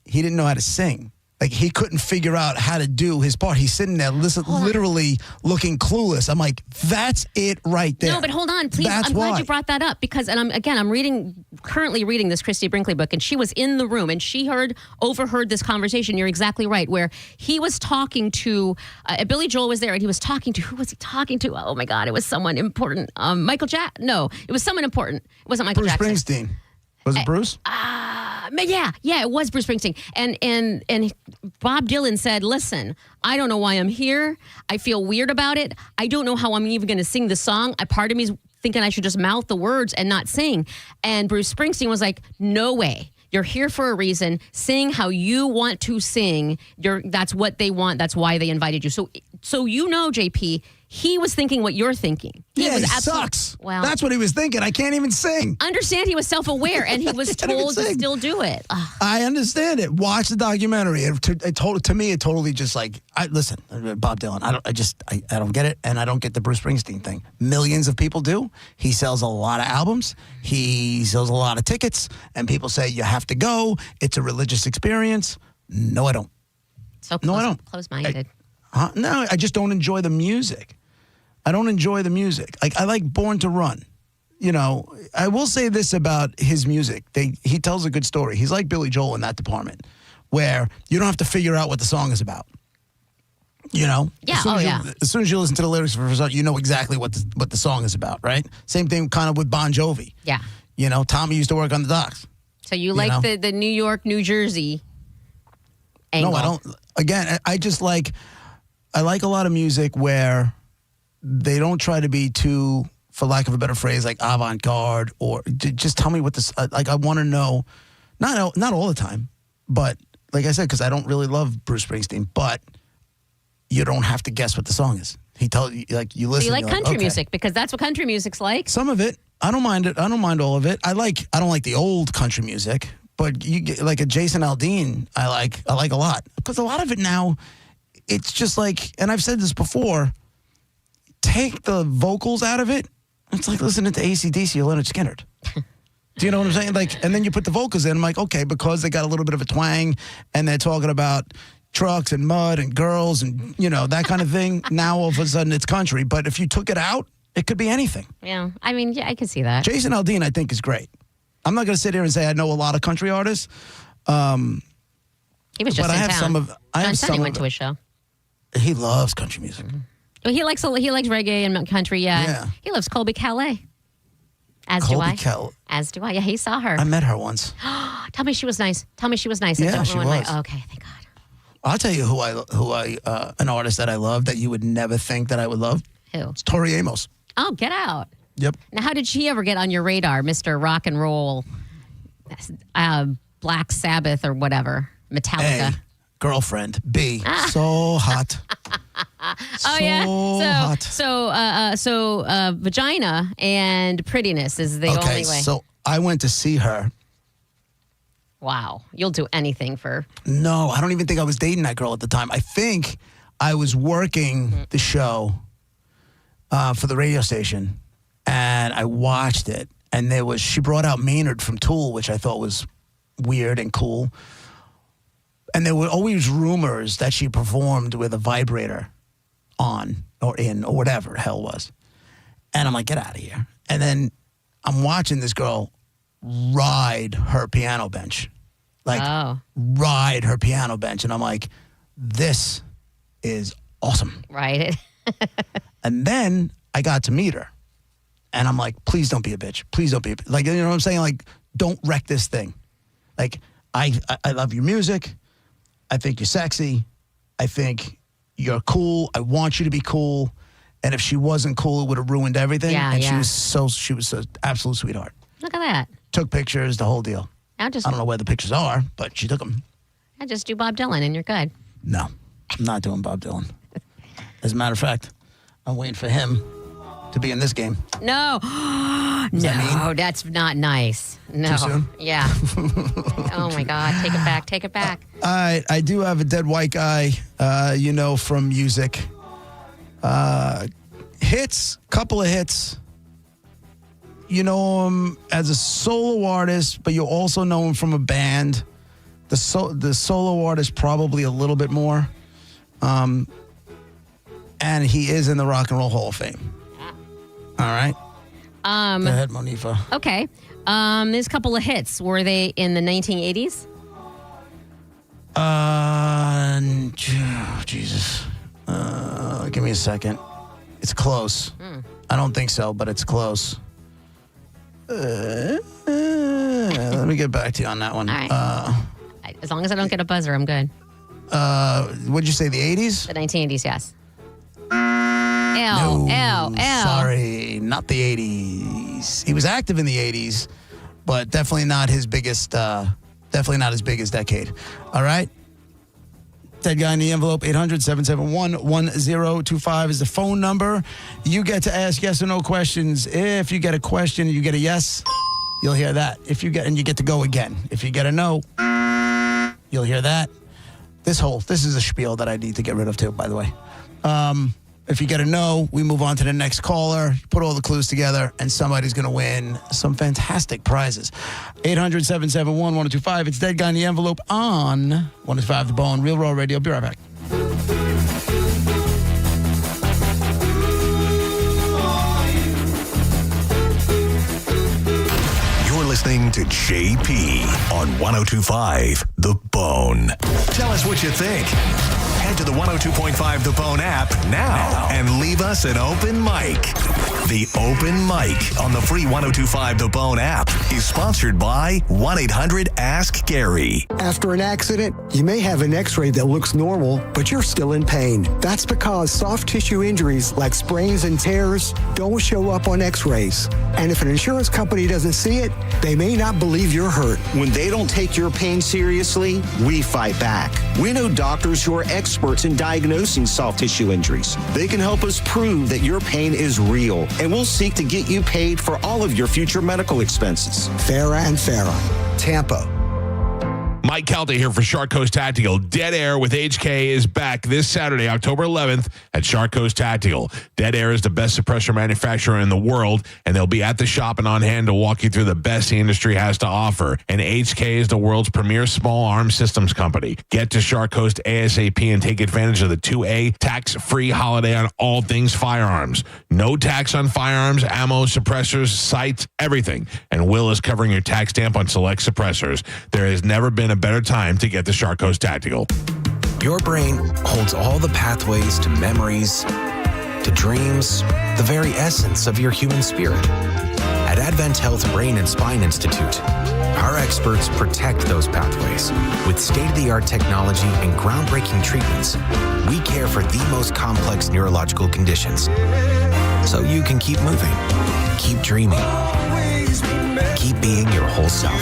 He didn't know how to sing. Like, he couldn't figure out how to do his part. He's sitting there literally looking clueless. I'm like, that's it right there. No, but hold on, please. That's I'm glad why. you brought that up because, and I'm currently reading this Christy Brinkley book, and she was in the room and she overheard this conversation. You're exactly right, where he was talking to, Billy Joel was there, and he was talking to, who was he talking to? Oh my God, it was someone important. Michael Jackson? No, it was someone important. It wasn't Michael Jackson. Bruce Springsteen. Was it Bruce? Yeah, it was Bruce Springsteen. And Bob Dylan said, listen, I don't know why I'm here. I feel weird about it. I don't know how I'm even going to sing the song. A part of me is thinking I should just mouth the words and not sing. And Bruce Springsteen was like, no way. You're here for a reason. Sing how you want to sing. That's what they want. That's why they invited you. So JP, he was thinking what you're thinking. He sucks. Well, that's what he was thinking. I can't even sing. Understand he was self-aware, and he was told to still do it. Ugh. I understand it. Watch the documentary. To me, it totally just like, listen, Bob Dylan, I don't get it, and I don't get the Bruce Springsteen thing. Millions of people do. He sells a lot of albums. He sells a lot of tickets, and people say, you have to go. It's a religious experience. No, I don't. So no, I don't. Close-minded. No, I just don't enjoy the music. I don't enjoy the music. Like, I like Born to Run. You know, I will say this about his music. He tells a good story. He's like Billy Joel in that department, where you don't have to figure out what the song is about. You know? Yeah, As soon as you listen to the lyrics for a song, you know exactly what the song is about, right? Same thing kind of with Bon Jovi. Yeah. You know, Tommy used to work on the docks. So you like the New York, New Jersey angle. No, I don't. Again, I like a lot of music where they don't try to be too, for lack of a better phrase, like avant-garde, or just tell me what this, like, I want to know, not all the time, but like I said, because I don't really love Bruce Springsteen, but you don't have to guess what the song is. He tells you, like, you listen. So you like country okay. music because that's what country music's like. Some of it. I don't mind it. I don't mind all of it. I don't like the old country music, but you get like a Jason Aldean, I like a lot. Because a lot of it now, it's just like, and I've said this before, take the vocals out of it, it's like listening to AC/DC or Leonard Skinner. Do you know what I'm saying? Like, and then you put the vocals in, I'm like, okay, because they got a little bit of a twang, and they're talking about trucks and mud and girls and, you know, that kind of thing. Now all of a sudden it's country. But if you took it out, it could be anything. Yeah, I mean, yeah, I can see that. Jason Aldean, I think, is great. I'm not going to sit here and say I know a lot of country artists. He was just but in I have town. some of. I John have Sonny some went of to his show. He loves country music. Mm-hmm. Well, he likes reggae and country. Yeah. He loves Colby Calais. As do I. As do I. Yeah, he saw her. I met her once. Tell me she was nice. Yeah, Don't she ruin was. okay, thank God. I'll tell you who I an artist that I love that you would never think that I would love. Who? It's Tori Amos. Oh, get out. Yep. Now, how did she ever get on your radar, Mr. Rock and Roll, Black Sabbath or whatever, Metallica? A, girlfriend. B, so hot. Oh yeah. hot. So vagina and prettiness is the only way. So I went to see her. Wow, you'll do anything for. No, I don't even think I was dating that girl at the time. I think I was working the show for the radio station, and I watched it. And she brought out Maynard from Tool, which I thought was weird and cool. And there were always rumors that she performed with a vibrator on or in or whatever the hell it was. And I'm like, get out of here. And then I'm watching this girl ride her piano bench. Ride her piano bench. And I'm like, this is awesome. Right. And then I got to meet her. And I'm like, please don't be a bitch. Please don't be a bitch. Like, you know what I'm saying? Like, don't wreck this thing. Like, I love your music. I think you're sexy. I think you're cool. I want you to be cool. And if she wasn't cool, it would have ruined everything. Yeah, and yeah. she was an absolute sweetheart. Look at that. Took pictures, the whole deal. Now I don't know where the pictures are, but she took them. I just do Bob Dylan and you're good. No, I'm not doing Bob Dylan. As a matter of fact, I'm waiting for him to be in this game. No. No, that's not nice. No. Too soon? Yeah. Oh my God. Take it back. Take it back. I do have a dead white guy, from music. Hits, couple of hits. You know him as a solo artist, but you also know him from a band The solo artist probably a little bit more. And he is in the Rock and Roll Hall of Fame. All right. Go ahead, Monifa. Okay. There's a couple of hits. Were they in the 1980s? Jesus. Give me a second. It's close. I don't think so, but it's close. Let me get back to you on that one. All right. As long as I don't get a buzzer, I'm good. What'd you say, the 80s? The 1980s, yes. No, sorry, not the 80s. He was active in the 80s, but definitely not his biggest, definitely not his biggest decade. All right? Dead Guy in the Envelope, 800-771-1025 is the phone number. You get to ask yes or no questions. If you get a question, you get a yes, you'll hear that. You get to go again. If you get a no, you'll hear that. This is a spiel that I need to get rid of too, by the way. If you get a no, we move on to the next caller, put all the clues together, and somebody's going to win some fantastic prizes. 800-771-1025. It's Dead Guy in the Envelope on 105 The Bone, Real Raw Radio. Be right back. You're listening to JP on 102.5 The Bone. Tell us what you think. Head to the 102.5 The Bone app now and leave us an open mic. The open mic on the free 102.5 The Bone app is sponsored by 1-800-ASK-GARY. After an accident, you may have an x-ray that looks normal, but you're still in pain. That's because soft tissue injuries like sprains and tears don't show up on x-rays. And if an insurance company doesn't see it, they may not believe you're hurt. When they don't take your pain seriously, we fight back. We know doctors who are experts in diagnosing soft tissue injuries. They can help us prove that your pain is real, and we'll seek to get you paid for all of your future medical expenses. Farah and Farah, Tampa. Mike Calta here for Shark Coast Tactical. Dead Air with HK is back this Saturday, October 11th at Shark Coast Tactical. Dead Air is the best suppressor manufacturer in the world, and they'll be at the shop and on hand to walk you through the best the industry has to offer. And HK is the world's premier small arms systems company. Get to Shark Coast ASAP and take advantage of the 2A tax-free holiday on all things firearms. No tax on firearms, ammo, suppressors, sights, everything. And Will is covering your tax stamp on select suppressors. There has never been a better time to get to Shark Coast Tactical. Your brain holds all the pathways to memories, to dreams, the very essence of your human spirit. At Advent Health Brain and Spine Institute, our experts protect those pathways. With state-of-the-art technology and groundbreaking treatments, we care for the most complex neurological conditions. So you can keep moving, keep dreaming, keep being your whole self.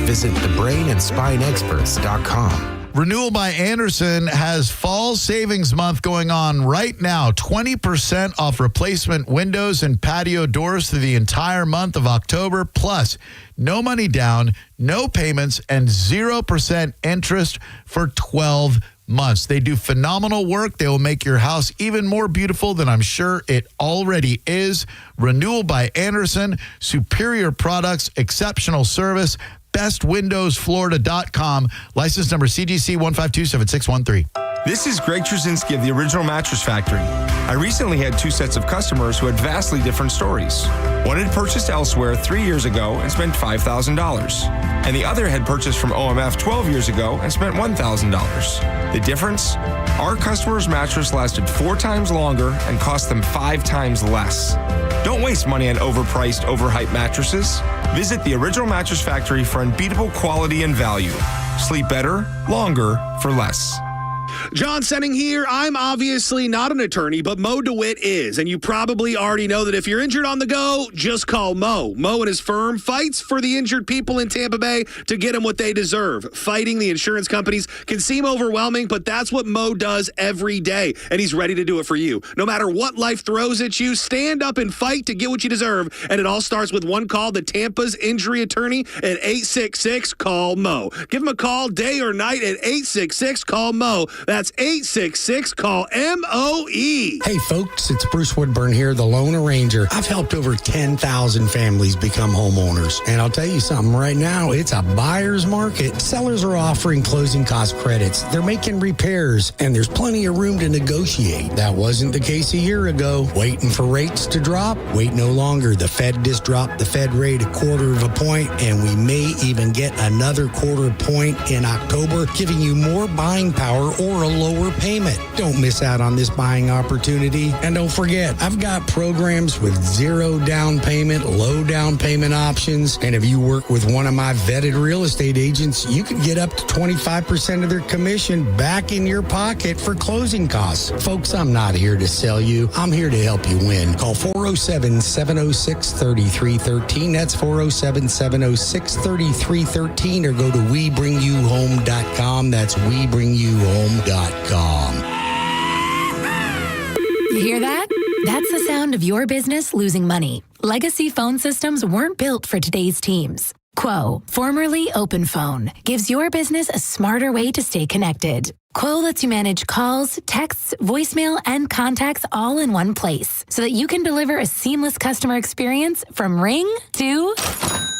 Visit thebrainandspineexperts.com. Renewal by Andersen has Fall Savings Month going on right now. 20% off replacement windows and patio doors through the entire month of October. Plus, no money down, no payments, and 0% interest for 12 months. They do phenomenal work. They will make your house even more beautiful than I'm sure it already is. Renewal by Andersen, superior products, exceptional service. BestWindowsFlorida.com. License number CGC 1527613. This is Greg Trzynski of the Original Mattress Factory. I recently had two sets of customers who had vastly different stories. One had purchased elsewhere 3 years ago and spent $5,000. And the other had purchased from OMF 12 years ago and spent $1,000. The difference? Our customer's mattress lasted 4 times longer and cost them 5 times less. Don't waste money on overpriced, overhyped mattresses. Visit the Original Mattress Factory for unbeatable quality and value. Sleep better, longer, for less. John Senning here. I'm obviously not an attorney, but Mo DeWitt is. And you probably already know that if you're injured on the go, just call Mo. Mo and his firm fights for the injured people in Tampa Bay to get them what they deserve. Fighting the insurance companies can seem overwhelming, but that's what Mo does every day. And he's ready to do it for you. No matter what life throws at you, stand up and fight to get what you deserve. And it all starts with one call to Tampa's injury attorney at 866-CALL-MO. Give him a call day or night at 866-CALL-MO. That's 866-CALL-MOE. Hey, folks, it's Bruce Woodburn here, the Lone Arranger. I've helped over 10,000 families become homeowners. And I'll tell you something, right now, it's a buyer's market. Sellers are offering closing cost credits. They're making repairs, and there's plenty of room to negotiate. That wasn't the case a year ago. Waiting for rates to drop? Wait no longer. The Fed just dropped the Fed rate 1/4 point, and we may even get another 1/4 point in October, giving you more buying power or a lower payment. Don't miss out on this buying opportunity. And don't forget, I've got programs with 0 down payment, low down payment options. And if you work with one of my vetted real estate agents, you can get up to 25% of their commission back in your pocket for closing costs. Folks, I'm not here to sell you. I'm here to help you win. Call 407-706-3313. That's 407-706-3313, or go to WeBringYouHome.com. That's WeBringYouHome.com. You hear that? That's the sound of your business losing money. Legacy phone systems weren't built for today's teams. Quo, formerly OpenPhone, gives your business a smarter way to stay connected. Quo lets you manage calls, texts, voicemail, and contacts all in one place so that you can deliver a seamless customer experience from ring to...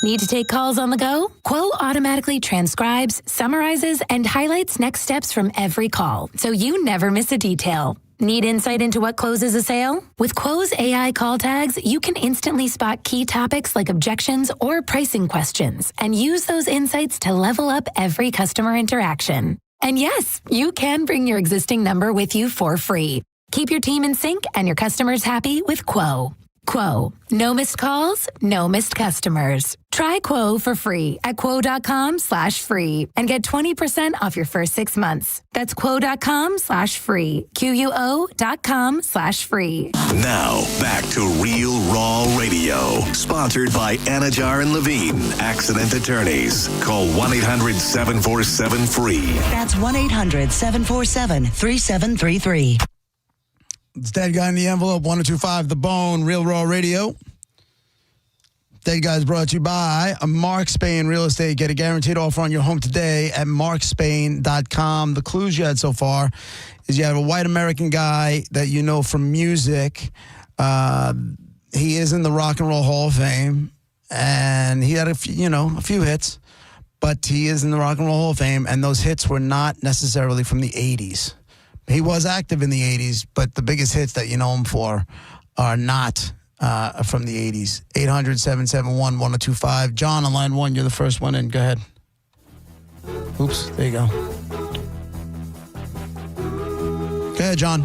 Need to take calls on the go? Quo automatically transcribes, summarizes, and highlights next steps from every call, so you never miss a detail. Need insight into what closes a sale? With Quo's AI call tags, you can instantly spot key topics like objections or pricing questions and use those insights to level up every customer interaction. And yes, you can bring your existing number with you for free. Keep your team in sync and your customers happy with Quo. Quo. No missed calls, no missed customers. Try Quo for free at quo.com/free and get 20% off your first 6 months. That's quo.com/free. QUO.com/free. Now, back to Real Raw Radio. Sponsored by Anajar and Levine, Accident Attorneys. Call 1-800-747-FREE. That's 1-800-747-3733. It's Dead Guy in the Envelope, 102.5 The Bone, Real Raw Radio. Dead Guy is brought to you by Mark Spain Real Estate. Get a guaranteed offer on your home today at markspain.com. The clues you had so far is you have a white American guy that you know from music. He is in the Rock and Roll Hall of Fame, and he had a few hits, but he is in the Rock and Roll Hall of Fame, and those hits were not necessarily from the 80s. He was active in the 80s, but the biggest hits that you know him for are not from the 80s. 800-771-1025. John on line 1, you're the first one in. Go ahead. Oops, there you go. Go ahead, John.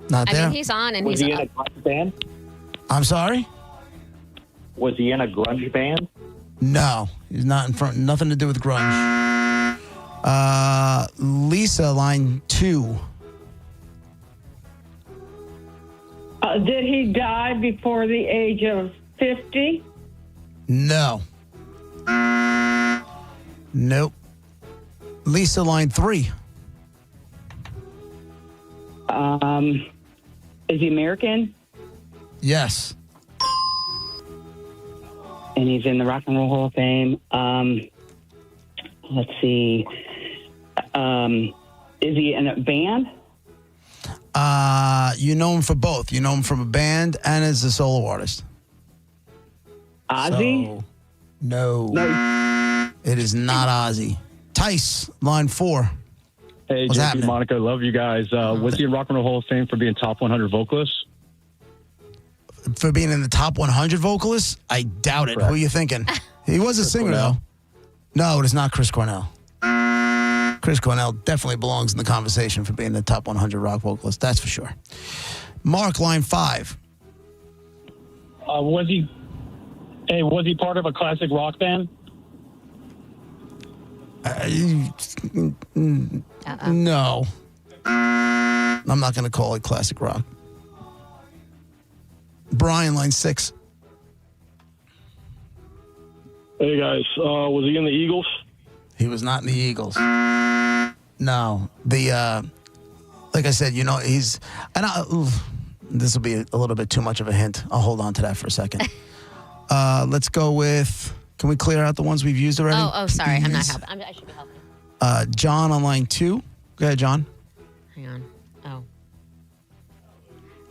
Not there? I mean, he's on and Was he's he up. in a grunge band? I'm sorry? Was he in a grunge band? No, he's not in front. Nothing to do with grunge. Lisa, line 2. Did he die before the age of 50? No. Nope. Lisa, line 3. Is he American? Yes. And he's in the Rock and Roll Hall of Fame. Let's see. Is he in a band? You know him for both. You know him from a band and as a solo artist. Ozzy? So, no. It is not Ozzy. Tice, line 4. Hey, What's JP, happening? Monica, love you guys. Was he in Rock and Roll Hall of Fame for being top 100 vocalist? For being in the top 100 vocalists? I doubt it. Correct. Who are you thinking? He was a singer, Cornell. though. No, it is not Chris Cornell. Chris Cornell definitely belongs in the conversation for being the top 100 rock vocalist. That's for sure. Mark, line 5. Was he part of a classic rock band? No. I'm not going to call it classic rock. Brian, line 6. Hey, guys. Was he in the Eagles? He was not in the Eagles. No. Like I said, he's... And this will be a little bit too much of a hint. I'll hold on to that for a second. Let's go with... Can we clear out the ones we've used already? Oh, sorry. I'm not helping. I should be helping. John on line 2. Go ahead, John. Hang on.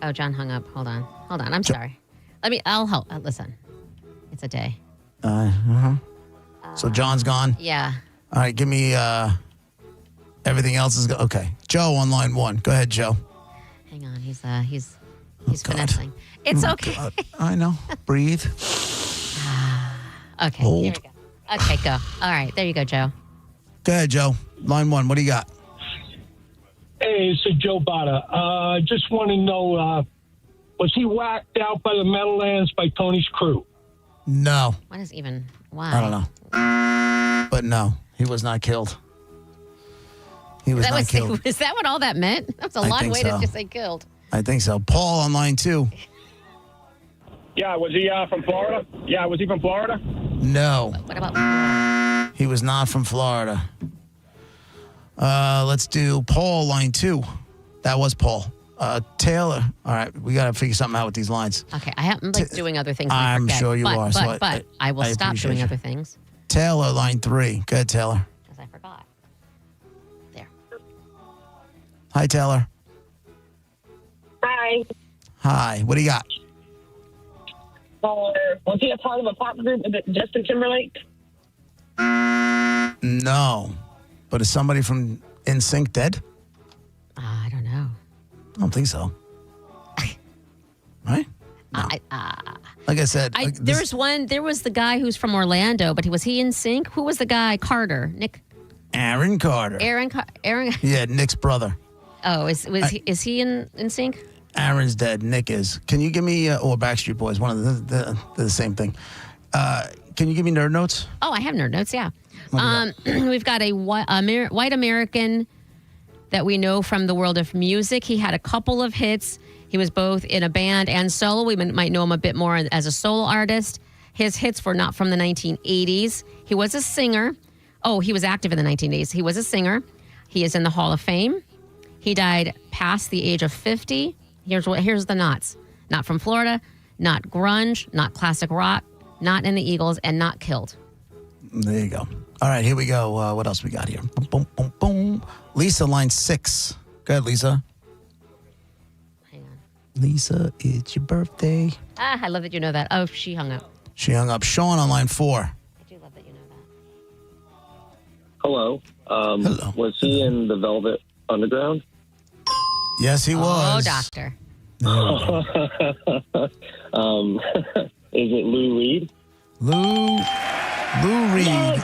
Oh, John hung up. Hold on. I'm sorry. I'll help. Listen, it's a day. So John's gone? Yeah. All right, give me everything else is okay. Joe on line 1. Go ahead, Joe. Hang on. He's finessing. It's okay. God. I know. Breathe. Okay. Hold. Here we go. Okay, go. All right. There you go, Joe. Go ahead, Joe. Line 1. What do you got? Hey, it's Joe Botta. Just want to know, was he whacked out by the Meadowlands by Tony's crew? No. What is even? Why? I don't know. But no, he was not killed. He was not killed. Is that what all that meant? That's a long way to just say killed. I think so. Paul on line 2. Yeah, was he from Florida? Yeah, was he from Florida? No. What about? He was not from Florida. Let's do Paul line 2. That was Paul. Taylor. All right, we got to figure something out with these lines. Okay, I am doing other things. And I'm sure you are. But I will stop doing other things. Taylor, line 3. Go ahead, Taylor. Because I forgot. There. Hi, Taylor. Hi. Hi. What do you got? Was he a part of a pop group? Is it Justin Timberlake? No. But is somebody from NSYNC dead? I don't know. I don't think so. Right? No. Like I said, there was the guy who's from Orlando, but was he in sync? Who was the guy? Carter. Nick. Aaron Carter. Aaron. Yeah, Nick's brother. Oh, is he in sync? Aaron's dead. Nick is. Can you give me, or Backstreet Boys, one of the same thing. Can you give me nerd notes? Oh, I have nerd notes, yeah. We've got a white American that we know from the world of music. He had a couple of hits. He was both in a band and solo. We might know him a bit more as a solo artist. His hits were not from the 1980s. He was a singer. Oh, he was active in the 1980s. He was a singer. He is in the Hall of Fame. He died past the age of 50. Here's the knots. Not from Florida, not grunge, not classic rock, not in the Eagles, and not killed. There you go. All right, here we go. What else we got here? Boom, boom, boom, boom. Lisa, line 6. Go ahead, Lisa. Hang on. Lisa, it's your birthday. I love that you know that. Oh, she hung up. She hung up. Sean on line 4. I do love that you know that. Hello. Hello. Was he in the Velvet Underground? Yes, he was. Oh, doctor. Is it Lou Reed? Lou Reed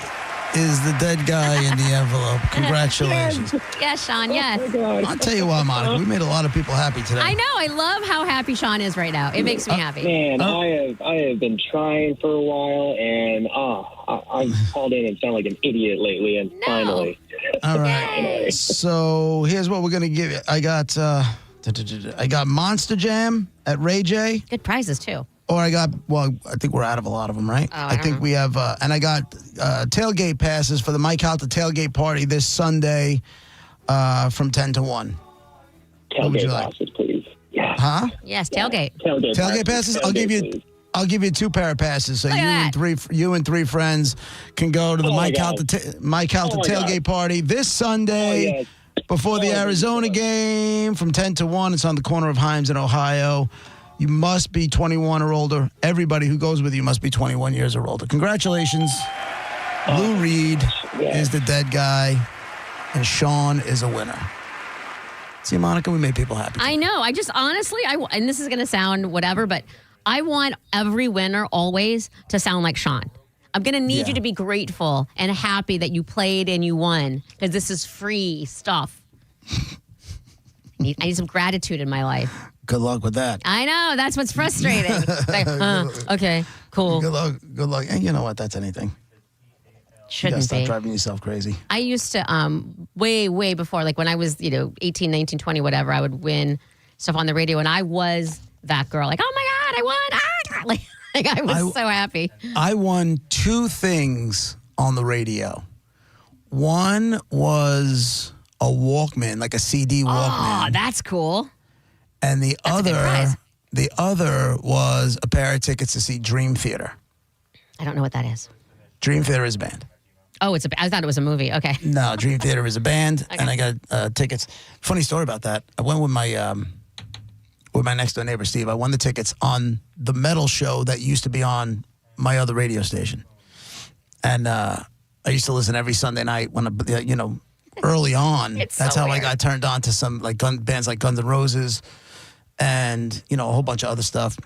is the dead guy in the envelope. Congratulations. Yes, Sean, yes. I'll tell you what, Monica, we made a lot of people happy today. I know. I love how happy Sean is right now. It makes me happy. Man, I have been trying for a while, and I've called in and sound like an idiot lately, and finally. All right. So here's what we're going to give you. I got Monster Jam at Ray J. Good prizes, too. Or I think we're out of a lot of them, right? Oh, I think we have, and I got tailgate passes for the Mike Halter tailgate party this Sunday from 10 to 1. What would you like? Passes, please. Yeah. Huh? Yes, tailgate. Tailgate passes? I'll give you 2 pair of passes, so you and 3 friends can go to the Mike Halter tailgate party this Sunday before the Arizona game from 10 to 1. It's on the corner of Himes in Ohio. You must be 21 or older. Everybody who goes with you must be 21 years or older. Congratulations. Lou Reed is the dead guy, and Sean is a winner. See, Monica, we made people happy. I know. I just honestly, and this is going to sound whatever, but I want every winner always to sound like Sean. I'm going to need you to be grateful and happy that you played and you won, because this is free stuff. I need some gratitude in my life. Good luck with that. I know. That's what's frustrating. Like, okay, cool. Good luck. And you know what? That's anything. Shouldn't you gotta be. stop driving yourself crazy. I used to, way before, like when I was, 18, 19, 20, whatever, I would win stuff on the radio, and I was that girl. Like, oh my God, I won. Like I was so happy. I won 2 things on the radio. One was a Walkman, like a CD Walkman. Oh, that's cool. And the other was a pair of tickets to see Dream Theater. I don't know what that is. Dream Theater is a band. Oh, I thought it was a movie. Okay. No, Dream Theater is a band, and I got tickets. Funny story about that. I went with my next door neighbor, Steve. I won the tickets on the metal show that used to be on my other radio station. And I used to listen every Sunday night when, early on. That's how I got turned on to some bands like Guns N' Roses and, a whole bunch of other stuff.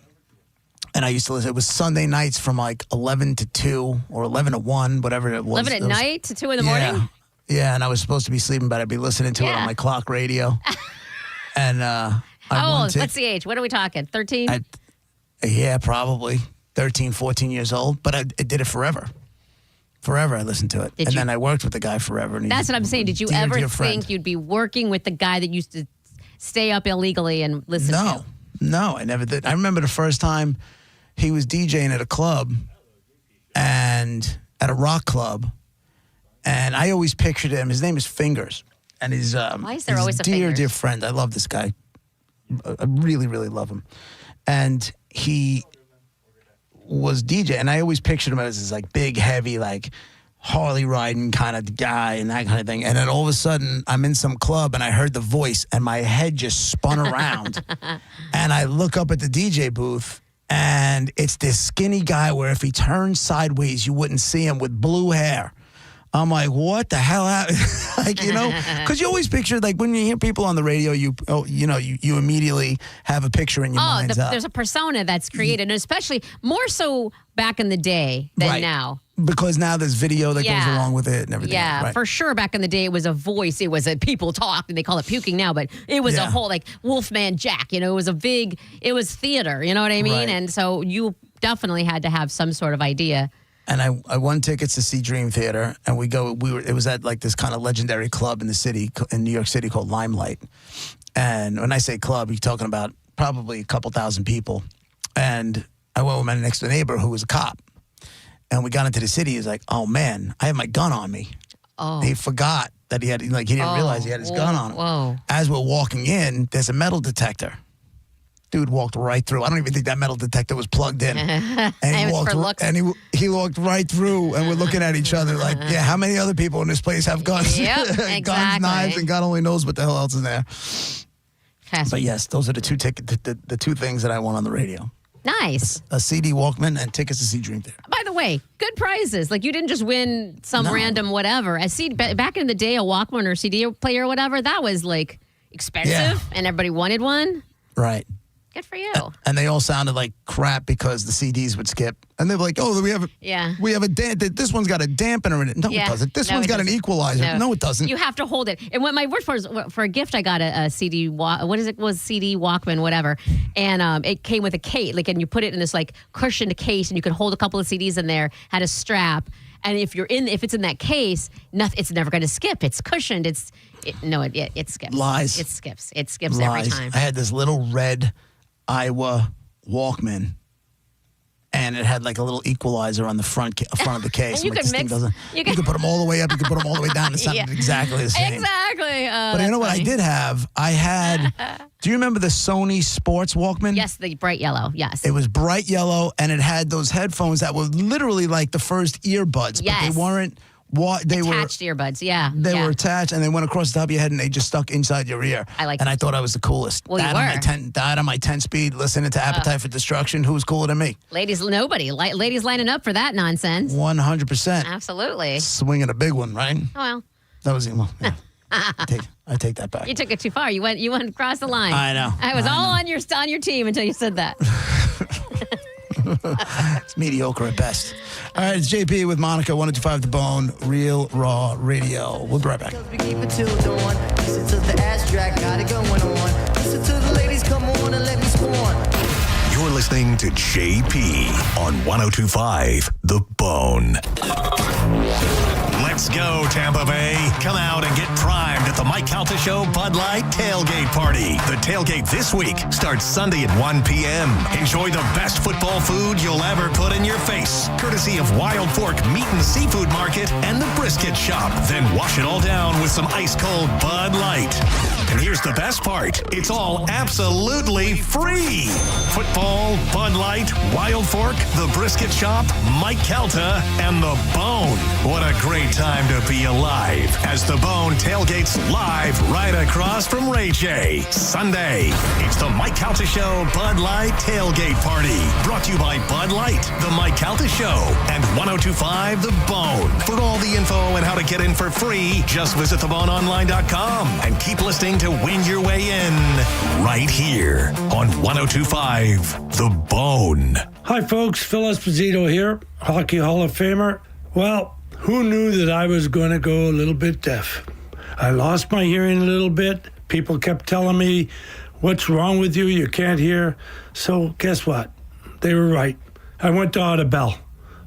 And I used to listen. It was Sunday nights from 11 to 2 or 11 to 1, whatever it was. 11 at night to 2 in the morning? Yeah, and I was supposed to be sleeping, but I'd be listening to it on my clock radio. And how old? What's the age? What are we talking? 13? Yeah, probably 13, 14 years old. But I did it forever. Forever, I listened to it. Then I worked with the guy forever. And that's what I'm saying. Did you ever think you'd be working with the guy that used to stay up illegally and listen to? No, I never did. I remember the first time he was DJing at a club and at a rock club. And I always pictured him. His name is Fingers. And he's why is there always a Fingers? Dear friend. I love this guy. I really, really love him. And he was DJ, and I always pictured him as this big, heavy, Harley riding kind of guy and that kind of thing. And then all of a sudden, I'm in some club and I heard the voice, and my head just spun around. And I look up at the DJ booth, and it's this skinny guy where if he turned sideways, you wouldn't see him, with blue hair. I'm like, what the hell happened? Because you always picture, when you hear people on the radio, you immediately have a picture in your mind's eye. There's a persona that's created, and especially more so back in the day than now. Because now there's video that goes along with it and everything. Yeah, for sure. Back in the day, it was a voice. It was a people talk, and they call it puking now, but it was a whole, Wolfman Jack. It was it was theater, you know what I mean? Right. And so you definitely had to have some sort of idea. And I won tickets to see Dream Theater, and it was at this kind of legendary club in the city, in New York City, called Limelight. And when I say club, you're talking about probably a couple thousand people. And I went with my next door neighbor, who was a cop. And we got into the city. He was like, oh man, I have my gun on me. Oh. He forgot that he didn't realize he had his gun on him. Whoa. As we're walking in, there's a metal detector. Dude walked right through. I don't even think that metal detector was plugged in. And he walked right through, and we're looking at each other like, yeah, how many other people in this place have guns? Yep, exactly. Guns, knives, and God only knows what the hell else is there. But yes, those are the two things that I won on the radio. Nice. A CD Walkman and tickets to see Dream Theater. By the way, good prizes. You didn't just win some random whatever. Back in the day, a Walkman or CD player or whatever, that was expensive, and everybody wanted one. Right. Good for you. And they all sounded like crap because the CDs would skip. And they were like, oh, we have this one's got a dampener in it. No, it doesn't. This one's got an equalizer. No, it doesn't. You have to hold it. And when my worst part is, for a gift, I got a CD, CD Walkman, whatever. And it came with a case, and you put it in this cushioned case, and you could hold a couple of CDs in there, had a strap. And if it's in that case, it's never going to skip. It's cushioned. It skips. Lies. It skips. It skips every time. I had this little red Iowa Walkman, and it had a little equalizer on the front of the case. And you could mix. You could put them all the way up. You could put them all the way down. It sounded exactly the same. Exactly. But you know what I did have? I had. Do you remember the Sony Sports Walkman? Yes, the bright yellow. Yes. It was bright yellow, and it had those headphones that were literally like the first earbuds, but they weren't. They attached earbuds, yeah. They were attached, and they went across the top of your head, and they just stuck inside your ear. I thought I was the coolest. Well, you were. That on my 10-speed, listening to Appetite for Destruction. Who's cooler than me? Ladies, nobody. Ladies lining up for that nonsense. 100%. Absolutely. Swinging a big one, right? Well. That was yeah. I take that back. You took it too far. You went across the line. I know. I was all on your team until you said that. It's mediocre at best. All right, it's JP with Monica, 102.5 The Bone, Real Raw Radio. We'll be right back. We keep it till dawn. Listen to the ass track, got it going on. Listen to the ladies, come on and let me spawn. You're listening to JP on 102.5 The Bone. Let's go, Tampa Bay. Come out and get primed at the Mike Calta Show Bud Light Tailgate Party. The tailgate this week starts Sunday at 1 p.m. Enjoy the best football food you'll ever put in your face, courtesy of Wild Fork Meat and Seafood Market and the Brisket Shop. Then wash it all down with some ice-cold Bud Light. And here's the best part. It's all absolutely free. Football, Bud Light, Wild Fork, The Brisket Shop, Mike Calta, and The Bone. What a great time to be alive as The Bone tailgates live right across from Ray J. Sunday, it's the Mike Calta Show Bud Light Tailgate Party. Brought to you by Bud Light, The Mike Calta Show, and 102.5 The Bone. For all the info and how to get in for free, just visit theboneonline.com and keep listening to win your way in right here on 102.5 The Bone. Hi, folks. Phil Esposito here, Hockey Hall of Famer. Well, who knew that I was going to go a little bit deaf? I lost my hearing a little bit. People kept telling me, what's wrong with you? You can't hear. So guess what? They were right. I went to Audibel.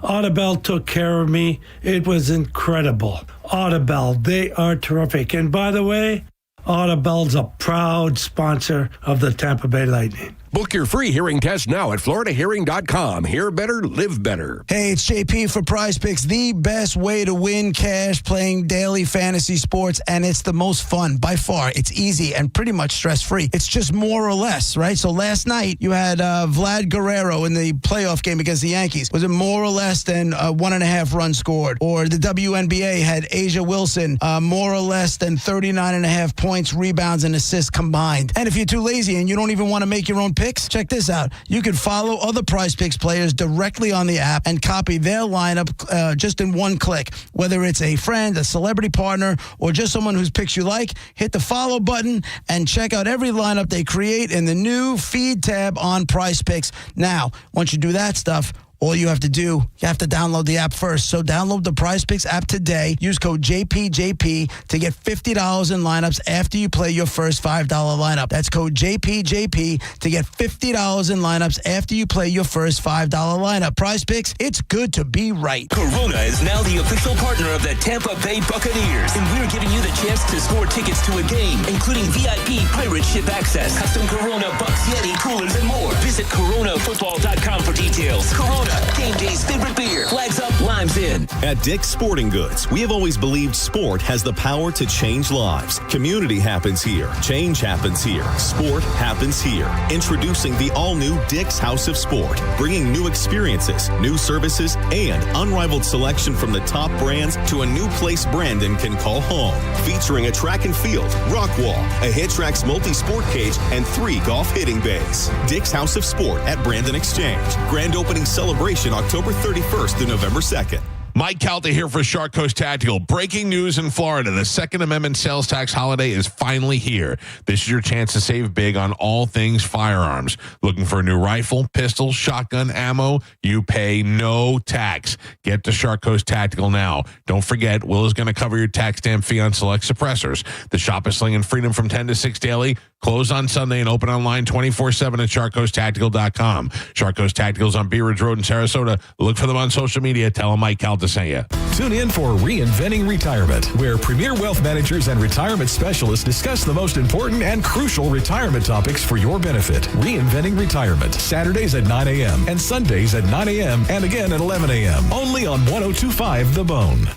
Audibel took care of me. It was incredible. Audibel, they are terrific. And by the way, Audibel's a proud sponsor of the Tampa Bay Lightning. Book your free hearing test now at floridahearing.com. Hear better, live better. Hey, it's JP for Prize Picks, the best way to win cash playing daily fantasy sports, and it's the most fun by far. It's easy and pretty much stress-free. It's just more or less, right? So last night you had Vlad Guerrero in the playoff game against the Yankees. Was it more or less than 1.5 runs scored? Or the WNBA had Asia Wilson more or less than 39.5 points, rebounds, and assists combined. And if you're too lazy and you don't even want to make your own picks, check this out. You can follow other Prize Picks players directly on the app and copy their lineup just in one click. Whether it's a friend, a celebrity partner, or just someone whose picks you like, hit the follow button and check out every lineup they create in the new feed tab on Prize Picks. Now, once you do that stuff, all you have to do, you have to download the app first. So download the Prize Picks app today. Use code JPJP to get $50 in lineups after you play your first $5 lineup. That's code JPJP to get $50 in lineups after you play your first $5 lineup. Prize Picks, it's good to be right. Corona is now the official partner of the Tampa Bay Buccaneers, and we're giving you the chance to score tickets to a game, including VIP pirate ship access, custom Corona Bucks Yeti coolers, and more. Visit coronafootball.com for details. Corona, game day's favorite beer. Flags up, limes in. At Dick's Sporting Goods, we have always believed sport has the power to change lives. Community happens here. Change happens here. Sport happens here. Introducing the all-new Dick's House of Sport, bringing new experiences, new services, and unrivaled selection from the top brands to a new place Brandon can call home. Featuring a track and field, rock wall, a HitTrax multi-sport cage, and 3 golf hitting bays. Dick's House of Sport at Brandon Exchange. Grand opening celebration October 31st to November 2nd. Mike Calta here for Shark Coast Tactical. Breaking news in Florida. The Second Amendment sales tax holiday is finally here. This is your chance to save big on all things firearms. Looking for a new rifle, pistol, shotgun, ammo? You pay no tax. Get to Shark Coast Tactical now. Don't forget, Will is going to cover your tax stamp fee on select suppressors. The shop is slinging freedom from 10 to 6 daily. Closed on Sunday and open online 24/7 at SharkCoastTactical.com. Shark Coast Tactical's on Bee Ridge Road in Sarasota. Look for them on social media. Tell them Mike Calta sent you. Tune in for Reinventing Retirement, where premier wealth managers and retirement specialists discuss the most important and crucial retirement topics for your benefit. Reinventing Retirement, Saturdays at 9 a.m. and Sundays at 9 a.m. and again at 11 a.m. Only on 102.5 The Bone.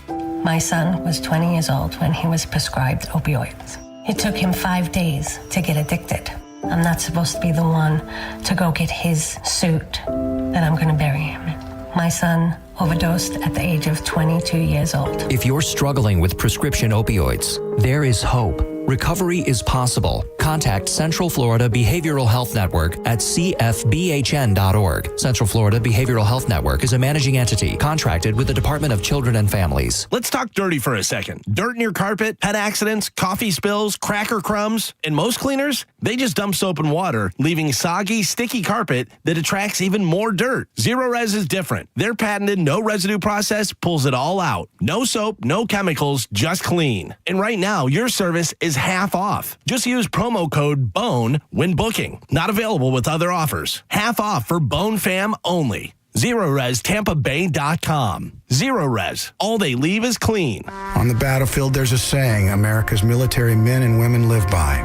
My son was 20 years old when he was prescribed opioids. It took him 5 days to get addicted. I'm not supposed to be the one to go get his suit that I'm going to bury him in. My son overdosed at the age of 22 years old. If you're struggling with prescription opioids, there is hope. Recovery is possible. Contact Central Florida Behavioral Health Network at cfbhn.org. Central Florida Behavioral Health Network is a managing entity contracted with the Department of Children and Families. Let's talk dirty for a second. Dirt in your carpet, pet accidents, coffee spills, cracker crumbs. And most cleaners, they just dump soap and water, leaving soggy, sticky carpet that attracts even more dirt. Zero Res is different. Their patented no residue process pulls it all out. No soap, no chemicals, just clean. And right now, your service is half off. Just use promo code BONE when booking. Not available with other offers. Half off for Bone Fam only. ZeroResTampaBay.com. Zero Res. All they leave is clean. On the battlefield, there's a saying America's military men and women live by.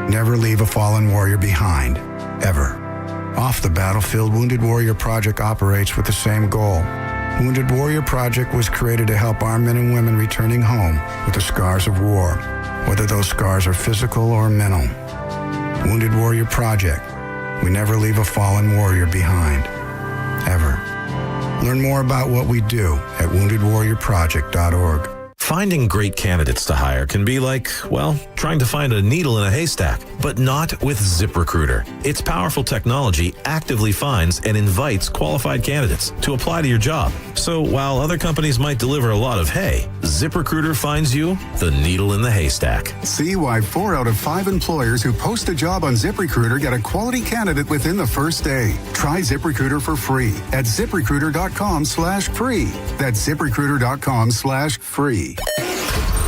Never leave a fallen warrior behind. Ever. Off the battlefield, Wounded Warrior Project operates with the same goal. Wounded Warrior Project was created to help our men and women returning home with the scars of war. whether those scars are physical or mental. Wounded Warrior Project. We never leave a fallen warrior behind. Ever. Learn more about what we do at woundedwarriorproject.org. Finding great candidates to hire can be like, well, trying to find a needle in a haystack, but not with ZipRecruiter. Its powerful technology actively finds and invites qualified candidates to apply to your job. So while other companies might deliver a lot of hay, ZipRecruiter finds you the needle in the haystack. See why 4 out of 5 employers who post a job on ZipRecruiter get a quality candidate within the first day. Try ZipRecruiter for free at ZipRecruiter.com/free. That's ZipRecruiter.com/free.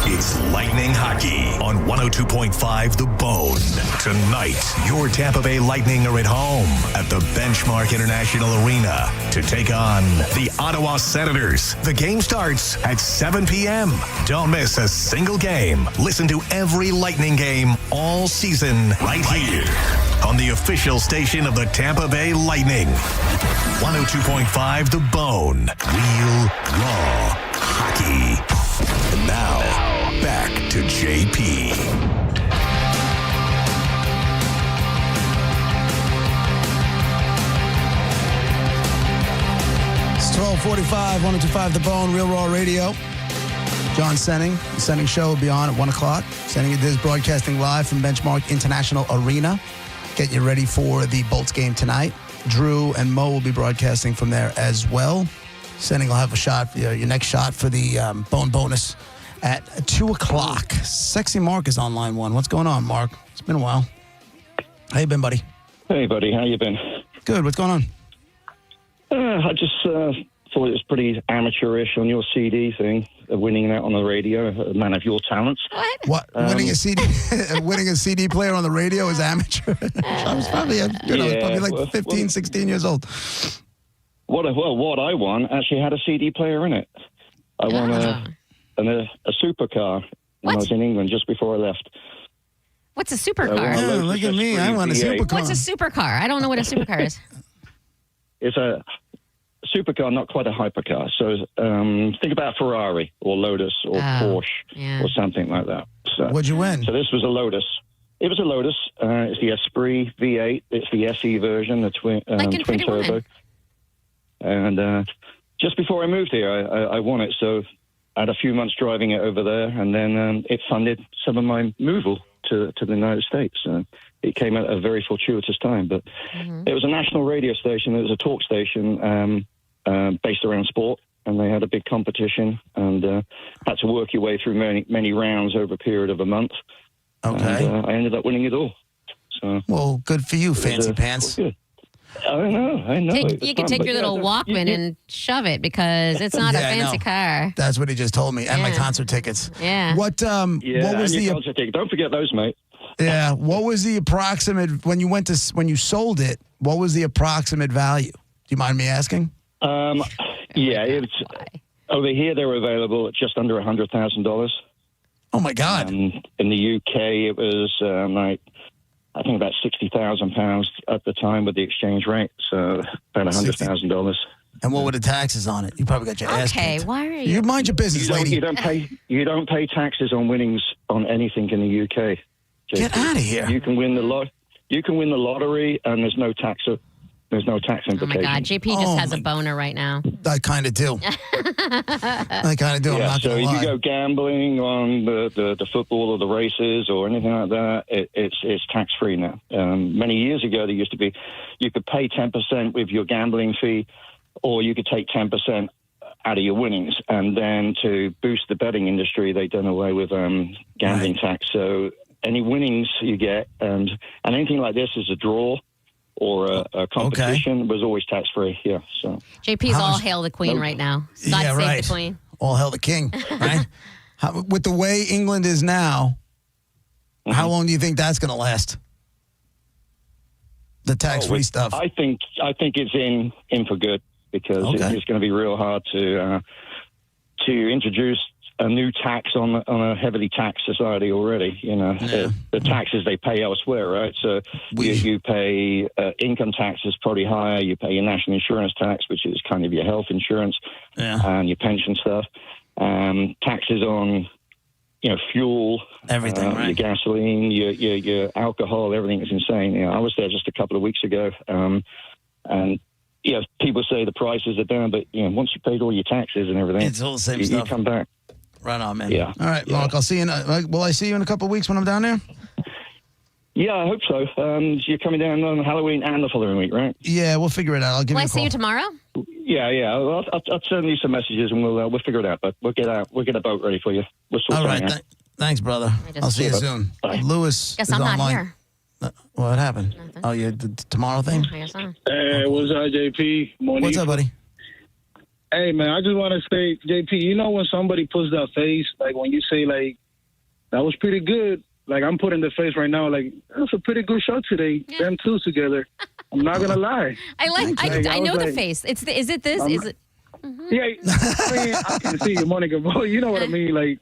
It's Lightning Hockey on 102.5 The Bone. Tonight, your Tampa Bay Lightning are at home at the Benchmark International Arena to take on the Ottawa Senators. The game starts at 7 p.m. Don't miss a single game. Listen to every Lightning game all season right here on the official station of the Tampa Bay Lightning. 102.5 The Bone. Real, raw hockey. And now, back to JP. It's 12:45, 102.5 The Bone, Real Raw Radio. John Senning. The Senning Show will be on at 1 o'clock. Senning is broadcasting live from Benchmark International Arena. Get you ready for the Bolts game tonight. Drew and Mo will be broadcasting from there as well. Senning will have a shot, your next shot for the Bone bonus at 2 o'clock. Sexy Mark is on line 1. What's going on, Mark? It's been a while. How you been, buddy? Hey, buddy. How you been? Good. What's going on? I just thought it was pretty amateurish on your CD thing, winning that on the radio, a man of your talents. What? Winning a CD player on the radio is amateur? I was probably, like 15, 16 years old. What I won actually had a CD player in it. I won a supercar when I was in England just before I left. What's a supercar? Look at me. I want a supercar. What's a supercar? I don't know what a supercar is. It's a supercar, not quite a hypercar. So think about Ferrari or Lotus or Porsche or something like that. So, what'd you win? So this was a Lotus. It was a Lotus. It's the Esprit V8. It's the SE version, the twin turbo. And just before I moved here, I won it. So I had a few months driving it over there, and then it funded some of my moval to the United States. It came at a very fortuitous time. But it was a national radio station. It was a talk station based around sport, and they had a big competition, and had to work your way through many rounds over a period of a month. Okay. And I ended up winning it all. So well, good for you, fancy pants. Good. I know. You can take your little Walkman and shove it because it's not a fancy car. That's what he just told me, and my concert tickets. Yeah. What was the concert ticket? Don't forget those, mate. Yeah. What was the approximate when you sold it? What was the approximate value? Do you mind me asking? It's over here. They're available at just under $100,000. Oh my God! In the UK, it was I think about £60,000 at the time with the exchange rate, so about $100,000. And what were the taxes on it? You probably got your ass kicked. Okay, why are you? You mind your business, lady. You don't pay taxes on winnings on anything in the UK. JP. Get out of here! You can win the lottery, and there's no tax. There's no tax implication. Oh my God, JP just has a boner right now. I kind of do. I kind of do. I'm not so gonna lie. if you go gambling on the football or the races or anything like that, it's tax free now. Many years ago, there used to be you could pay 10% with your gambling fee, or you could take 10% out of your winnings. And then to boost the betting industry, they've done away with gambling tax. So any winnings you get, and anything like this is a draw or a competition was always tax-free, so. JP's all hail the Queen right now. God save the Queen. All hail the King, right? With the way England is now, how long do you think that's going to last? The tax-free stuff. I think it's in for good because it's going to be real hard to introduce a new tax on a heavily taxed society already. The taxes they pay elsewhere, right? So you pay income tax is probably higher. You pay your national insurance tax, which is kind of your health insurance and your pension stuff. Taxes on fuel, everything, right? Your gasoline, your alcohol, everything is insane. I was there just a couple of weeks ago, and people say the prices are down, but once you paid all your taxes and everything, it's all the same you stuff. You come back. Right on, man. Yeah. All right, Mark. I'll see you. Will I see you in a couple of weeks when I'm down there? Yeah, I hope so. You're coming down on Halloween and the following week, right? Yeah, we'll figure it out. I'll give Will you I a call. see you tomorrow? Yeah. I'll send you some messages and we'll figure it out. But we'll get a boat ready for you. We'll sort all something right. out. Thanks, brother. I'll see you soon. Bye. Lewis Guess is I'm not online. here. What happened? Nothing. Oh, yeah, the tomorrow thing? I guess not. Hey, what's up, JP? Monique. What's up, buddy? Hey, man, I just want to say, JP, when somebody puts that face, like when you say, like, that was pretty good, like I'm putting the face right now, like, that's a pretty good shot today. Yeah. Them two together. I'm not going to lie. I know the face. Is it this? Is it? Mm-hmm. Yeah, I can see you, Monica, bro. You know what I mean?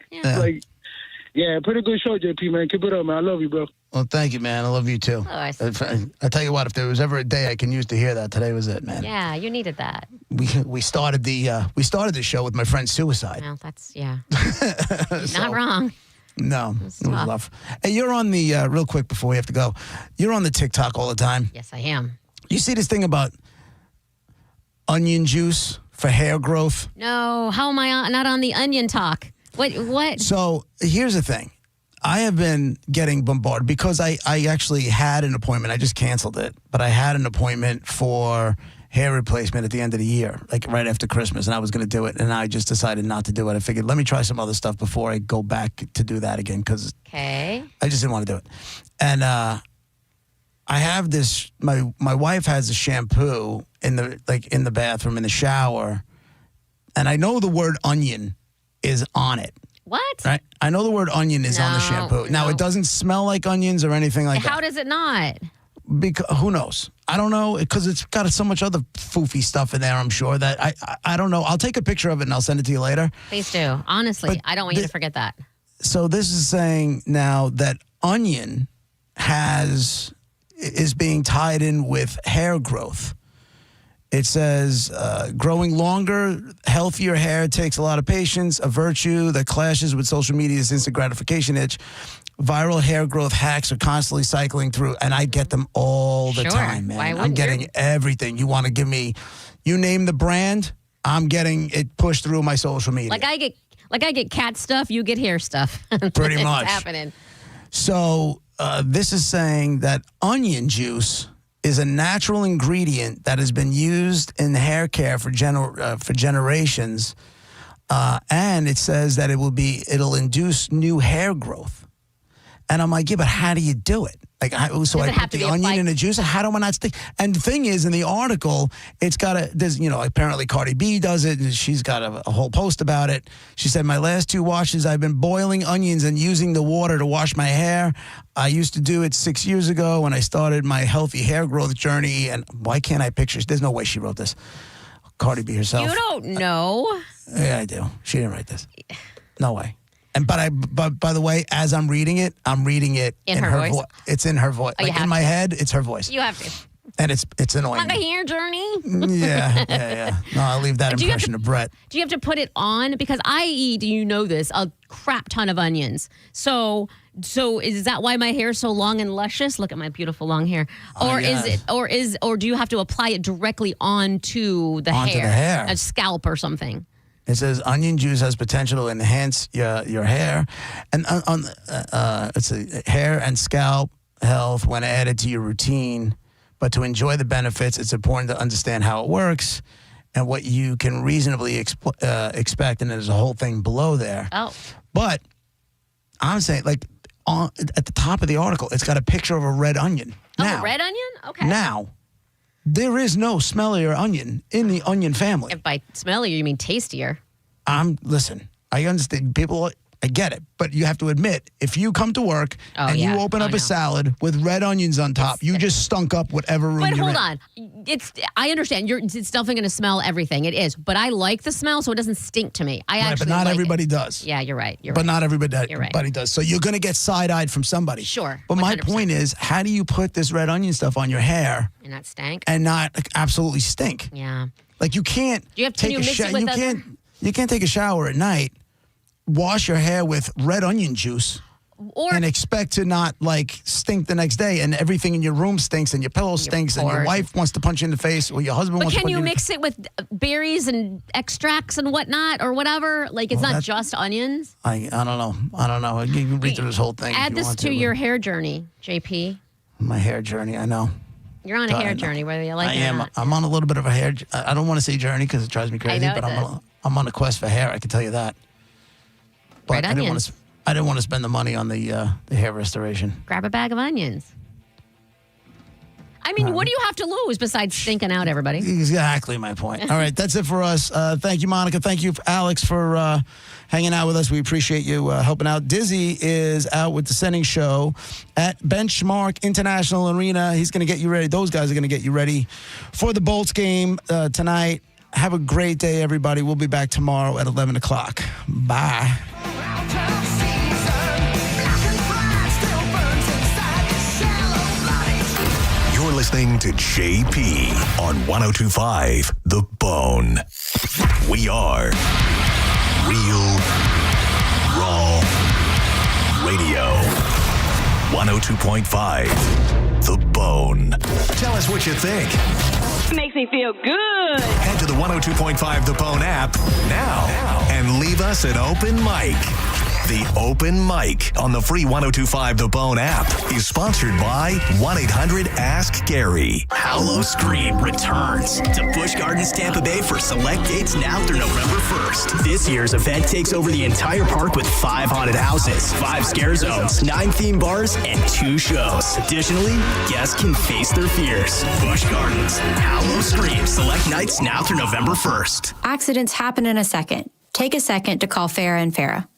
Yeah, pretty good show, JP, man. Keep it up, man. I love you, bro. Well, thank you, man. I love you, too. Oh, I tell you what, if there was ever a day I can use to hear that, today was it, man. Yeah, you needed that. We started the show with my friend's suicide. Well, that's, not wrong. No, it was rough. Hey, you're on the, real quick before we have to go, you're on the TikTok all the time. Yes, I am. You see this thing about onion juice for hair growth? No, how am I not on the onion talk? What? So here's the thing. I have been getting bombarded because I actually had an appointment. I just canceled it. But I had an appointment for hair replacement at the end of the year, like right after Christmas, and I was going to do it, and I just decided not to do it. I figured, let me try some other stuff before I go back to do that again because I just didn't want to do it. And I have this, my wife has a shampoo in the bathroom, in the shower, and I know the word onion is on it. What? Right? I know the word onion is on the shampoo. Now, it doesn't smell like onions or anything like that. How does it not? Because who knows? I don't know, because it's got so much other foofy stuff in there, I'm sure, that I don't know. I'll take a picture of it and I'll send it to you later. Please do. Honestly, I don't want you to forget that. So this is saying now that onion is being tied in with hair growth. It says, growing longer, healthier hair takes a lot of patience, a virtue that clashes with social media's instant gratification itch. Viral hair growth hacks are constantly cycling through, and I get them all the time, man. I'm getting everything. You want to give me, you name the brand, I'm getting it pushed through my social media. Like I get cat stuff, you get hair stuff. Pretty much. It's happening. So this is saying that onion juice is a natural ingredient that has been used in hair care for generations, and it says that it'll induce new hair growth. And I'm like, yeah, but how do you do it? Like, so I put the onion in a juice. How do I not stick? And the thing is, in the article, it's got there's, apparently Cardi B does it, and she's got a whole post about it. She said, my last 2 washes, I've been boiling onions and using the water to wash my hair. I used to do it 6 years ago when I started my healthy hair growth journey. And why can't I picture? There's no way she wrote this. Cardi B herself. You don't know. Yeah, I do. She didn't write this. No way. And but by the way, as I'm reading it in her voice. It's in her voice. Oh, like in my head, it's her voice. You have to. And it's annoying. Like a hair journey. Yeah. No, I'll leave that impression to Brett. Do you have to put it on? Because I eat, you know this, a crap ton of onions. So is that why my hair is so long and luscious? Look at my beautiful long hair. Or or do you have to apply it directly onto the hair? A scalp or something. It says onion juice has potential to enhance your hair, and it's a hair and scalp health when added to your routine. But to enjoy the benefits, it's important to understand how it works and what you can reasonably expect. And there's a whole thing below there. Oh, but I'm saying, like, at the top of the article, it's got a picture of a red onion. Now, red onion? Okay. Now, there is no smellier onion in the onion family. If by smellier, you mean tastier. Listen, I understand people, I get it, but you have to admit, if you come to work you open up a salad with red onions on top, you just stunk up whatever room you're in. But hold on. I understand. It's definitely going to smell everything. It is. But I like the smell, so it doesn't stink to me. But not everybody does. Yeah, you're right. But not everybody does. So you're going to get side-eyed from somebody. Sure. But 100%. my point is, how do you put this red onion stuff on your hair and not stank? And not absolutely stink? Yeah. Like you can't You can't take a shower wash your hair with red onion juice and expect to not like stink the next day, and everything in your room stinks and your pillow stinks and your wife wants to punch you in the face or your husband wants to punch you in the face. But can you mix it with berries and extracts and whatnot or whatever? Like it's not just onions? I don't know. You can read through this whole thing. Add this to your hair journey, JP. My hair journey, I know. You're on a hair journey, whether you like it or not. I'm on a little bit of a hair. I don't want to say journey because it drives me crazy, but I'm on a quest for hair. I can tell you that. But I didn't want to spend the money on the hair restoration. Grab a bag of onions. I mean, what do you have to lose besides stinking out everybody? Exactly my point. All right, that's it for us. Thank you, Monica. Thank you, Alex, for hanging out with us. We appreciate you helping out. Dizzy is out with the Sending Show at Benchmark International Arena. He's going to get you ready. Those guys are going to get you ready for the Bolts game tonight. Have a great day, everybody. We'll be back tomorrow at 11 o'clock. Bye. You're listening to JP on 102.5 The Bone. We are Real Raw Radio. 102.5 The Bone. Tell us what you think. Makes me feel good. Head to the 102.5 The Bone app now and leave us an open mic. The Open Mic on the free 102.5 The Bone app is sponsored by 1-800-ASK-GARY. Hallow Scream returns to Busch Gardens, Tampa Bay for select dates now through November 1st. This year's event takes over the entire park with 5 haunted houses, 5 scare zones, 9 theme bars, and 2 shows. Additionally, guests can face their fears. Busch Gardens, Hallow Scream, select nights now through November 1st. Accidents happen in a second. Take a second to call Farah and Farah.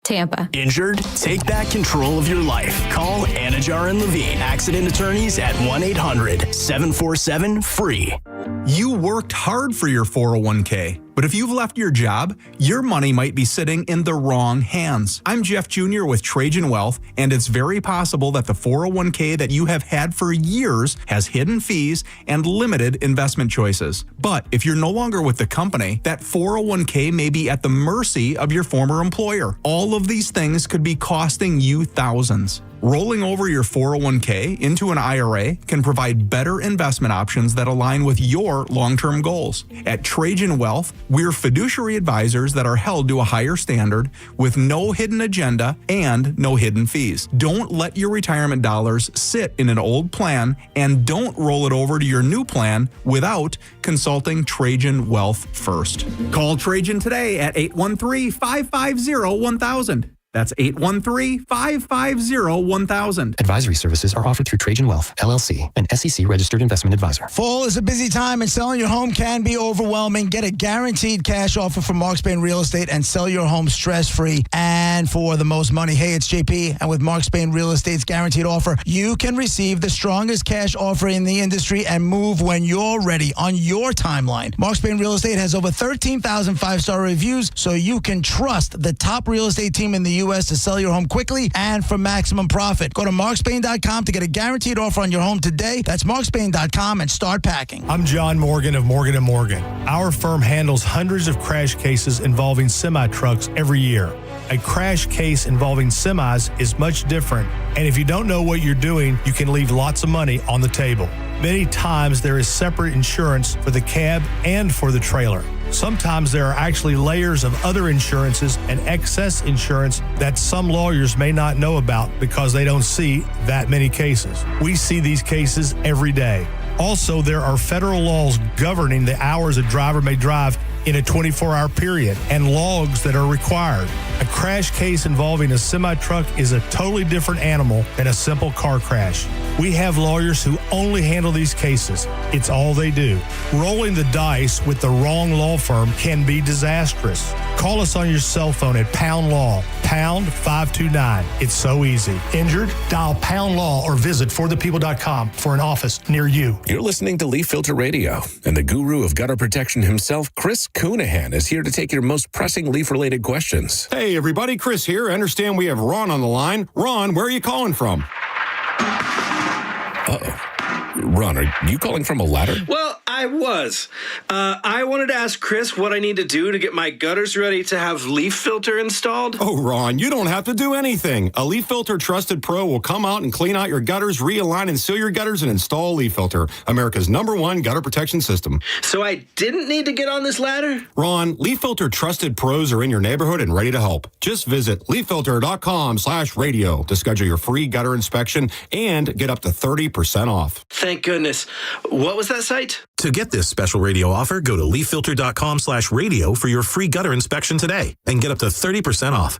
Tampa. Injured? Take back control of your life. Call Anajar and Levine, accident attorneys at 1-800-747-FREE. You worked hard for your 401k, but if you've left your job, your money might be sitting in the wrong hands. I'm Jeff Jr. with Trajan Wealth, and it's very possible that the 401k that you have had for years has hidden fees and limited investment choices. But if you're no longer with the company, that 401k may be at the mercy of your former employer. All of these things could be costing you thousands. Rolling over your 401k into an IRA can provide better investment options that align with your long-term goals. At Trajan Wealth, we're fiduciary advisors that are held to a higher standard with no hidden agenda and no hidden fees. Don't let your retirement dollars sit in an old plan, and don't roll it over to your new plan without consulting Trajan Wealth first. Call Trajan today at 813-550-1000. That's 813-550-1000. Advisory services are offered through Trajan Wealth, LLC, an SEC-registered investment advisor. Fall is a busy time, and selling your home can be overwhelming. Get a guaranteed cash offer from Mark Spain Real Estate and sell your home stress-free and for the most money. Hey, it's JP, and with Mark Spain Real Estate's guaranteed offer, you can receive the strongest cash offer in the industry and move when you're ready on your timeline. Mark Spain Real Estate has over 13,000 five-star reviews, so you can trust the top real estate team in the U.S. to sell your home quickly and for maximum profit. Go to markspain.com to get a guaranteed offer on your home today. That's markspain.com and start packing. I'm John Morgan of Morgan & Morgan. Our firm handles hundreds of crash cases involving semi-trucks every year. A crash case involving semis is much different, and if you don't know what you're doing, you can leave lots of money on the table. Many times there is separate insurance for the cab and for the trailer. Sometimes there are actually layers of other insurances and excess insurance that some lawyers may not know about because they don't see that many cases. We see these cases every day. Also, there are federal laws governing the hours a driver may drive in a 24-hour period and logs that are required. A crash case involving a semi-truck is a totally different animal than a simple car crash. We have lawyers who only handle these cases. It's all they do. Rolling the dice with the wrong law firm can be disastrous. Call us on your cell phone at Pound Law, pound 529. It's so easy. Injured? Dial Pound Law or visit forthepeople.com for an office near you. You're listening to Leaf Filter Radio, and the guru of gutter protection himself, Chris Coonahan, is here to take your most pressing leaf-related questions. Hey, everybody, Chris here. I understand we have Ron on the line. Ron, where are you calling from? Uh-oh. Ron, are you calling from a ladder? Well, I I was. I wanted to ask Chris what I need to do to get my gutters ready to have leaf filter installed. Oh, Ron, you don't have to do anything. A Leaf Filter Trusted Pro will come out and clean out your gutters, realign and seal your gutters, and install Leaf Filter, America's #1 gutter protection system. So I didn't need to get on this ladder? Ron, Leaf Filter Trusted Pros are in your neighborhood and ready to help. Just visit leaffilter.com/radio to schedule your free gutter inspection and get up to 30% off. Thank goodness. What was that site? To get this special radio offer, go to leaffilter.com/radio for your free gutter inspection today and get up to 30% off.